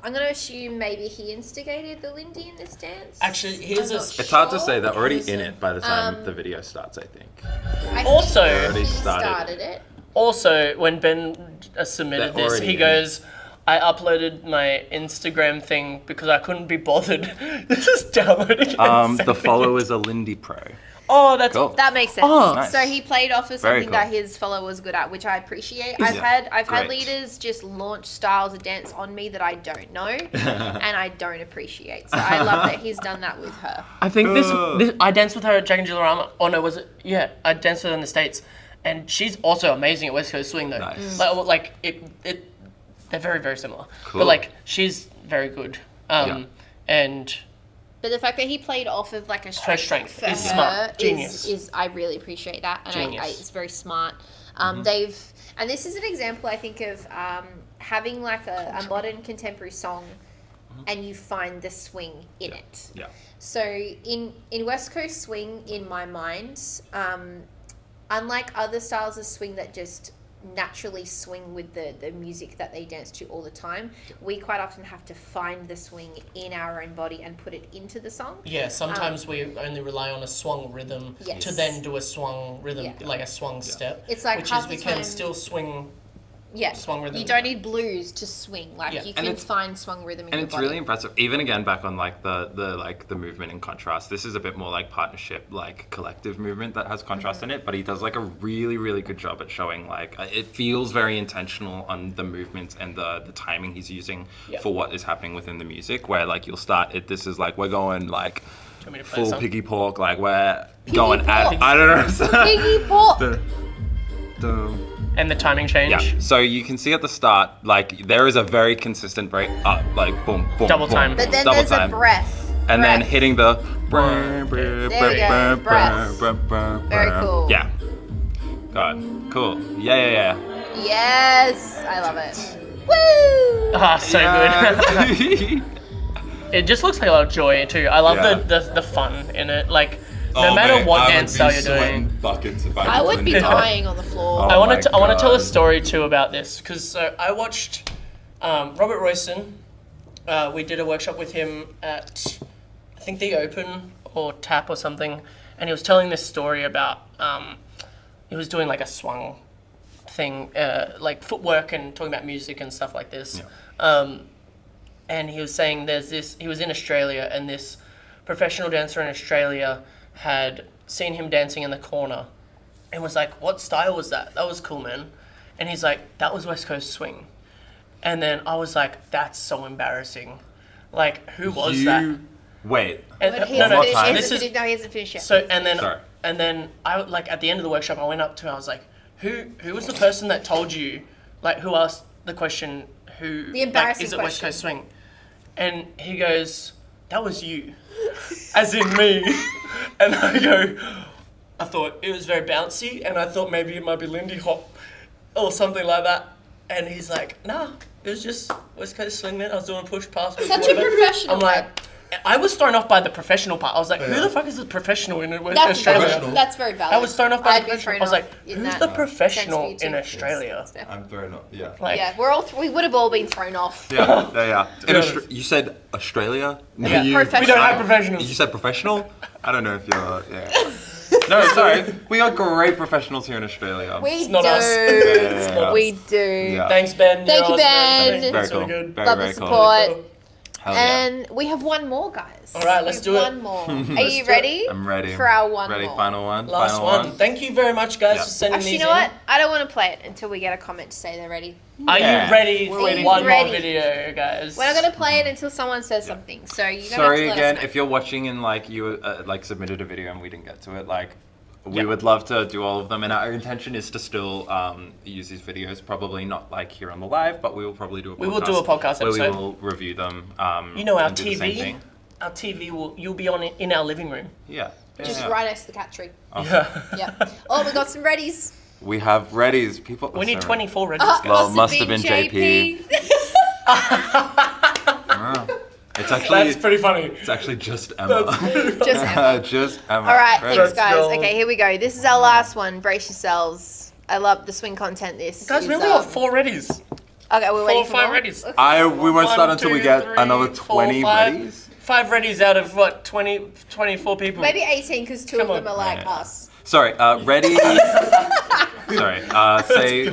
I'm going to assume maybe he instigated the Lindy in this dance. Actually, here's I'm a- not It's hard to sure. say. They're already Is in it by the time the Um, video starts. I think. I think Also- he Already started. started it. Also, when Ben submitted They're this, already he in. goes, I uploaded my Instagram thing because I couldn't be bothered just downloading it. and The sending followers it. are Lindy Pro. Oh, that's Cool. That makes sense. Oh. Nice. So he played off of Very something cool. that his followers good at, which I appreciate. Yeah. I've had Great. leaders just launch styles of dance on me that I don't know and I don't appreciate. So I love that he's done that with her. I think this Ugh. I danced with her at Jack and Jillarama. Oh no, was it? Yeah, I danced with her in the States, and she's also amazing at West Coast swing though. Nice. Like they're very very similar. Cool. But like she's very good. And But the fact that he played off of like a strength for is her smart. Genius. is I really appreciate that, and Genius. it's very smart. And this is an example I think of having like a modern contemporary song, and you find the swing in it. Yeah. So in West Coast swing, in my mind, unlike other styles of swing that just naturally swing with the music that they dance to all the time, we quite often have to find the swing in our own body and put it into the song. yeah, sometimes we only rely on a swung rhythm Yes. to then do a swung rhythm, Yeah. like a swung step. It's like which half is the we can time- still swing. Yeah, Swung rhythm. you don't need blues to swing. Like Yeah. you And can it's- find swung rhythm in And your it's body. really impressive. Even again, back on like the movement in contrast. This is a bit more like partnership, like collective movement that has contrast in it. But he does like a really, really good job at showing like it feels very intentional on the movements and the timing he's using Yeah. for what is happening within the music. Where like you'll start it. This is like we're going like Do you want me to play full some? piggy pork. Like we're going pork. at I don't know. Piggy pork. Dun. And the timing change. Yeah. So you can see at the start, like there is a very consistent break up, like boom, boom, Double boom, time. But then double there's time. a breath. And then Breath. hitting the. There we go, breath. Very cool. Yeah. God. Cool. Yeah. Yes, I love it. Woo! Ah, so good. good. It just looks like a lot of joy too. I love Yeah. the fun in it. Like no matter what dance style you're doing. Buckets if I would be Lindy Hop. dying on the floor. Oh. I want my to tell a God. story too about this because I watched Robert Royston. We did a workshop with him at I think the Open or Tap or something, and he was telling this story about he was doing like a swung thing, like footwork and talking about music and stuff like this. Yeah. And he was saying he was in Australia and this professional dancer in Australia had seen him dancing in the corner and was like, what style was that? That was cool, man. And he's like, that was West Coast swing. And then I was like, that's so embarrassing. Like, who was that? Wait. And, But he One more time. this is no, he hasn't finished yet. so. And then Sorry. I like at the end of the workshop, I went up to him. I was like, who was the person that told you, like, who asked the question, who The embarrassing is it West question. Coast swing? And he goes, that was you, as in me. And I go, I thought it was very bouncy, and I thought maybe it might be Lindy Hop or something like that. And he's like, nah, it was just West Coast swing, man. I was doing a push pass. Such a professional. I'm like, I was thrown off by the professional part. I was like, who the fuck is the professional in Australia? That's very valid. I was thrown off by I'd the be professional. thrown I was like, off in who's that the sense professional for you too. in Australia? It's fair. I'm thrown up. Yeah. Like, Yeah, we would have all been thrown off. Yeah. In Yeah. You said Australia? Yeah. Professional. we don't have professionals. You said professional? I don't know if you're. Yeah. No, sorry. We are great professionals here in Australia. We It's not do. us. It's not We do. Yeah. Thanks, Ben. Thank You're you, awesome, Ben. Very That's cool. really good. Very, Love very the cool. support. Hell yeah. And we have one more, guys. All right, let's We have do it. One more. Are Let's you do it. ready? I'm ready. For our one Ready, more. final one? Last final one. Thank you very much, guys, Yeah. for sending Actually, these you know in. what? I don't want to play it until we get a comment to say they're ready. Are Yeah. you ready We're for waiting one for more you. video, guys? We're not going to play it until someone says something. So you're going to have Sorry to let again, us know. if you're watching and like you like submitted a video and we didn't get to it, like we Yeah. would love to do all of them, and our intention is to still use these videos. Probably not like here on the live, but we will probably do a podcast. We will do a podcast where we episode. will review them. You know our and do the same TV? thing. our TV you'll be on it in our living room. Yeah. Just Yeah. right next to the cat tree. Awesome. Yeah. Yeah. Oh, we got some readies. We have readies. People. We need sorry. 24 ready. Well, must have been JP. Oh. It's actually. That's pretty funny. It's actually just Emma. Just Emma. Just Emma. All right, Ready? thanks, Let's guys. go. Okay, here we go. This is our last one. Brace yourselves. I love the swing content. This Guys, is, we only got 4 readies. Okay, we're waiting 4 or for 5 more. readies. We won't start until we 1, 2, get 3, another 4, 20 5. readies. 5 readies out of what, 24 people? Maybe 18 because 2 Come of them on. are like Yeah. us. Sorry, ready. Sorry, say,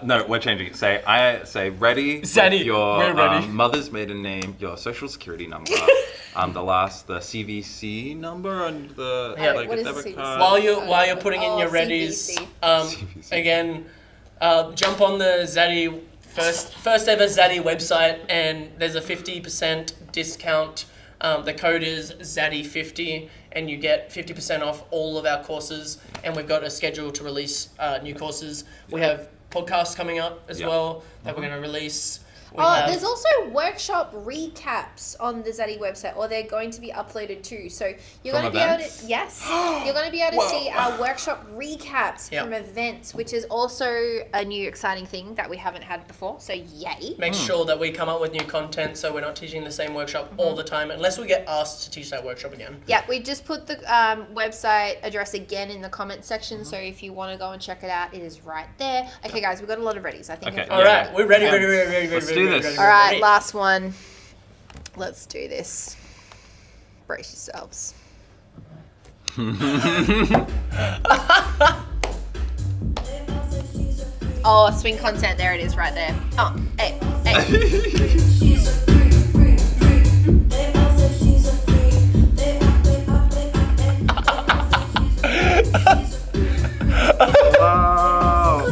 no, we're changing it. Say ready. Zaddy, with your we're ready. mother's maiden name, your social security number, the CVC number, and the Yeah. like What a is debit CVC? card. While you're putting in your readies, CVC. again, jump on the Zaddy first ever Zaddy website, and there's a 50% discount. The code is Zaddy50, and you get 50% off all of our courses. And we've got a schedule to release new courses. We have podcasts coming up as Yeah. well that we're going to release. We Oh, have- there's also workshop recaps on the Zaddy website, or they're going to be uploaded too. So you're From going to be able events? to, yes, you're going to be able to see our workshop recaps Yeah. from events, which is also a new exciting thing that we haven't had before. So yay! Make sure that we come up with new content so we're not teaching the same workshop all the time, unless we get asked to teach that workshop again. Yeah, we just put the website address again in the comment section. So if you want to go and check it out, it is right there. Okay, guys, we've got a lot of readies. I think. Okay. we've All got right, we're ready, ready, ready, ready, Let's ready, do ready, this. ready, All right, ready. last one. Let's do this. Brace yourselves. Oh, swing content. There it is right there. Oh, hey, hey. Wow.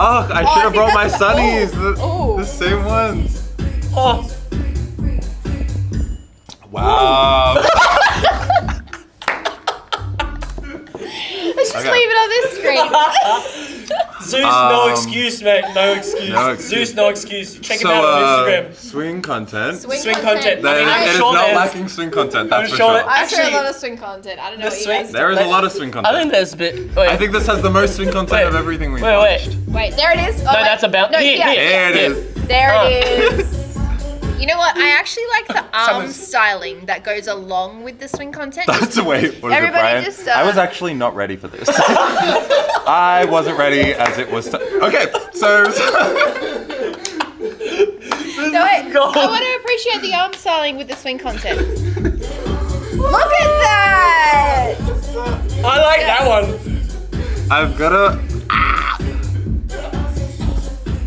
Oh, I should I have think brought my that's- sunnies. oh, The same ones. Oh, Wow. Let's just Okay. leave it on this screen. Zeus, no excuse, mate. No excuse. No excuse. Zeus, no excuse. Check So, him out on Instagram. swing content. Swing content. There- I mean, I'm it is sure not there's- lacking swing content, that's I'm for sure sure. it- I share a Actually, lot of swing content. I don't know the what you swing- guys There is a lot of swing I think content. there's a bit. Wait, I think this has the most swing content Wait. of everything we've Wait. watched. Wait, there it is. Oh, No, wait. that's about- No, here, here. here. There it Yeah. is. There Oh. it is. You know what? I actually like the arm Someone's- styling that goes along with the swing content. That's the way. What is it, Everybody Brian? just, I was actually not ready for this. I wasn't ready as it was. Okay, so. No, wait. I want to appreciate the arm styling with the swing content. Look at that! I like that one. I've got to.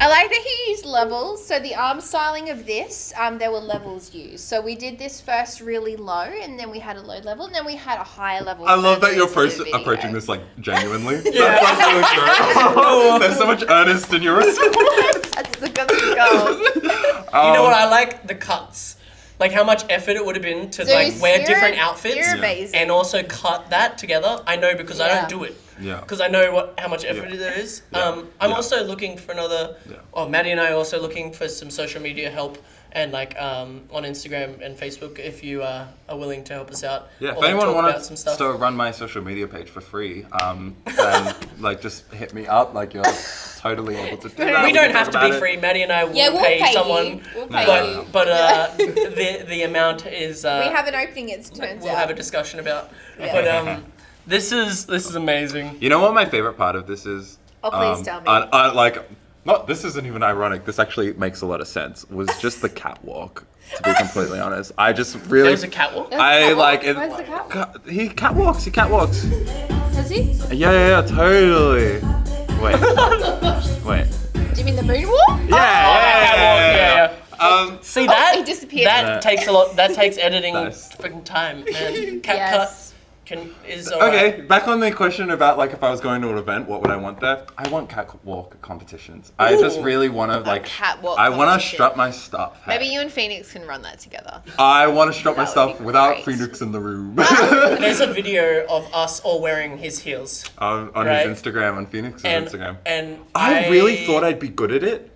I like that he used levels. So the arm styling of this, there were levels used. So we did this first really low, and then we had a low level, and then we had a higher level. I love that further you're into the video. approaching this like genuinely. Yeah. That's like really great. There's so much earnest in your response. That's the goal. You know what? I like the cuts. Like how much effort it would have been to like Zeus, wear you're- different outfits You're amazing. and also cut that together. I know because I Yeah. don't do it. Yeah. Because I know how much effort Yeah. there is. Yeah. I'm Yeah. also looking for another. Yeah. Oh, Maddie and I are also looking for some social media help and like on Instagram and Facebook if you are willing to help us out. Yeah, or, if like, anyone talk wanted about some stuff. to run my social media page for free, then like just hit me up. Like you're totally able to do that. we don't can have talk to about be it. free. Maddie and I will Yeah, we'll pay pay someone. you. We'll pay you. But the amount is. We have an opening, it turns we'll out. have a discussion about. Yeah. But this is amazing. You know what my favorite part of this is? Oh, please tell me. Like, no, this isn't even ironic. This actually makes a lot of sense. Was just the catwalk. To be completely honest, I just really. There's a catwalk. There's the I catwalk. like it. Where's the catwalk? He catwalks. He catwalks. Does he? Yeah, totally. Wait. Wait. Do you mean the moonwalk? Yeah. See that? he disappeared. That Yeah. takes a lot. That takes editing Nice. freaking time, man. Cat Yes. is alright. Okay, back on the question about like if I was going to an event, what would I want there? I want catwalk competitions. I just Ooh. really want to like. catwalk I want to competition. strut my stuff. Hey. Maybe you and Phoenix can run that together. I want to strut my That would stuff be without great. Phoenix in the room. There's a video of us all wearing his heels, on Right. his Instagram, on Phoenix's and Instagram. and I really thought I'd be good at it.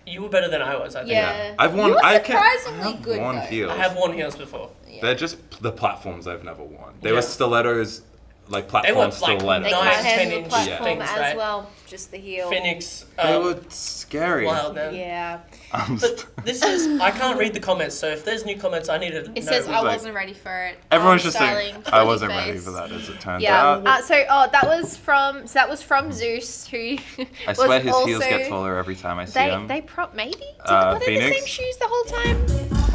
you were better than I was. I think. Yeah. I've worn. You were I can- surprisingly I have good, worn though. heels. I have worn heels before. Yeah. They're just the platforms I've never worn. They Yeah. were stilettos, like They platform were like stilettos. They 9 can't to 10 handle the inch platform things, as right? well, just the heel. Phoenix. They were scary. Wild, man. Yeah. But this is, I can't read the comments, so if there's new comments, I need to know. It says, I like- wasn't ready for it. Everyone's just styling, saying, I funny wasn't face." ready for that, as it turns Yeah. out. That was from Zeus, who I swear was his also, heels get taller every time I see him. They maybe Uh, were they the Phoenix? same shoes the whole time?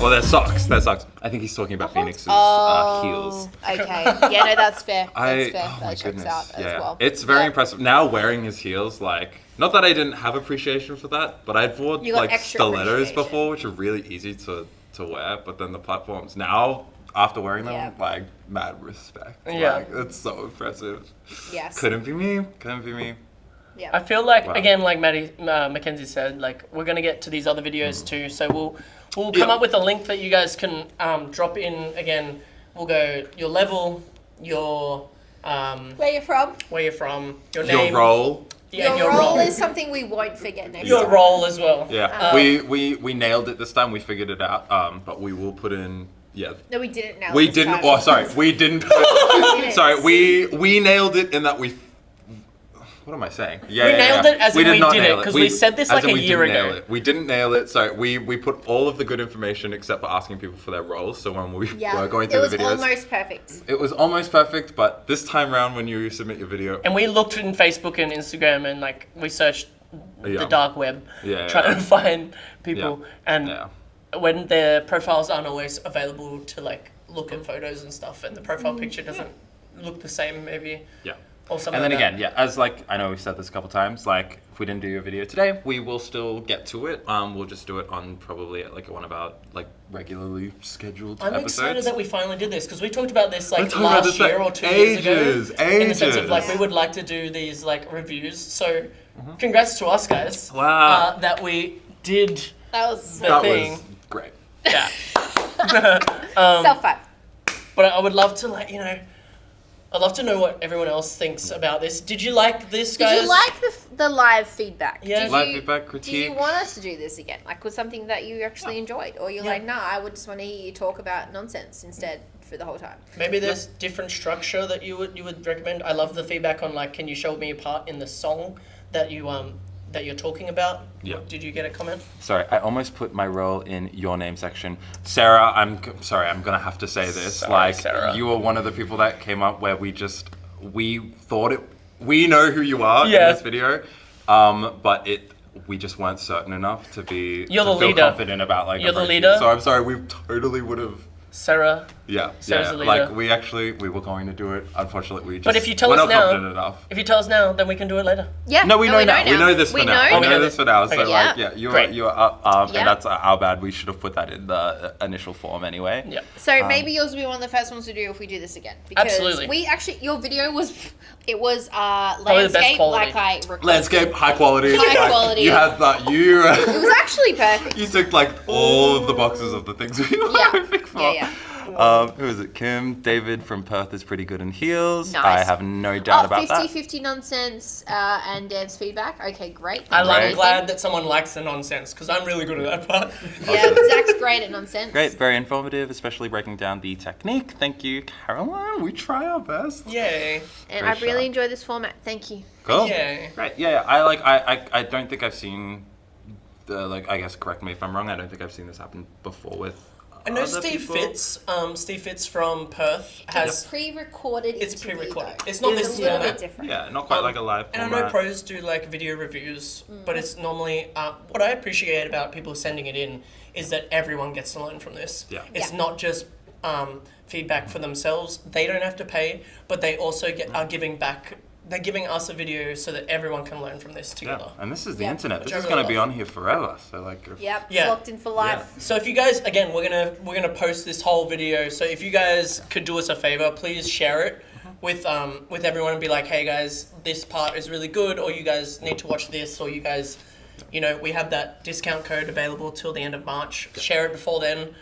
Well, they're socks. They're socks. I think he's talking about Phoenix's heels. Okay. Yeah, no, that's fair. That's fair. Oh my That checks goodness. out Yeah. as well. It's very Yeah. impressive. Now wearing his heels, like, not that I didn't have appreciation for that, but I'd worn You got like extra stilettos appreciation. before, which are really easy to wear, but then the platforms now, after wearing them, Yeah. like, mad respect. Yeah. Like, it's so impressive. Yes. Couldn't be me. Couldn't be me. Yeah. I feel like, Wow. again, like Mackenzie said, like, we're going to get to these other videos too, so we'll come Yeah. up with a link that you guys can drop in. Again, we'll go your level, your Where you're from? where you're from, your Your name, role. yeah, and your role is something we won't forget next your time. role as well. Yeah. We nailed it this time. We figured it out. But we will put in. Yeah. No, we didn't now. We this didn't. time. Oh, sorry. We didn't. didn't. Sorry. We nailed it in that we. What am I saying? Yeah, We yeah, nailed yeah. it as in did we not did nail it, 'cause we said this as like in a we year didn't ago. nail it. We didn't nail it. Sorry. We put all of the good information except for asking people for their roles. So when we Yeah. were going It through was the videos, almost perfect. it was almost perfect. But this time round, when you submit your video, And we looked in Facebook and Instagram and like we searched Yeah. the dark web, Yeah, trying yeah. to find people. Yeah. And yeah. when their profiles aren't always available to like look at photos and stuff, and the profile picture doesn't look the same, maybe. Yeah. Or something. And then like again, yeah, as like I know we've said this a couple times, like if we didn't do your video today, we will still get to it. We'll just do it on probably like one of our like regularly scheduled I'm episodes. excited that we finally did this because we talked about this like We talked about last this, like, year or 2 years ago. ages, In the sense of ages. like we would like to do these like reviews. So congrats to us guys. Wow. That we did That was the that thing. was great. Yeah. self-fun. But I would love to like, you know, I'd love to know what everyone else thinks about this. Did you like this, guys? Did you like the live feedback? Yeah. Did Live you, feedback, Do you critique. want us to do this again? Like, was something that you actually enjoyed? Or you're Yeah. like, nah, I would just want to hear you talk about nonsense instead for the whole time? Maybe there's different structure that you would recommend. I love the feedback on like, can you show me a part in the song that you're talking about? Yeah. Did you get a comment? Sorry, I almost put my role in your name section. Sarah, sorry, I'm gonna have to say this. Sorry, like, Sarah. you were one of the people that came up where we thought it. We know who you are Yeah. in this video, but we just weren't certain enough to be You're to the feel leader. confident about like. You're the approaching leader. it. So I'm sorry. We totally would have. Sarah. Yeah, Sarah's yeah. the leader. Like we were going to do it. Unfortunately, we just. But if you tell we're us not now- confident enough. If you tell us now, then we can do it later. Yeah. No, we know now. We know this for We now. know We know now. this for now. So Okay. like, Yeah. yeah, Great. you're Yeah. and that's our bad. We should have put that in the initial form anyway. Yeah. So maybe yours will be one of the first ones to do if we do this again. Because Absolutely. we actually, your video was, it was the best landscape quality. like I requested. Landscape, high quality. High like, quality. You had that. You. It was actually perfect. You ticked like all of the boxes of the things we were Yeah. hoping for. Yeah, Who is it? Kim. David from Perth is pretty good in heels. Nice. I have no doubt about 50-50 nonsense and dance feedback. Okay, great. I'm Right. glad that someone likes the nonsense because I'm really good at that part. Yeah, Zach's great at nonsense. that. Great, very informative, especially breaking down the technique. Thank you, Caroline. We try our best. Yay. And Great I've really shot. enjoyed this format. Thank you. Cool. Yay. Right. Yeah. I don't think I've seen the I guess correct me if I'm wrong. I don't think I've seen this happen before with. I know other Steve people. Fitz. Steve Fitz from Perth It's has. pre-recorded. It's interview, pre-recorded. though. It's not It's this a little format. bit different. Yeah, not quite like a live And I format. know pros do like video reviews, but it's normally what I appreciate about people sending it in is that everyone gets to learn from this. Yeah. It's Yeah. not just feedback for themselves. They don't have to pay, but they also are giving back. They're giving us a video so that everyone can learn from this together. Yeah, and this is the Yeah. internet. Which This I is really going to be love. on here forever. So like, if, Yep. Yeah. Locked in for life. So if you guys, again, we're gonna post this whole video. So if you guys could do us a favor, please share it with everyone and be like, hey guys, this part is really good, or you guys need to watch this, or you guys, you know, we have that discount code available till the end of March. Share it before then.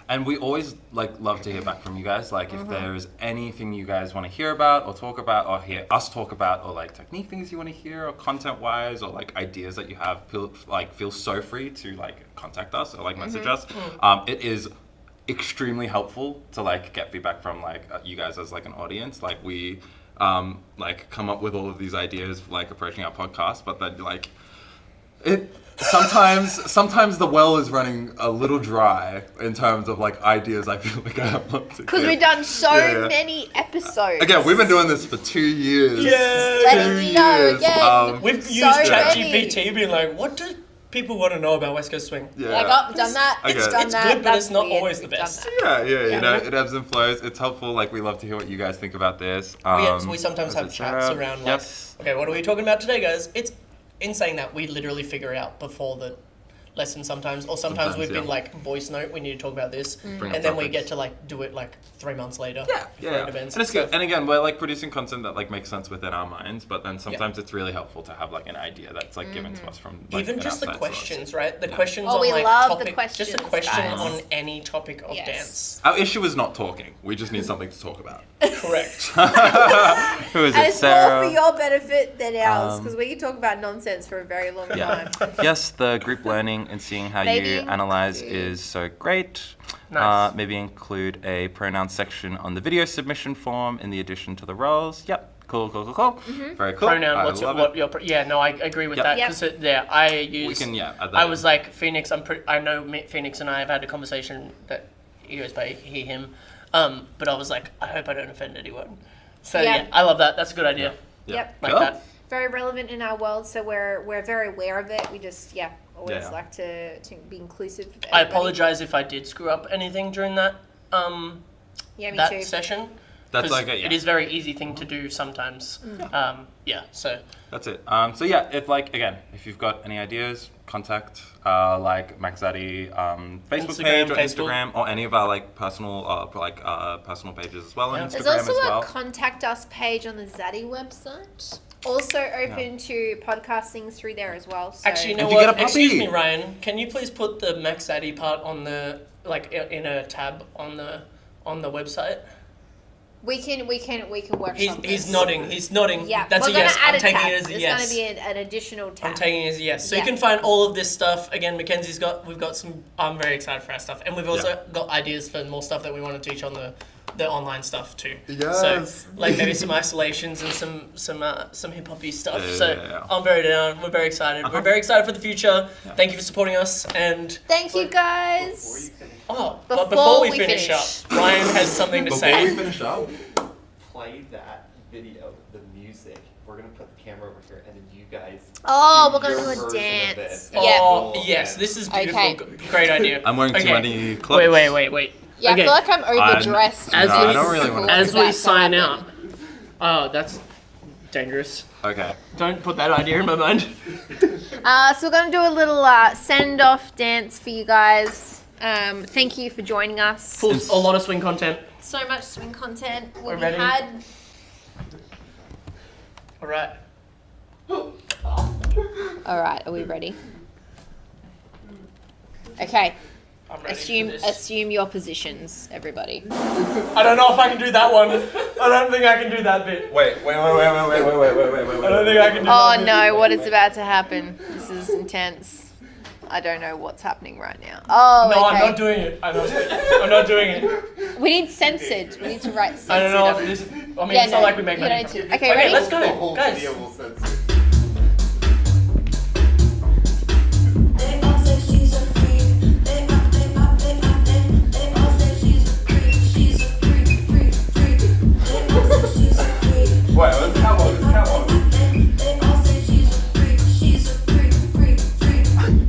and we always like love to hear back from you guys. Like if there's anything you guys want to hear about or talk about, or hear us talk about, or like technique things you want to hear, or content wise, or like ideas that you have, feel so free to like contact us or like message us. It is extremely helpful to like get feedback from like you guys as like an audience. Like we like come up with all of these ideas for, like approaching our podcast, but then like it sometimes the well is running a little dry in terms of like ideas. I feel like I have lots of Because we've done so many episodes. Again, we've been doing this for 2 years. Letting you know again. We've used So ChatGPT, being like, what do people want to know about West Coast Swing? Yeah. Like, oh, done that. Okay. It's done It's that. good, but That's it's not weird. always the We've done best. that. Yeah, you Yeah. know, it ebbs and flows. It's helpful. Like, we love to hear what you guys think about this. We sometimes have chats around like, Yes. okay, what are we talking about today, guys? It's in saying that we literally figure out before the lesson sometimes, or sometimes we've been yeah. like, voice note, we need to talk about this, Bring up and then we topics. get to like do it like 3 months later. Yeah, events and it's stuff. good. And again, we're like producing content that like makes sense within our minds, but then sometimes it's really helpful to have like an idea that's like given to us from like, Even an just the outside source. questions, right? The Yeah. questions Oh, on we like love the topic, questions, just a question guys. on any topic of Yes. dance. Our issue is not talking. We just need something to talk about. Correct. Who is And it, it's Sarah? more for your benefit than ours, Um, because we can talk about nonsense for a very long Yeah. time. Yes, the group learning and seeing how Maybe you analyze include- is so great. Nice. Maybe include a pronoun section on the video submission form in the addition to the roles. Yep. Cool. Mm-hmm. Very cool. Pronoun, I what's love what it. your yeah, no, I agree with Yep. that Yep. because I use We can, add that I in. was like, Phoenix, I know Phoenix and I have had a conversation that he goes by he, him. But I was like, I hope I don't offend anyone. So Yeah. yeah, I love that. That's a good idea. Yeah. Yep. Like Cool. that. Very relevant in our world, so we're very aware of it. We just always Yeah. like to be inclusive. Of I everybody. apologize if I did screw up anything during that Yeah, me that too. session. That's 'Cause like a, yeah. it is a very easy thing to do sometimes. So That's it. So yeah, if you've got any ideas, contact like MackZaddy Facebook Instagram, page or Facebook. Instagram or any of our like personal personal pages as well on Yeah. Instagram There's also as well. a contact us page on the Zaddy website. Also open to podcasting through there as well. So. actually, you know If you get what? a puppy- Excuse me, Ryan. Can you please put the MackZaddy part on the in a tab on the website? we can workshop He's this. nodding. He's nodding. Yeah, That's we're a gonna yes. add I'm taking tab. it as a There's yes. going to be an additional tab. I'm taking it as a yes. So Yeah. you can find all of this stuff. Again, we've got some, I'm very excited for our stuff. And we've also got ideas for more stuff that we want to teach on the online stuff too. Yes. So like maybe some isolations and some hip hoppy stuff. Yeah, so yeah, yeah. I'm very down. We're very excited. We're very excited for the future. Thank you for supporting us. And Thank you Before guys. you finish, but before we Before we finish finish. up, Ryan has something to Before say. we finish up, play that video, the music. We're gonna put the camera over here, and then you guys. Oh, do we're gonna your do a version of dance. it, and Yeah. Oh we'll yes, end. this is beautiful. Okay. Great idea. I'm wearing too Okay. many clothes. Wait. Yeah, Okay. I feel like I'm overdressed. As No, we- I don't really want to. As we About to sign happen. out. Oh, that's dangerous. Okay. Don't put that idea in my mind. So we're going to do a little send-off dance for you guys. Thank you for joining us. A lot of swing content. So much swing content will We're be ready. had. All right. All right, are we ready? Okay. I'm ready Assume for this. assume your positions, everybody. I don't know if I can do that one. I don't think I can do that bit. Wait. I don't think I can do Oh that bit. no, what is about to happen? This is intense. I don't know what's happening right now. Oh, No, okay. I'm not doing it. I'm not doing it. We need censored. We need to write censored. I don't know up. if this. I mean, Yeah, it's no, not like we make you money. don't from need it. to. Okay, ready? let's The go, whole guys. video will censor. They all say she's a freak. They all say she's a freak. She's a freak. They all say she's a freak. Wait, let's count on. They all say she's a freak. She's a freak.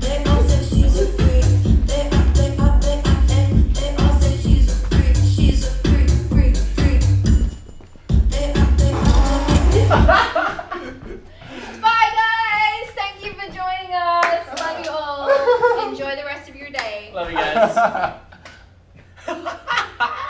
They all say she's a freak. They all say she's a freak. She's a freak. Bye, guys. Thank you for joining us. Love you all. Enjoy the rest of your day. Love you guys.